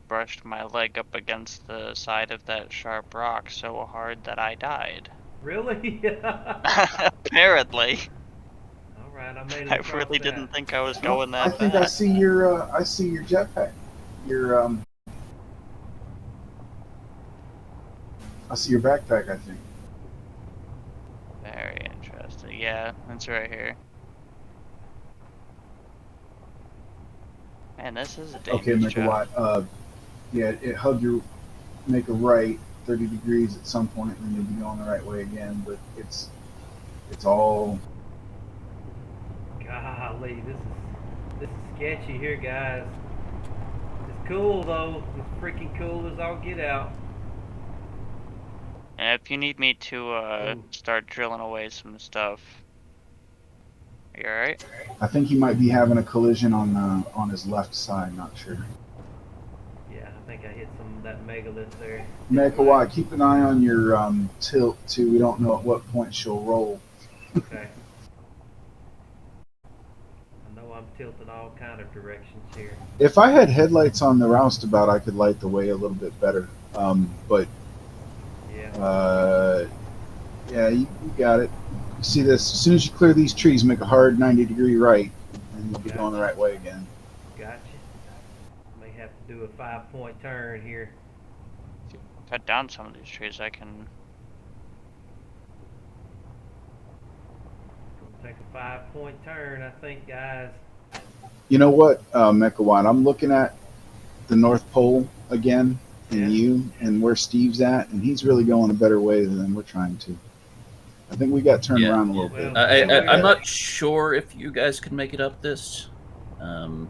brushed my leg up against the side of that sharp rock so hard that I died. Really? Apparently. Alright, I made it I across really that. didn't think I was Oh, going I that think I fast. see your jetpack. I see your backpack. I think. Very interesting. Yeah, that's right here. Man, this is a Okay, dangerous job. megawatt. Yeah, it hugged your make a right 30 degrees at some point, and then you'll be going the right way again. But it's all. Golly, this is sketchy here, guys. cool though. It's freaking cool as all get out. And if you need me to Ooh. start drilling away some stuff, you alright? I think he might be having a collision on his left side. Not sure. Yeah, I think I hit some of that megalith there. Mekawai, keep an eye on your tilt too. We don't know at what point she'll roll. Okay. I know I'm tilting all kind of directions here. If I had headlights on the roustabout, I could light the way a little bit better. But Yeah. yeah, you got it. You see this? As soon as you clear these trees, make a hard 90-degree right, and you'll be going the right way again. Gotcha. May have to do a 5-point turn here. Cut down some of these trees, I can... Take a 5-point turn, I think, guys. You know what, Mekawan? I'm looking at the North Pole again, and you, and where Steve's at, and he's really going a better way than we're trying to. I think we got turned around a little bit. I'm not sure if you guys can make it up this. Well,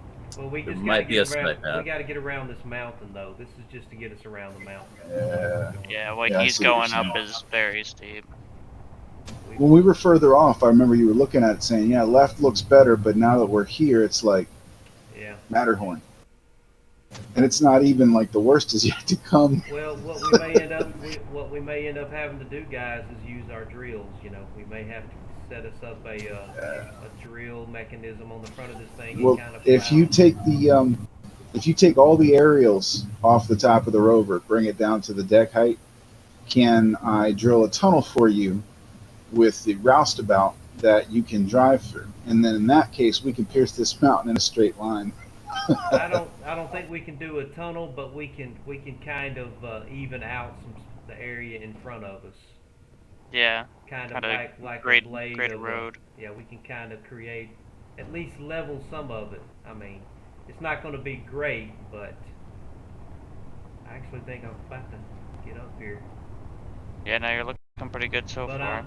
we there just might be a around, side path. we got to get around this mountain, though. This is just to get us around the mountain. Yeah, what Yeah, I he's see what going you're up saying. is very steep. When we were further off, I remember you were looking at it saying, yeah, left looks better, but now that we're here, it's like Matterhorn. And it's not even like the worst is yet to come. Well, what we may end up having to do, guys, is use our drills. You know, we may have to set us up a drill mechanism on the front of this thing. Well, and kind of if you take all the aerials off the top of the rover, bring it down to the deck height, can I drill a tunnel for you with the roustabout that you can drive through? And then in that case, we can pierce this mountain in a straight line. I don't think we can do a tunnel, but we can kind of even out the area in front of us. Yeah. Kind of like great, a blade great of road. Yeah, we can kind of create, at least level some of it. I mean, it's not going to be great, but I actually think I'm about to get up here. Yeah, now you're looking pretty good so But far.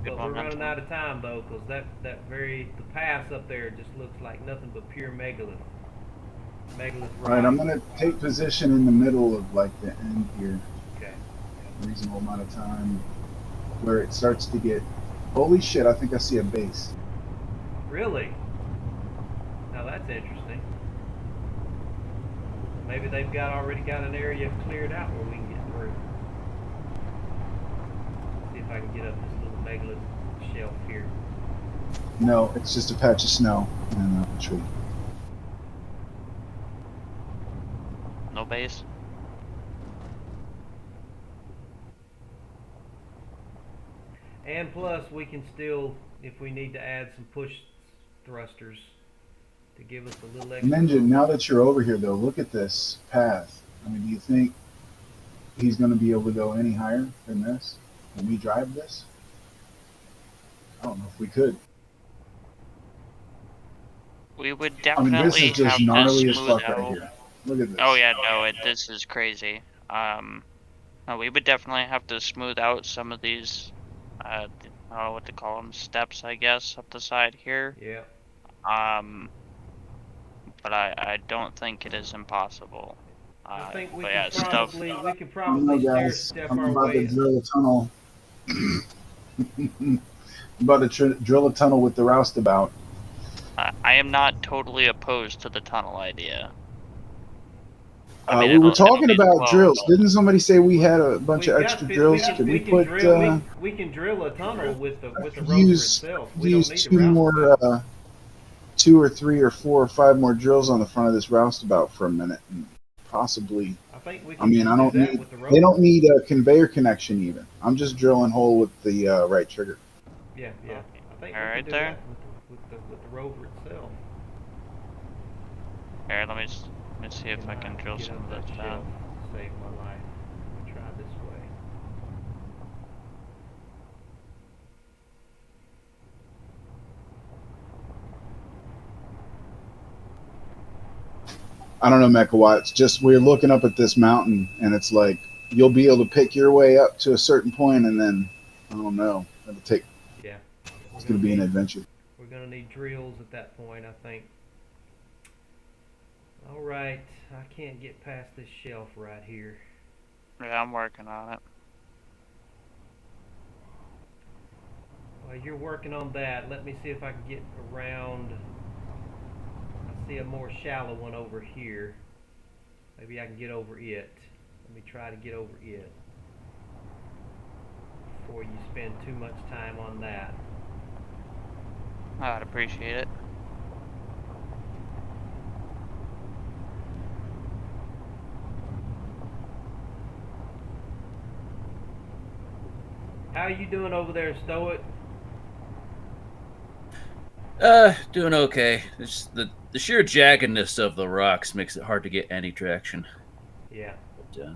but we're running out of time though, because the pass up there just looks like nothing but pure megalith. All right, I'm gonna take position in the middle of like the end here. Okay. A reasonable amount of time where it starts to get. Holy shit! I think I see a base. Really? Now that's interesting. Maybe they've already got an area cleared out where we can get through. See if I can get up this little megalith shelf here. No, it's just a patch of snow and a tree. No base? And plus, we can still, if we need to add some push thrusters to give us a little extra. Ninja, now that you're over here, though, look at this path. I mean, do you think he's going to be able to go any higher than this? Can we drive this? I don't know if we could. We would I mean, definitely this is just have gnarly to as smooth fuck right out. here. Look at this. Oh yeah, no, this is crazy. No, we would definitely have to smooth out some of these, I don't know what to call them, steps, I guess, up the side here. Yeah. But I don't think it is impossible. I think we but can yeah, probably stuff. we can probably guys, step I'm our about way. to drill a tunnel. I'm about to drill a tunnel with the roustabout. I am not totally opposed to the tunnel idea. I mean, we were it'll talking be about slow, drills. but- Didn't somebody say we had a bunch of extra drills? Could we put we can drill a tunnel with the rover use itself. We don't need two a more 2 or 3 or 4 or 5 more drills on the front of this roustabout for a minute, and possibly. I think we can I mean, I don't do that need. with the rover. They don't need a conveyor connection even. I'm just drilling hole with the right trigger. Yeah. I think All we right can do there. that with the rover itself. Here, let me see if I can drill Get some up of that this shelf. down. Save my life. Try this way. I don't know, Mekawatt. It's just we're looking up at this mountain, and it's like you'll be able to pick your way up to a certain point, and then I don't know. It'll take. Yeah. It's going to be an adventure. We're gonna need drills at that point, I think. All right, I can't get past this shelf right here. Yeah, I'm working on it. While you're working on that, let me see if I can get around. I see a more shallow one over here. Maybe I can get over it. Let me try to get over it before you spend too much time on that. I'd appreciate it. How are you doing over there, Stoic? Doing okay. It's the sheer jaggedness of the rocks makes it hard to get any traction. Yeah. But,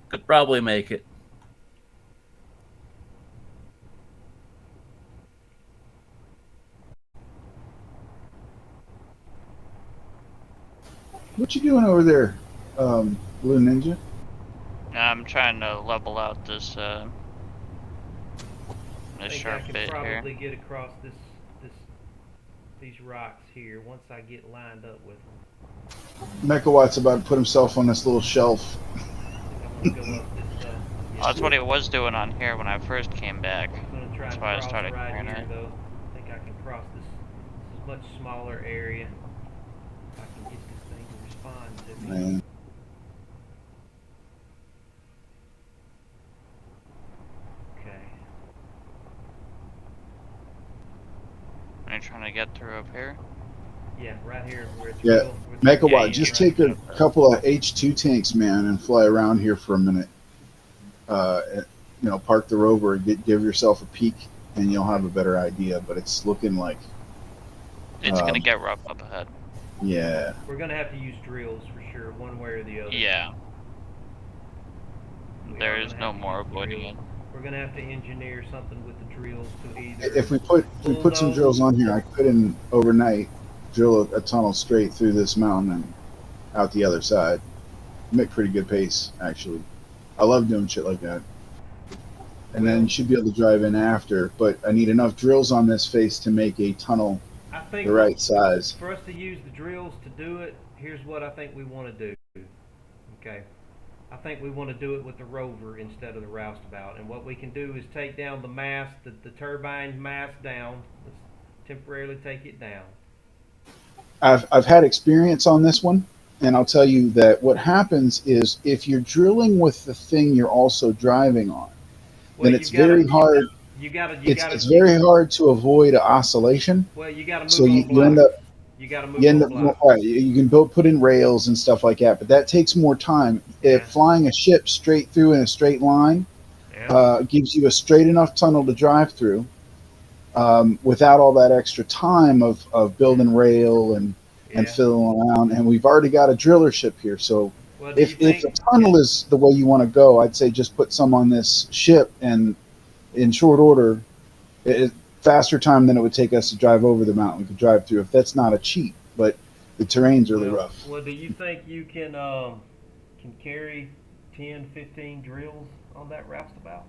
could probably make it. What you doing over there, Blue Ninja? I'm trying to level out this I think I sharp can bit here. probably get across these rocks here once I get lined up with them. Megawatt's about to put himself on this little shelf. I think I'm gonna go up this. Well, that's what it was doing on here when I first came back. I'm gonna try That's and why I cross started right clearing here it. though. I think I can cross this. This is a much smaller area. If I can get this thing to respond to me. Man. Okay. Are you trying to get through up here? Yeah, right here where it's Yeah, real. Where the- Megawatt, Yeah, just you're take a couple of H2 tanks, man, and fly around here for a minute. Park the rover, give yourself a peek, and you'll have a better idea. But it's looking like, It's gonna get rough up ahead. yeah. We're gonna have to use drills for sure, one way or the other. Yeah. We are There gonna is have no to more use avoiding drills. it. We're gonna have to engineer something with the drills to either. If we put some drills on here, I could overnight drill a tunnel straight through this mountain and out the other side. Make pretty good pace, actually. I love doing shit like that. And then you should be able to drive in after, but I need enough drills on this face to make a tunnel I think the right size. for us to use the drills to do it, here's what I think we want to do. Okay. I think we want to do it with the rover instead of the roustabout. And what we can do is take down the mast, the turbine mast down. Let's temporarily take it down. I've had experience on this one, and I'll tell you that what happens is if you're drilling with the thing you're also driving on, then it's very hard. It's very hard to avoid oscillation. Well, you got to move So on you end blocks. up You got to move you end on up blocks. right. You can put in rails and stuff like that, but that takes more time. Yeah. If flying a ship straight through in a straight line Yeah. gives you a straight enough tunnel to drive through, without all that extra time of building rail and Yeah. fiddling around. And we've already got a driller ship here, so Well, do if you think, the tunnel is the way you want to go, I'd say just put some on this ship, and in short order, faster time than it would take us to drive over the mountain, we could drive through. If that's not a cheat, but the terrain's really rough. Well, do you think you can carry 10, 15 drills on that roustabout?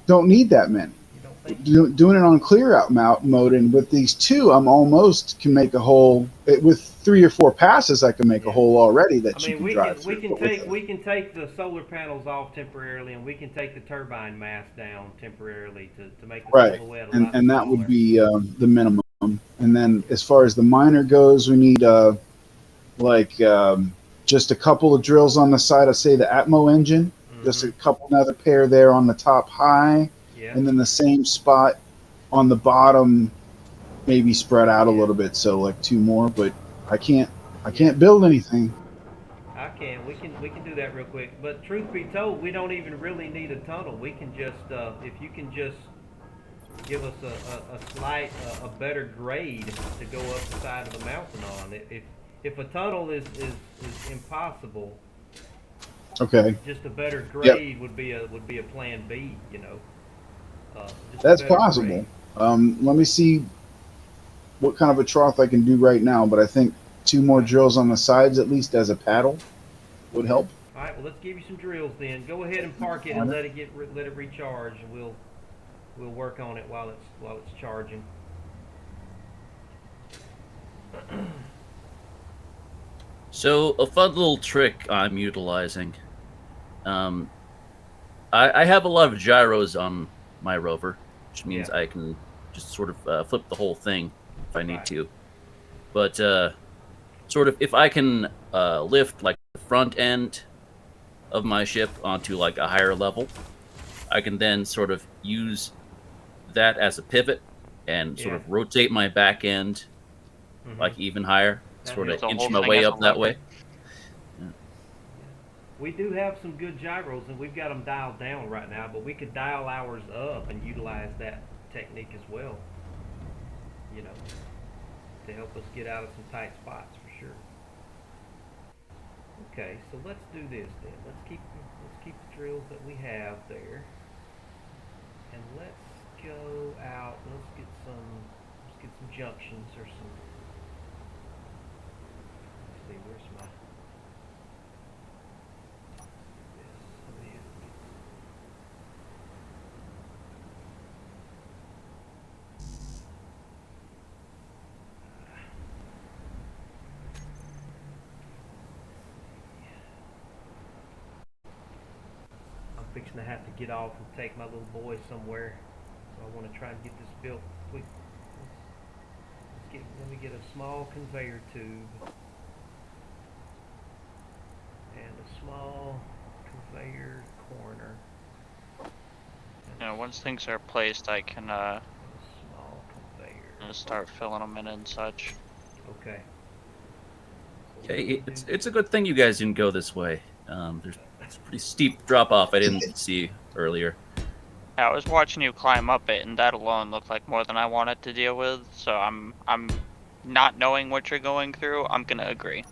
Don't need that many. You don't think? Doing it on clear out mode, and with these two, I'm almost can make a hole. With 3 or 4 passes, I can make a hole already that I you mean, can we drive can through. we can take the solar panels off temporarily, and we can take the turbine mast down temporarily to make the Right, silhouette a lot and that smaller. would be the minimum. And then as far as the miner goes, we need just a couple of drills on the side of, say, the Atmo engine, just a couple, another pair there on the top high, Yeah. and then the same spot on the bottom, maybe spread out a little bit, so like 2 more. But I can't build anything. I can. We can do that real quick. But truth be told, we don't even really need a tunnel. We can just if you can just give us a slight a better grade to go up the side of the mountain on. If a tunnel is impossible, Okay, just a better grade would be a plan B. You know. Just a that's better possible. grade. Let me see what kind of a trough I can do right now, but I think 2 more drills on the sides, at least as a paddle, would help. All right. Well, let's give you some drills then. Go ahead and park it and let it recharge, and we'll work on it while it's charging. So a fun little trick I'm utilizing. Um, I have a lot of gyros on my rover, which means Yeah. I can just sort of flip the whole thing if I need Right. to. But sort of if I can lift like the front end of my ship onto like a higher level, I can then sort of use that as a pivot and sort Yeah. of rotate my back end Hmm. like even higher, That sort Use of helps. the inch whole my thing way as a up that lever. way. Yeah. We do have some good gyros, and we've got them dialed down right now, but we could dial ours up and utilize that technique as well, you know, to help us get out of some tight spots for sure. Okay, so let's do this then. Let's keep the drills that we have there, and let's go out. Let's get some junctions or some. Let's see, where's my this? Let me I'm fixing to have to get off and take my little boy somewhere, so I want to try and get this built quick. Let me get a small conveyor tube and a small conveyor corner You know, once things are placed, I can and a small conveyor. start filling them in and such. Okay. So Yeah, let me do it's a good thing you guys didn't go this way. There's it's a pretty steep drop off I didn't see earlier. Yeah, I was watching you climb up it, and that alone looked like more than I wanted to deal with. So I'm not knowing what you're going through. I'm gonna agree.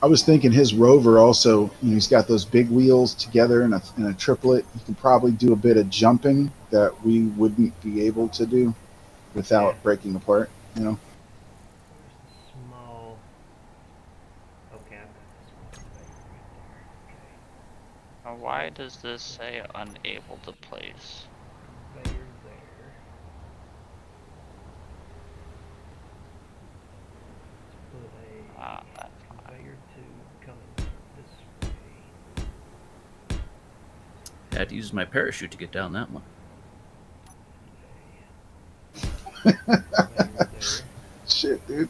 I was thinking his rover also, he's got those big wheels together in a triplet. He can probably do a bit of jumping that we wouldn't be able to do Yeah. without breaking apart, you know. Where's the small? Okay, I've got the small conveyor right there. Now, why does this say unable to place? Okay. Conveyor there. Let's put Ah, a that's why. conveyor tube coming this way. I had to use my parachute to get down that one. Conveyor there. Shit, dude.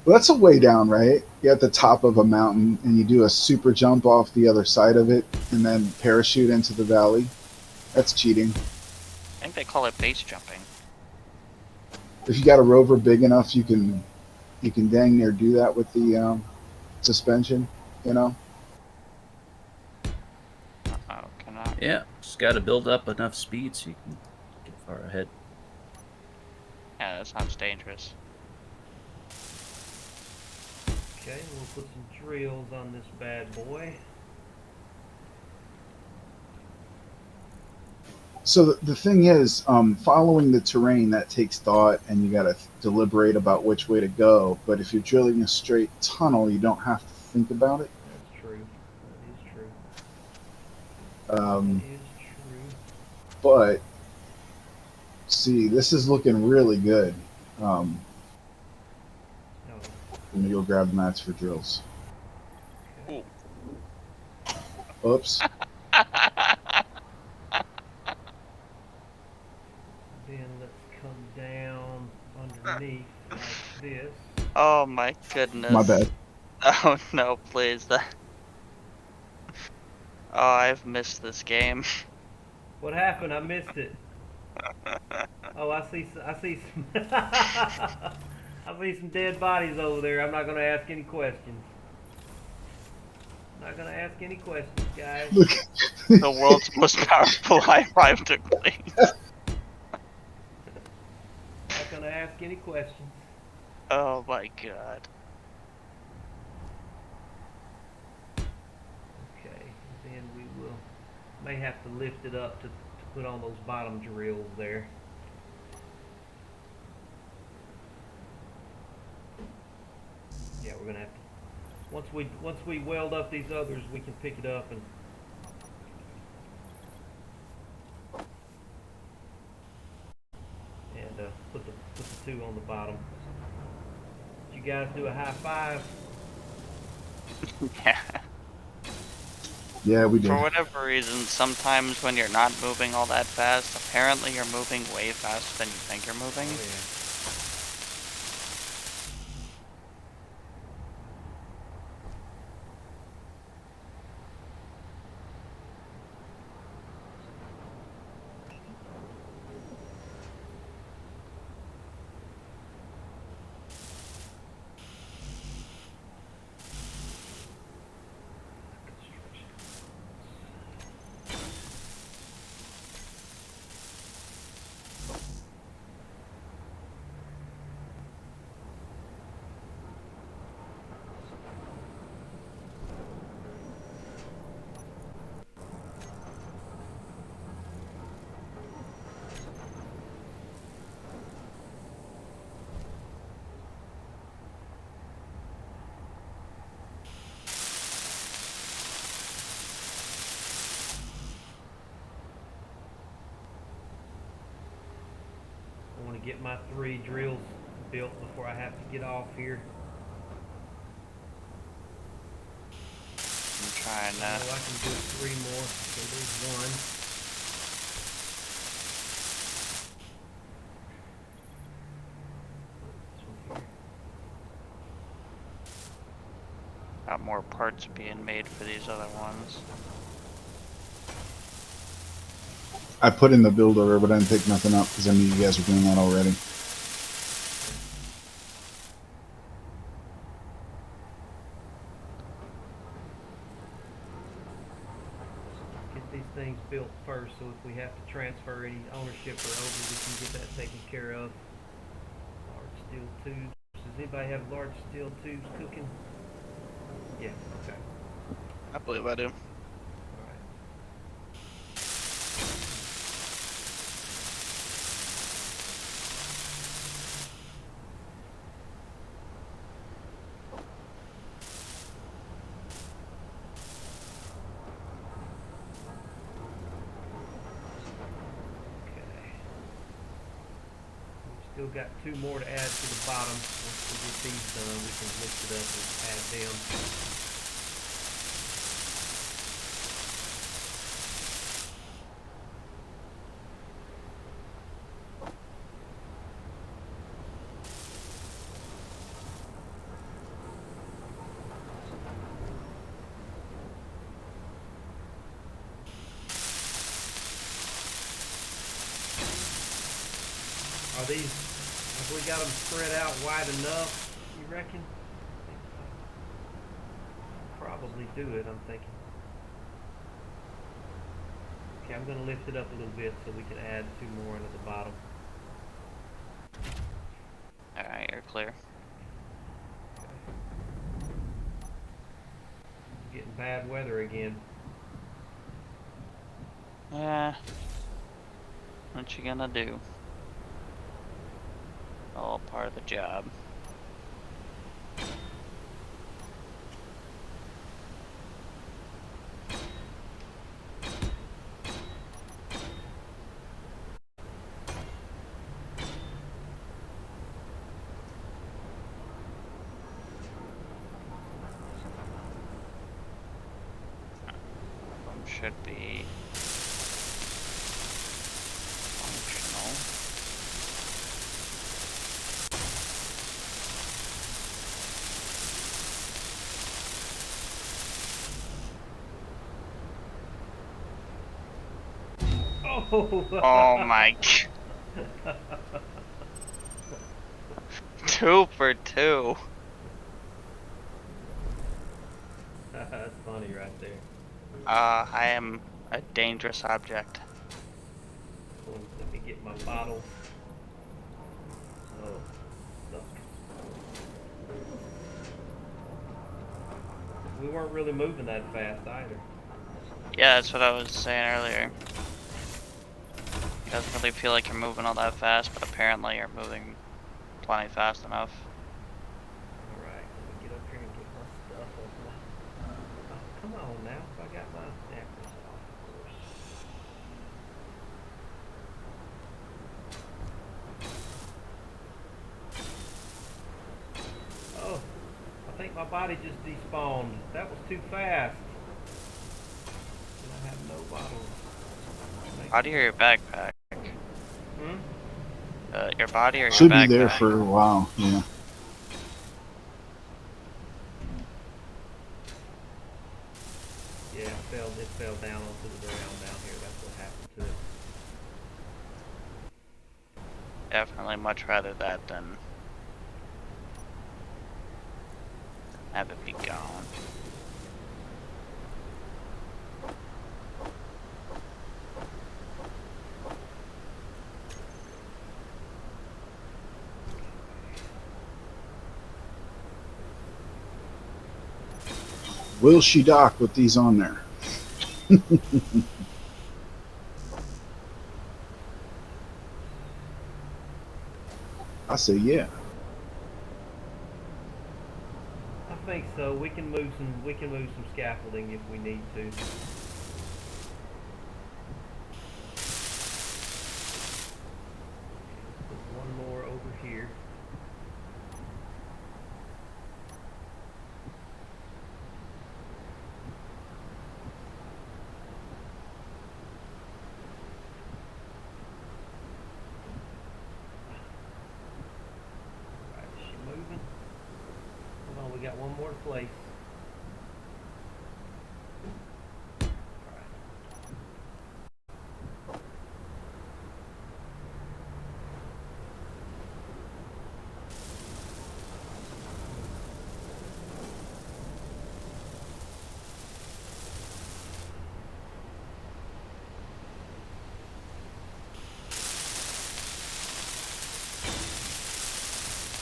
Well, that's a way down, right? You're at the top of a mountain and you do a super jump off the other side of it and then parachute into the valley. That's cheating. I think they call it base jumping. If you got a rover big enough, you can dang near do that with the suspension, you know. Oh, can I? Yeah, just got to build up enough speed so you can get far ahead. Yeah, that sounds dangerous. Okay, we'll put some drills on this bad boy. So the thing is, following the terrain that takes thought, and you got to deliberate about which way to go. But if you're drilling a straight tunnel, you don't have to think about it. That's true. That is true. Um, That is true. but see, this is looking really good. Um, No. Let me go grab the mats for drills. Okay. Oops. Then let's come down underneath like this. Oh my goodness. My bad. Oh no, please. Oh, I've missed this game. What happened? I missed it. Oh, I see some. I see some dead bodies over there. I'm not gonna ask any questions. I'm not gonna ask any questions, guys. Look. The world's most powerful high-five took place. Not gonna ask any questions. Oh my god. Okay, then we may have to lift it up to put on those bottom drills there. Yeah, we're gonna have to. Once we weld up these others, we can pick it up and put the two on the bottom. Did you guys do a high five. Yeah. Yeah, we did. For whatever reason, sometimes when you're not moving all that fast, apparently you're moving way faster than you think you're moving. Oh, yeah. I want to get my 3 drills built before I have to get off here. I'm trying I know to. I can do 3 more. So there's 1. Got more parts being made for these other ones. I put in the build order, but I didn't pick nothing up because I knew you guys were doing that already. Get these things built first, so if we have to transfer any ownership or over, we can get that taken care of. Large steel tubes. Does anybody have large steel tubes cooking? Yeah, okay. I believe I do. Alright. Okay. We've still got 2 more to add to the bottom. Once we get these done, we can lift it up and add them. Are these, have we got them spread out wide enough, you reckon? Probably do it, I'm thinking. Okay, I'm going to lift it up a little bit so we can add 2 more into the bottom. Alright, you're clear. Okay. Getting bad weather again. Yeah. What you gonna do? All part of the job. Should be functional. Oh! Oh my god. 2 for 2. That's funny right there. I am a dangerous object. Let me get my bottle. Oh, stuck. We weren't really moving that fast either. Yeah, that's what I was saying earlier. It doesn't really feel like you're moving all that fast, but apparently you're moving plenty fast enough. Alright, let me get up here and get my stuff off my... Oh, come on now. I got my dampers off, of course. My body just despawned. That was too fast. And I have no bottles. Body or your backpack? Hmm? Your body or your Should backpack? be there for a while. Yeah. Yeah, it fell down onto the ground down here. That's what happened to it. Definitely much rather that than have it be gone. Will she dock with these on there? I say yeah. I think so. We can move some scaffolding if we need to. Put one more over here. Alright, is she moving? Hold on, we got one more to place. Alright.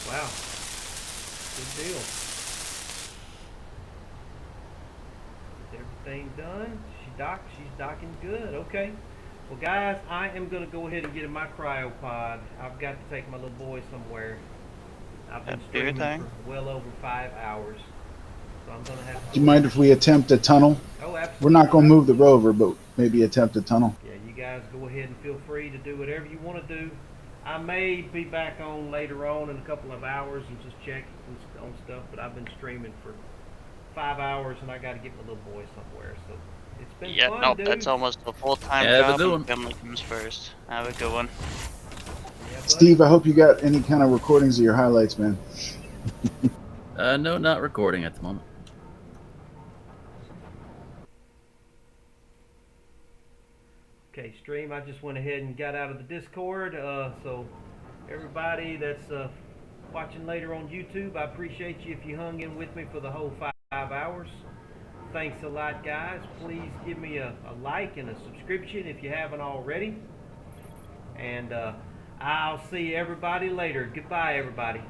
Wow. Good deal. Is everything done? She's docking good. Okay. Well, guys, I am going to go ahead and get in my cryopod. I've got to take my little boy somewhere. I've been Do your streaming thing. for well over 5 hours. So I'm going to have to... Do you mind if we attempt a tunnel? Oh, absolutely. We're not going to move the rover, but maybe attempt a tunnel. Yeah, you guys go ahead and feel free to do whatever you want to do. I may be back on later on in a couple of hours and just check on stuff, but I've been streaming for 5 hours and I got to get my little boy somewhere. So it's been Yeah, fun, nope, dudes. that's almost a full-time Yeah, have a job. good And one. family comes first. Have a good one. Yeah, buddy. Steve, I hope you got any kind of recordings of your highlights, man. No, not recording at the moment. Okay, stream, I just went ahead and got out of the Discord. So everybody that's watching later on YouTube, I appreciate you if you hung in with me for the whole 5 hours. Thanks a lot, guys. Please give me a like and a subscription if you haven't already. And I'll see everybody later. Goodbye, everybody.